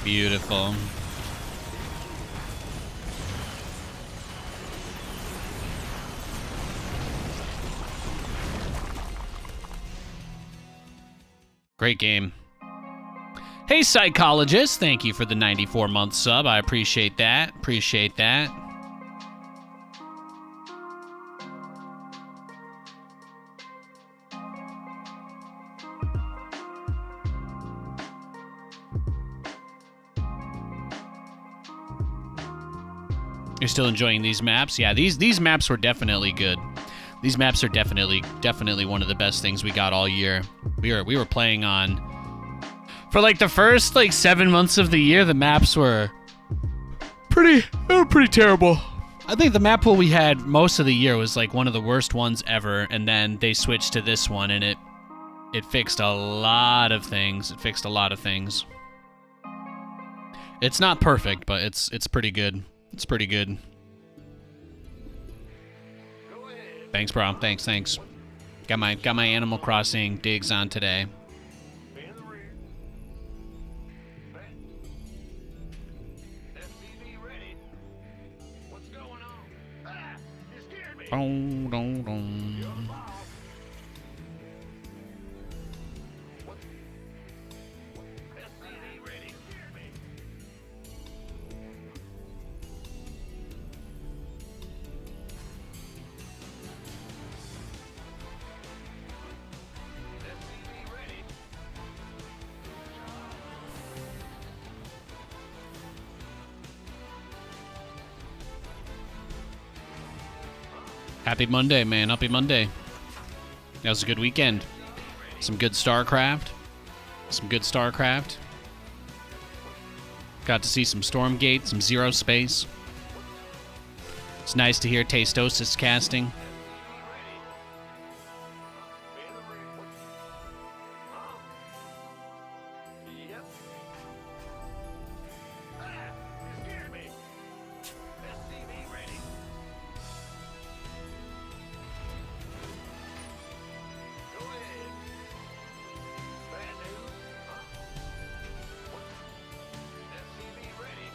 Beautiful. Great game. Hey, Psychologist, thank you for the 94-month sub. I appreciate that. Appreciate that. You're still enjoying these maps? Yeah, these maps were definitely good. These maps are definitely one of the best things we got all year. We were playing on for like the first like 7 months of the year. The maps were pretty terrible. I think the map pool we had most of the year was like one of the worst ones ever, and then they switched to this one, and it fixed a lot of things. It fixed a lot of things. It's not perfect, but it's pretty good. It's pretty good. Thanks, bro. Thanks. Got my Animal Crossing digs on today. In the rear. SCV ready. What's going on? Ah! You scared me. Dong, dong, dong. SCV ready. Scared me. SCV ready. Happy Monday, man. Happy Monday. That was a good weekend. Some good StarCraft. Got to see some Stormgate, some Zero Space. It's nice to hear Tastosis casting. Yep. Ah! You scared me. SCV ready. Go ahead. Bad news? Huh? SCV ready.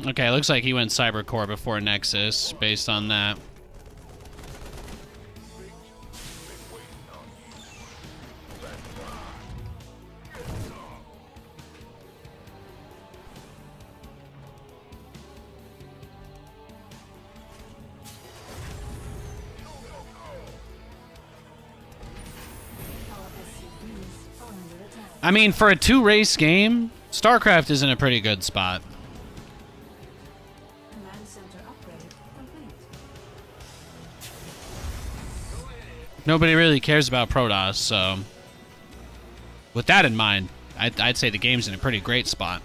Okay, looks like he went Cybercore before Nexus, based on that. I mean, for a 2-race game, StarCraft is in a pretty good spot. Command center upgrade complete. Nobody really cares about Protoss, so with that in mind, I'd say the game's in a pretty great spot.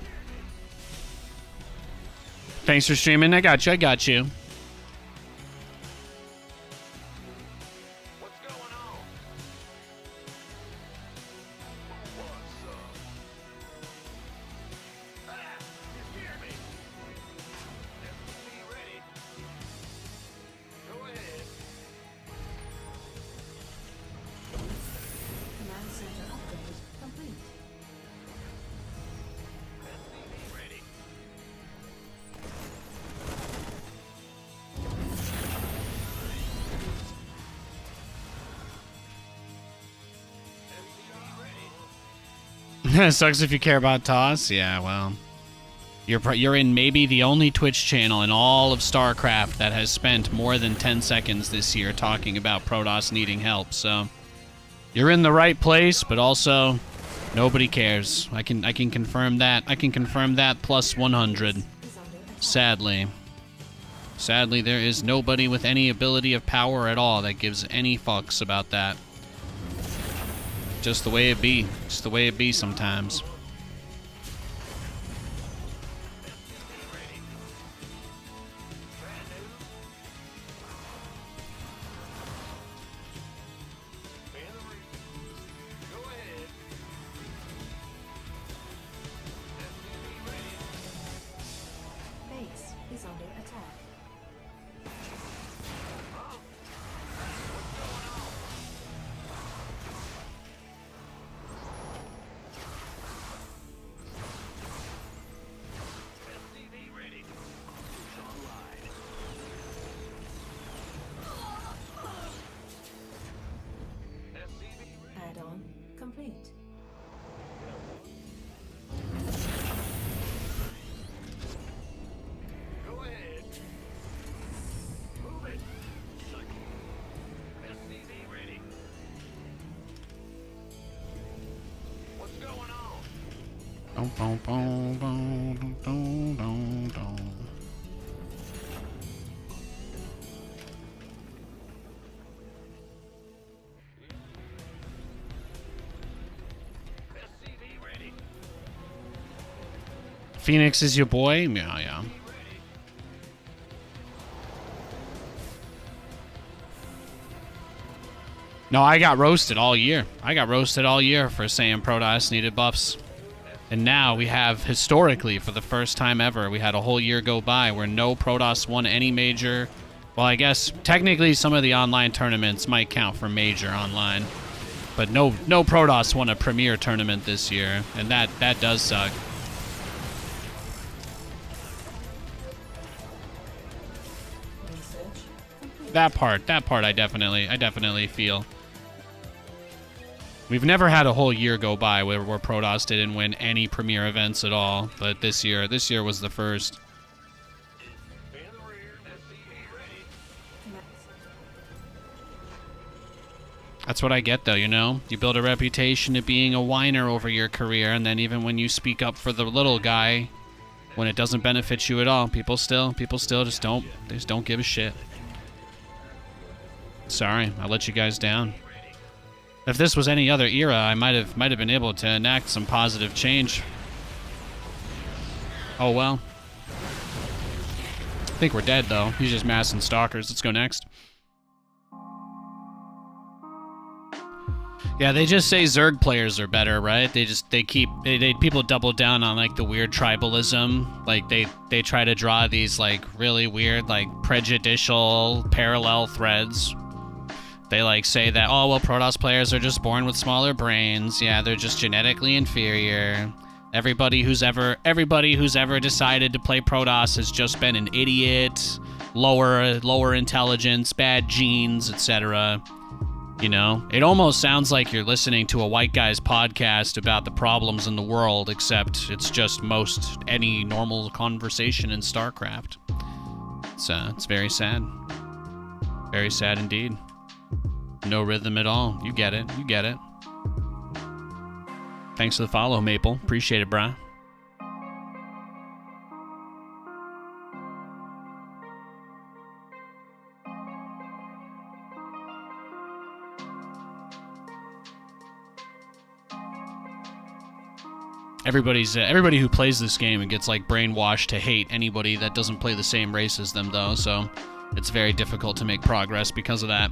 Thanks for streaming. I got you. What's going on? What's up? You hear me? SCV ready. Go ahead. Command center upgrade complete. SCV ready. SCV ready. Sucks if you care about TOS. Yeah, well, you're in maybe the only Twitch channel in all of StarCraft that has spent more than 10 seconds this year talking about Protoss needing help. So you're in the right place, but also nobody cares. I can confirm that. I can confirm that plus 100. Is under attack. Sadly, there is nobody with any ability of power at all that gives any fucks about that. Just the way it be. Just the way it be sometimes. Go ahead. SCV ready. Base is under attack. SCV ready. SCV ready. Add-on complete. Go ahead. Move it. SCV ready. What's going on? Dum, dum, dum, dum, dum, dum, dum. SCV ready. Phoenix is your boy? Yeah. No, I got roasted all year. I got roasted all year for saying Protoss needed buffs. And now we have, historically, for the first time ever, we had a whole year go by where no Protoss won any major. Well, I guess technically some of the online tournaments might count for major online. But no Protoss won a premier tournament this year, and that does suck. Research complete. That part I definitely feel. We've never had a whole year go by where Protoss didn't win any premier events at all, but this year was the first. In the rear. SCV ready. Command That's what I get, though, you know? You build a reputation of being a whiner over your career, and then even when you speak up for the little guy, when it doesn't benefit you at all, people still just don't give a shit. Sorry, I let you guys down. If this was any other era, I might have been able to enact some positive change. Oh well. I think we're dead, though. He's just massing stalkers. Let's go next. Yeah, they just say Zerg players are better, right? People double down on like the weird tribalism. Like they try to draw these like really weird like prejudicial parallel threads. They like say that, oh well, Protoss players are just born with smaller brains. Yeah, they're just genetically inferior. Everybody who's ever decided to play Protoss has just been an idiot, lower intelligence, bad genes, etc. You know, it almost sounds like you're listening to a white guy's podcast about the problems in the world, except it's just any normal conversation in StarCraft. It's very sad. Very sad indeed. No rhythm at all. You get it. You get it. Thanks for the follow, Maple. Appreciate it, brah. Everybody who plays this game and gets like brainwashed to hate anybody that doesn't play the same race as them, though, so it's very difficult to make progress because of that.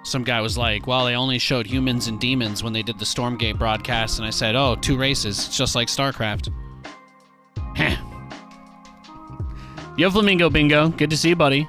Some guy was like, well, they only showed humans and demons when they did the Stormgate broadcast, and I said, oh, 2 races. It's just like StarCraft. Heh. Yo, Flamingo Bingo. Good to see you, buddy.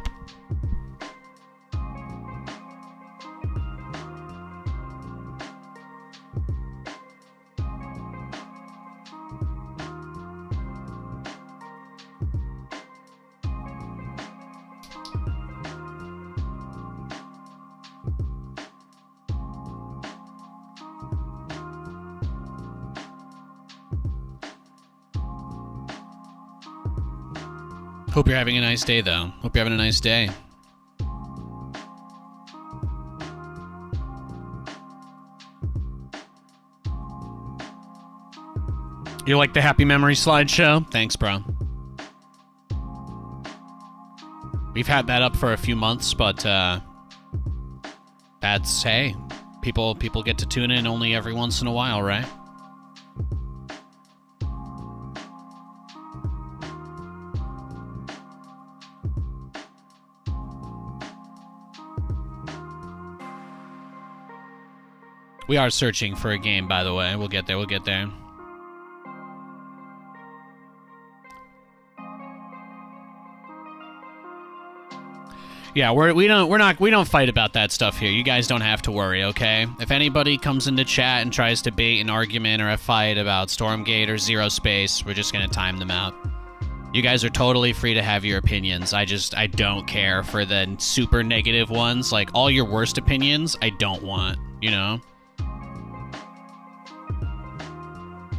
Hope you're having a nice day, though. Hope you're having a nice day. You like the Happy Memory slideshow? Thanks, bro. We've had that up for a few months, but that's, hey, people get to tune in only every once in a while, right? We are searching for a game, by the way. We'll get there. We'll get there. Yeah, we don't fight about that stuff here. You guys don't have to worry, okay? If anybody comes into chat and tries to bait an argument or a fight about Stormgate or Zero Space, we're just gonna time them out. You guys are totally free to have your opinions. I don't care for the super negative ones. Like, all your worst opinions, I don't want, you know?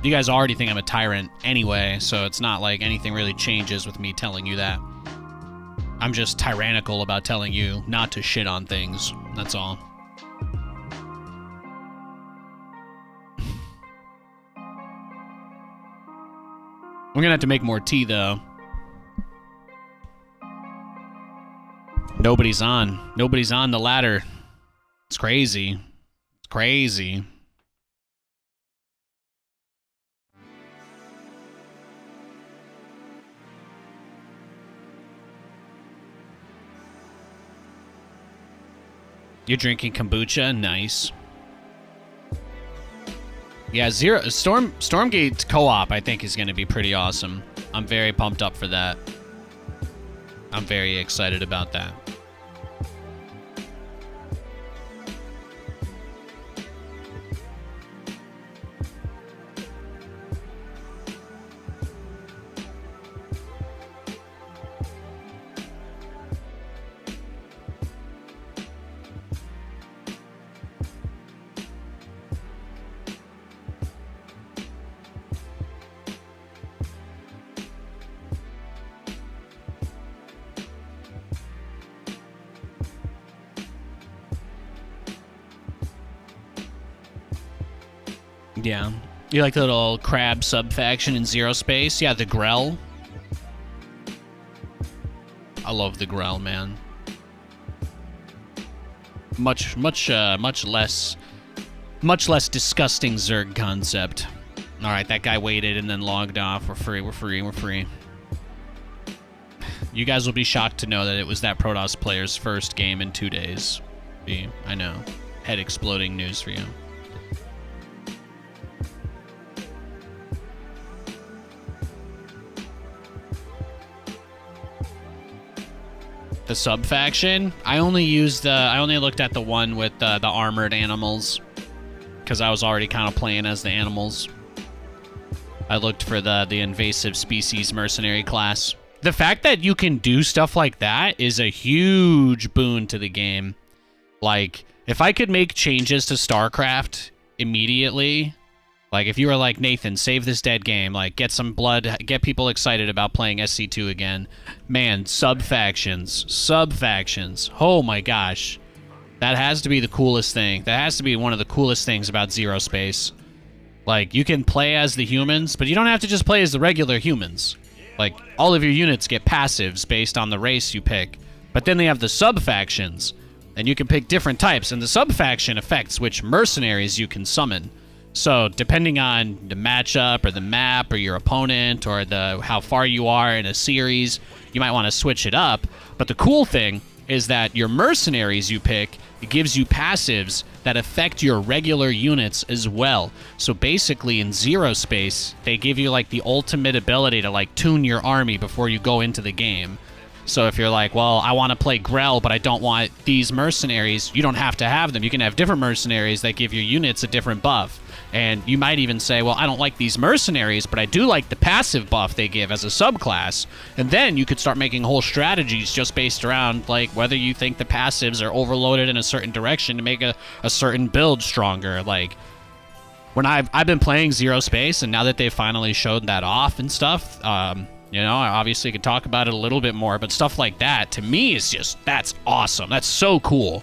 You guys already think I'm a tyrant anyway, so it's not like anything really changes with me telling you that. I'm just tyrannical about telling you not to shit on things. That's all. We're gonna have to make more tea, though. Nobody's on. Nobody's on the ladder. It's crazy. It's crazy. You're drinking kombucha? Nice. Yeah, Stormgate co-op, I think, is going to be pretty awesome. I'm very pumped up for that. I'm very excited about that. Yeah. You like the little crab sub-faction in Zero Space? Yeah, the Grell. I love the Grell, man. Much less disgusting Zerg concept. Alright, that guy waited and then logged off. We're free. You guys will be shocked to know that it was that Protoss player's first game in 2 days. I know. Head-exploding news for you. sub faction. I only looked at the one with the armored animals because I was already kind of playing as the animals. I looked for the invasive species mercenary class. The fact that you can do stuff like that is a huge boon to the game. Like, if I could make changes to StarCraft immediately, like if you were like, Nathan, save this dead game, like get some blood, get people excited about playing SC2 again. Man, sub-factions. Oh my gosh. That has to be the coolest thing. That has to be one of the coolest things about Zero Space. Like, you can play as the humans, but you don't have to just play as the regular humans. Like, all of your units get passives based on the race you pick. But then they have the sub-factions, and you can pick different types, and the sub-faction affects which mercenaries you can summon. So, depending on the matchup, or the map, or your opponent, or how far you are in a series, you might want to switch it up. But the cool thing is that your mercenaries you pick, it gives you passives that affect your regular units as well. So basically in Zero Space, they give you like the ultimate ability to like tune your army before you go into the game. So if you're like, well, I want to play Grell, but I don't want these mercenaries, you don't have to have them. You can have different mercenaries that give your units a different buff. And you might even say, well, I don't like these mercenaries, but I do like the passive buff they give as a subclass. And then you could start making whole strategies just based around like whether you think the passives are overloaded in a certain direction to make a certain build stronger. Like, when I've been playing Zero Space, and now that they've finally showed that off and stuff, you know, I obviously could talk about it a little bit more, but stuff like that, to me, is just, that's awesome. That's so cool.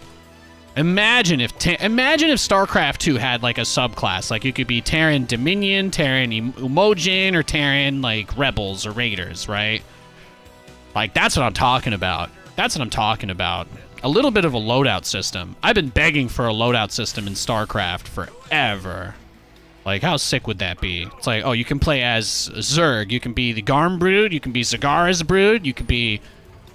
Imagine if StarCraft 2 had like a subclass, like you could be Terran Dominion, Terran Umojin, or Terran like Rebels or Raiders, right? Like, that's what I'm talking about. That's what I'm talking about. A little bit of a loadout system. I've been begging for a loadout system in StarCraft forever. Like, how sick would that be? It's like, oh, you can play as Zerg, you can be the Garm Brood, you can be Zagara's Brood, you can be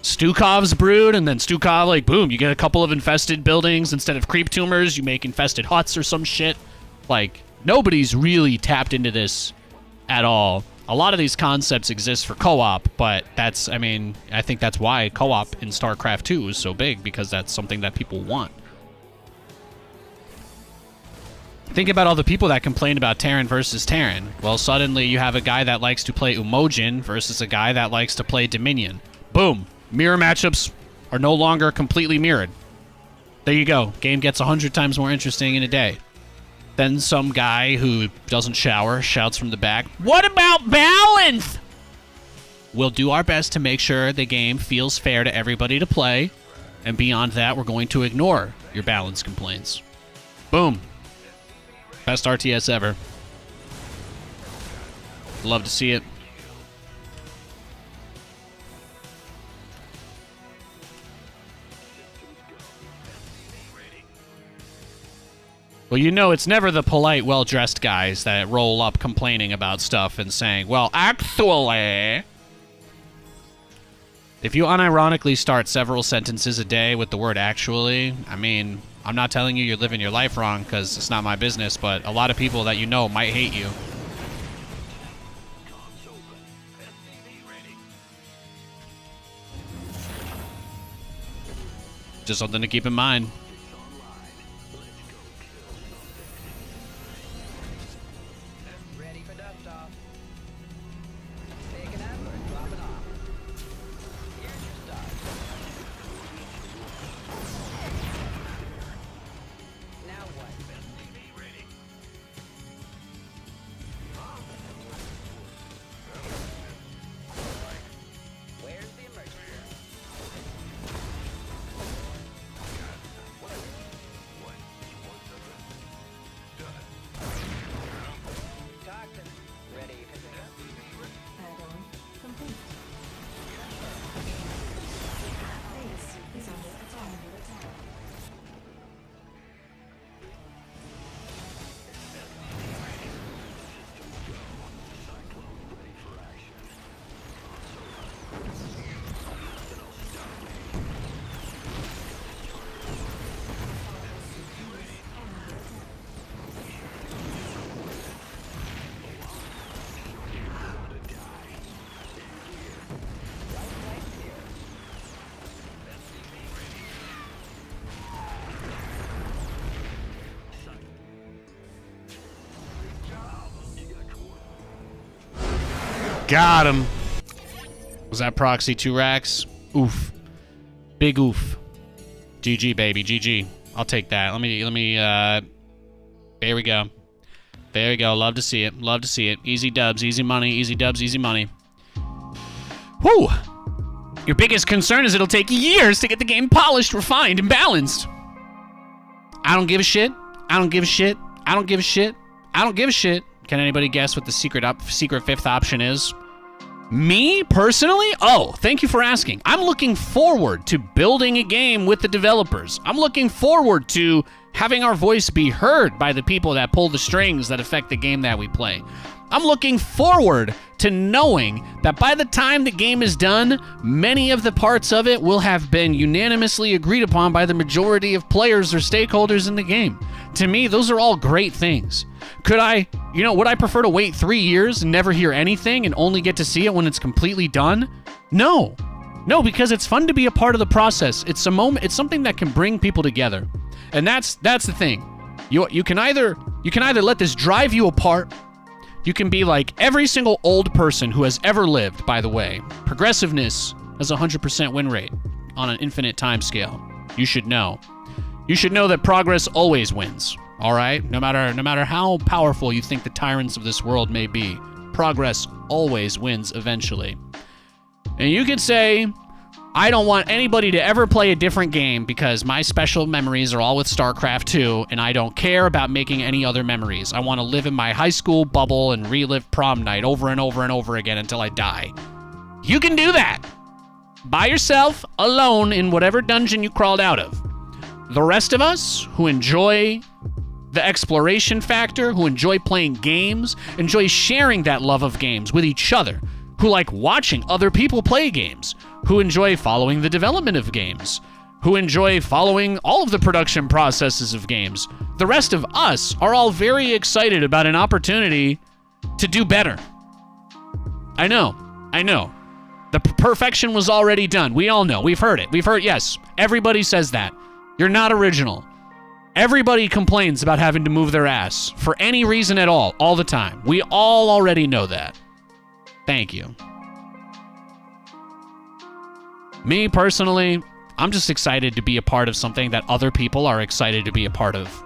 Stukov's Brood, and then Stukov, like, boom, you get a couple of infested buildings. Instead of creep tumors, you make infested huts or some shit. Like, nobody's really tapped into this at all. A lot of these concepts exist for co-op, but that's, I mean, I think that's why co-op in StarCraft 2 is so big, because that's something that people want. Think about all the people that complain about Terran versus Terran. Well, suddenly you have a guy that likes to play Umojin versus a guy that likes to play Dominion. Boom. Mirror matchups are no longer completely mirrored. There you go. Game gets 100 times more interesting in a day. Then some guy who doesn't shower shouts from the back, "What about balance?" We'll do our best to make sure the game feels fair to everybody to play. And beyond that, we're going to ignore your balance complaints. Boom. Best RTS ever. Love to see it. Well, you know, it's never the polite, well-dressed guys that roll up complaining about stuff and saying, well, actually... If you unironically start several sentences a day with the word actually, I mean, I'm not telling you you're living your life wrong, because it's not my business, but a lot of people that you know might hate you. Just something to keep in mind. Ready for dust-off. Taking out or dropping off. Here's your start. Now what? Ready. Where's the emergency? Got him. Was that proxy 2 racks? Oof. Big oof. GG, baby. GG. I'll take that. Let me, there we go. There we go. Love to see it. Love to see it. Easy dubs, easy money. Easy dubs, easy money. Whew. Your biggest concern is it'll take years to get the game polished, refined, and balanced. I don't give a shit. I don't give a shit. I don't give a shit. I don't give a shit. Can anybody guess what the secret 5th option is? Me, personally? Oh, thank you for asking. I'm looking forward to building a game with the developers. I'm looking forward to having our voice be heard by the people that pull the strings that affect the game that we play. I'm looking forward to knowing that by the time the game is done, many of the parts of it will have been unanimously agreed upon by the majority of players or stakeholders in the game. To me, those are all great things. Would I prefer to wait 3 years and never hear anything and only get to see it when it's completely done? No. No, because it's fun to be a part of the process. It's a moment, it's something that can bring people together. And that's the thing. You can either let this drive you apart. You can be like every single old person who has ever lived, by the way. Progressiveness has a 100% win rate on an infinite time scale. You should know. You should know that progress always wins. All right? No matter how powerful you think the tyrants of this world may be, progress always wins eventually. And you could say, I don't want anybody to ever play a different game because my special memories are all with StarCraft 2, and I don't care about making any other memories. I want to live in my high school bubble and relive prom night over and over and over again until I die. You can do that. By yourself, alone, in whatever dungeon you crawled out of. The rest of us who enjoy the exploration factor, who enjoy playing games, enjoy sharing that love of games with each other, who like watching other people play games, who enjoy following the development of games, who enjoy following all of the production processes of games. The rest of us are all very excited about an opportunity to do better. I know. The perfection was already done. We all know. We've heard it. Yes. Everybody says that. You're not original. Everybody complains about having to move their ass for any reason at all the time. We all already know that. Thank you. Me, personally, I'm just excited to be a part of something that other people are excited to be a part of.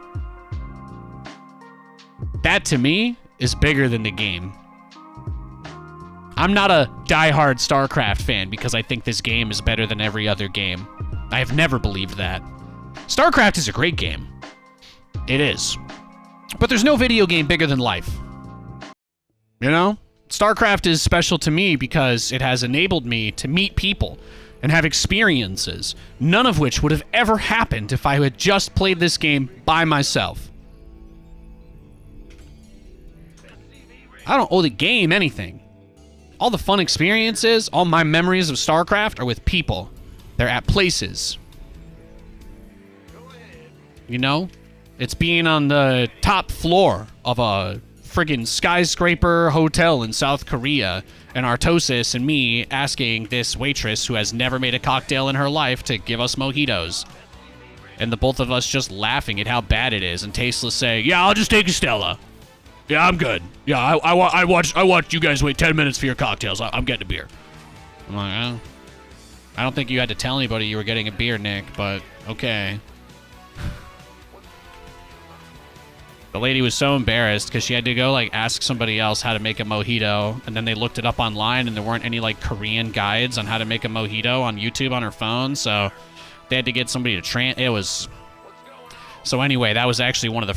That, to me, is bigger than the game. I'm not a diehard StarCraft fan because I think this game is better than every other game. I have never believed that. StarCraft is a great game. It is. But there's no video game bigger than life. You know? StarCraft is special to me because it has enabled me to meet people and have experiences, none of which would have ever happened if I had just played this game by myself. I don't owe the game anything. All the fun experiences, all my memories of StarCraft are with people. They're at places. You know? It's being on the top floor of a friggin' skyscraper hotel in South Korea, and Artosis and me asking this waitress who has never made a cocktail in her life to give us mojitos. And the both of us just laughing at how bad it is, and Tasteless saying, yeah, I'll just take a Stella. Yeah, I'm good. Yeah, I watched you guys wait 10 minutes for your cocktails. I'm getting a beer. I'm like, oh. I don't think you had to tell anybody you were getting a beer, Nick, but okay. The lady was so embarrassed because she had to go like ask somebody else how to make a mojito, and then they looked it up online and there weren't any like Korean guides on how to make a mojito on YouTube on her phone, so they had to get somebody to it was... So anyway, that was actually one of the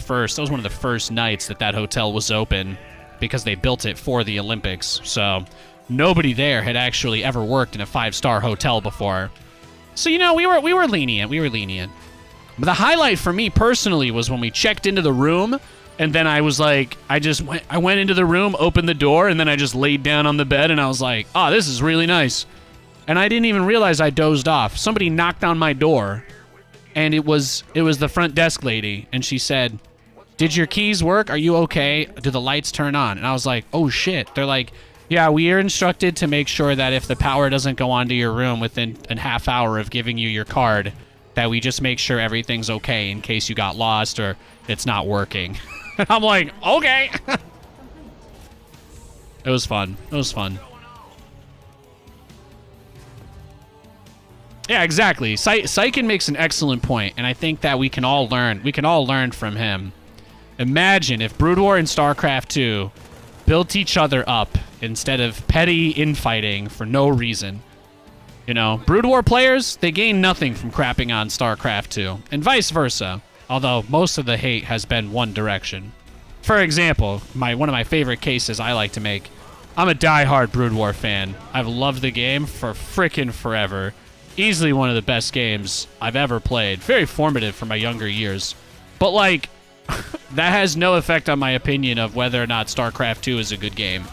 first nights that hotel was open because they built it for the Olympics, so nobody there had actually ever worked in a 5-star hotel before. So, you know, we were lenient. But the highlight for me personally was when we checked into the room, and then I was like, I went into the room, opened the door, and then I just laid down on the bed, and I was like, oh, this is really nice. And I didn't even realize I dozed off. Somebody knocked on my door, and it was the front desk lady, and she said, did your keys work? Are you okay? Do the lights turn on? And I was like, oh shit. They're like, yeah, we are instructed to make sure that if the power doesn't go onto your room within a half hour of giving you your card, that we just make sure everything's okay in case you got lost or it's not working. I'm like, okay. It was fun. Yeah, exactly. Syken makes an excellent point, and I think that we can all learn. We can all learn from him. Imagine if Brood War and StarCraft 2 built each other up instead of petty infighting for no reason. You know, Brood War players, they gain nothing from crapping on StarCraft 2, and vice versa, although most of the hate has been one direction. For example, one of my favorite cases I like to make, I'm a diehard Brood War fan. I've loved the game for frickin' forever. Easily one of the best games I've ever played. Very formative for my younger years. But, like, that has no effect on my opinion of whether or not StarCraft 2 is a good game.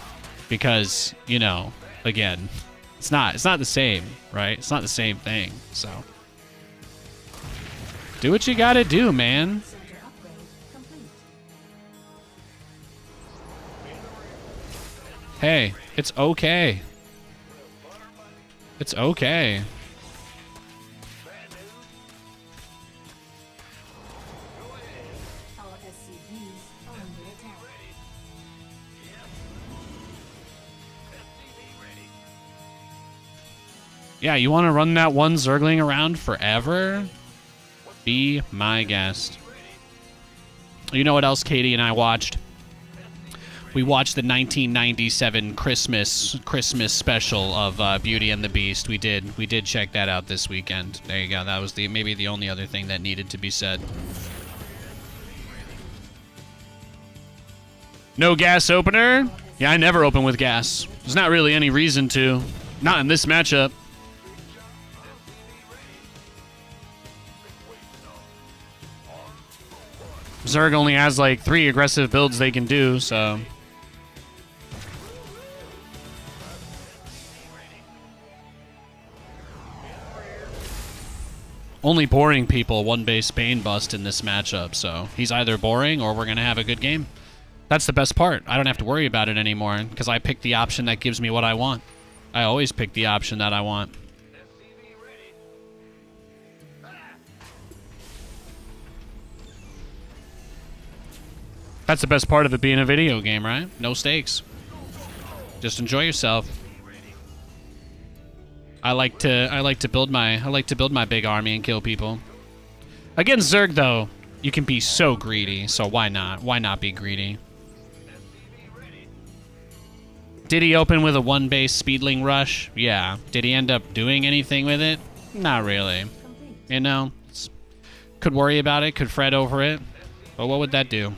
Because, you know, again, it's not the same, right? It's not the same thing, so. Do what you gotta do, man. Center upgrade complete. Hey, it's okay. It's okay. Our SCVs are under attack. Yeah, you want to run that one Zergling around forever? Be my guest. You know what else Katie and I watched? We watched the 1997 Christmas special of Beauty and the Beast. We did check that out this weekend. There you go. That was maybe the only other thing that needed to be said. No gas opener? Yeah, I never open with gas. There's not really any reason to. Not in this matchup. Zerg only has like 3 aggressive builds they can do, so. Only boring people one base Bane bust in this matchup, so he's either boring or we're going to have a good game. That's the best part. I don't have to worry about it anymore because I pick the option that gives me what I want. I always pick the option that I want. That's the best part of it being a video game, right? No stakes. Just enjoy yourself. I like to build my big army and kill people. Against Zerg though, you can be so greedy, so why not? Why not be greedy? Did he open with a 1-base Speedling rush? Yeah. Did he end up doing anything with it? Not really. You know, could worry about it, could fret over it, but what would that do?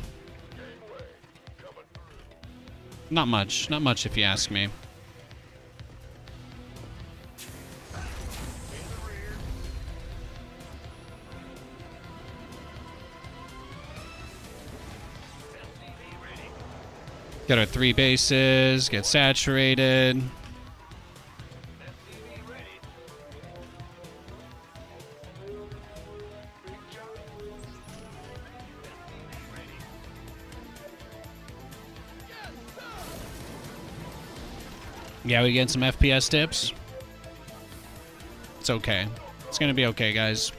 Not much. Not much if you ask me. Got our 3 bases, get saturated. Yeah, we get some FPS tips. It's okay. It's gonna be okay, guys.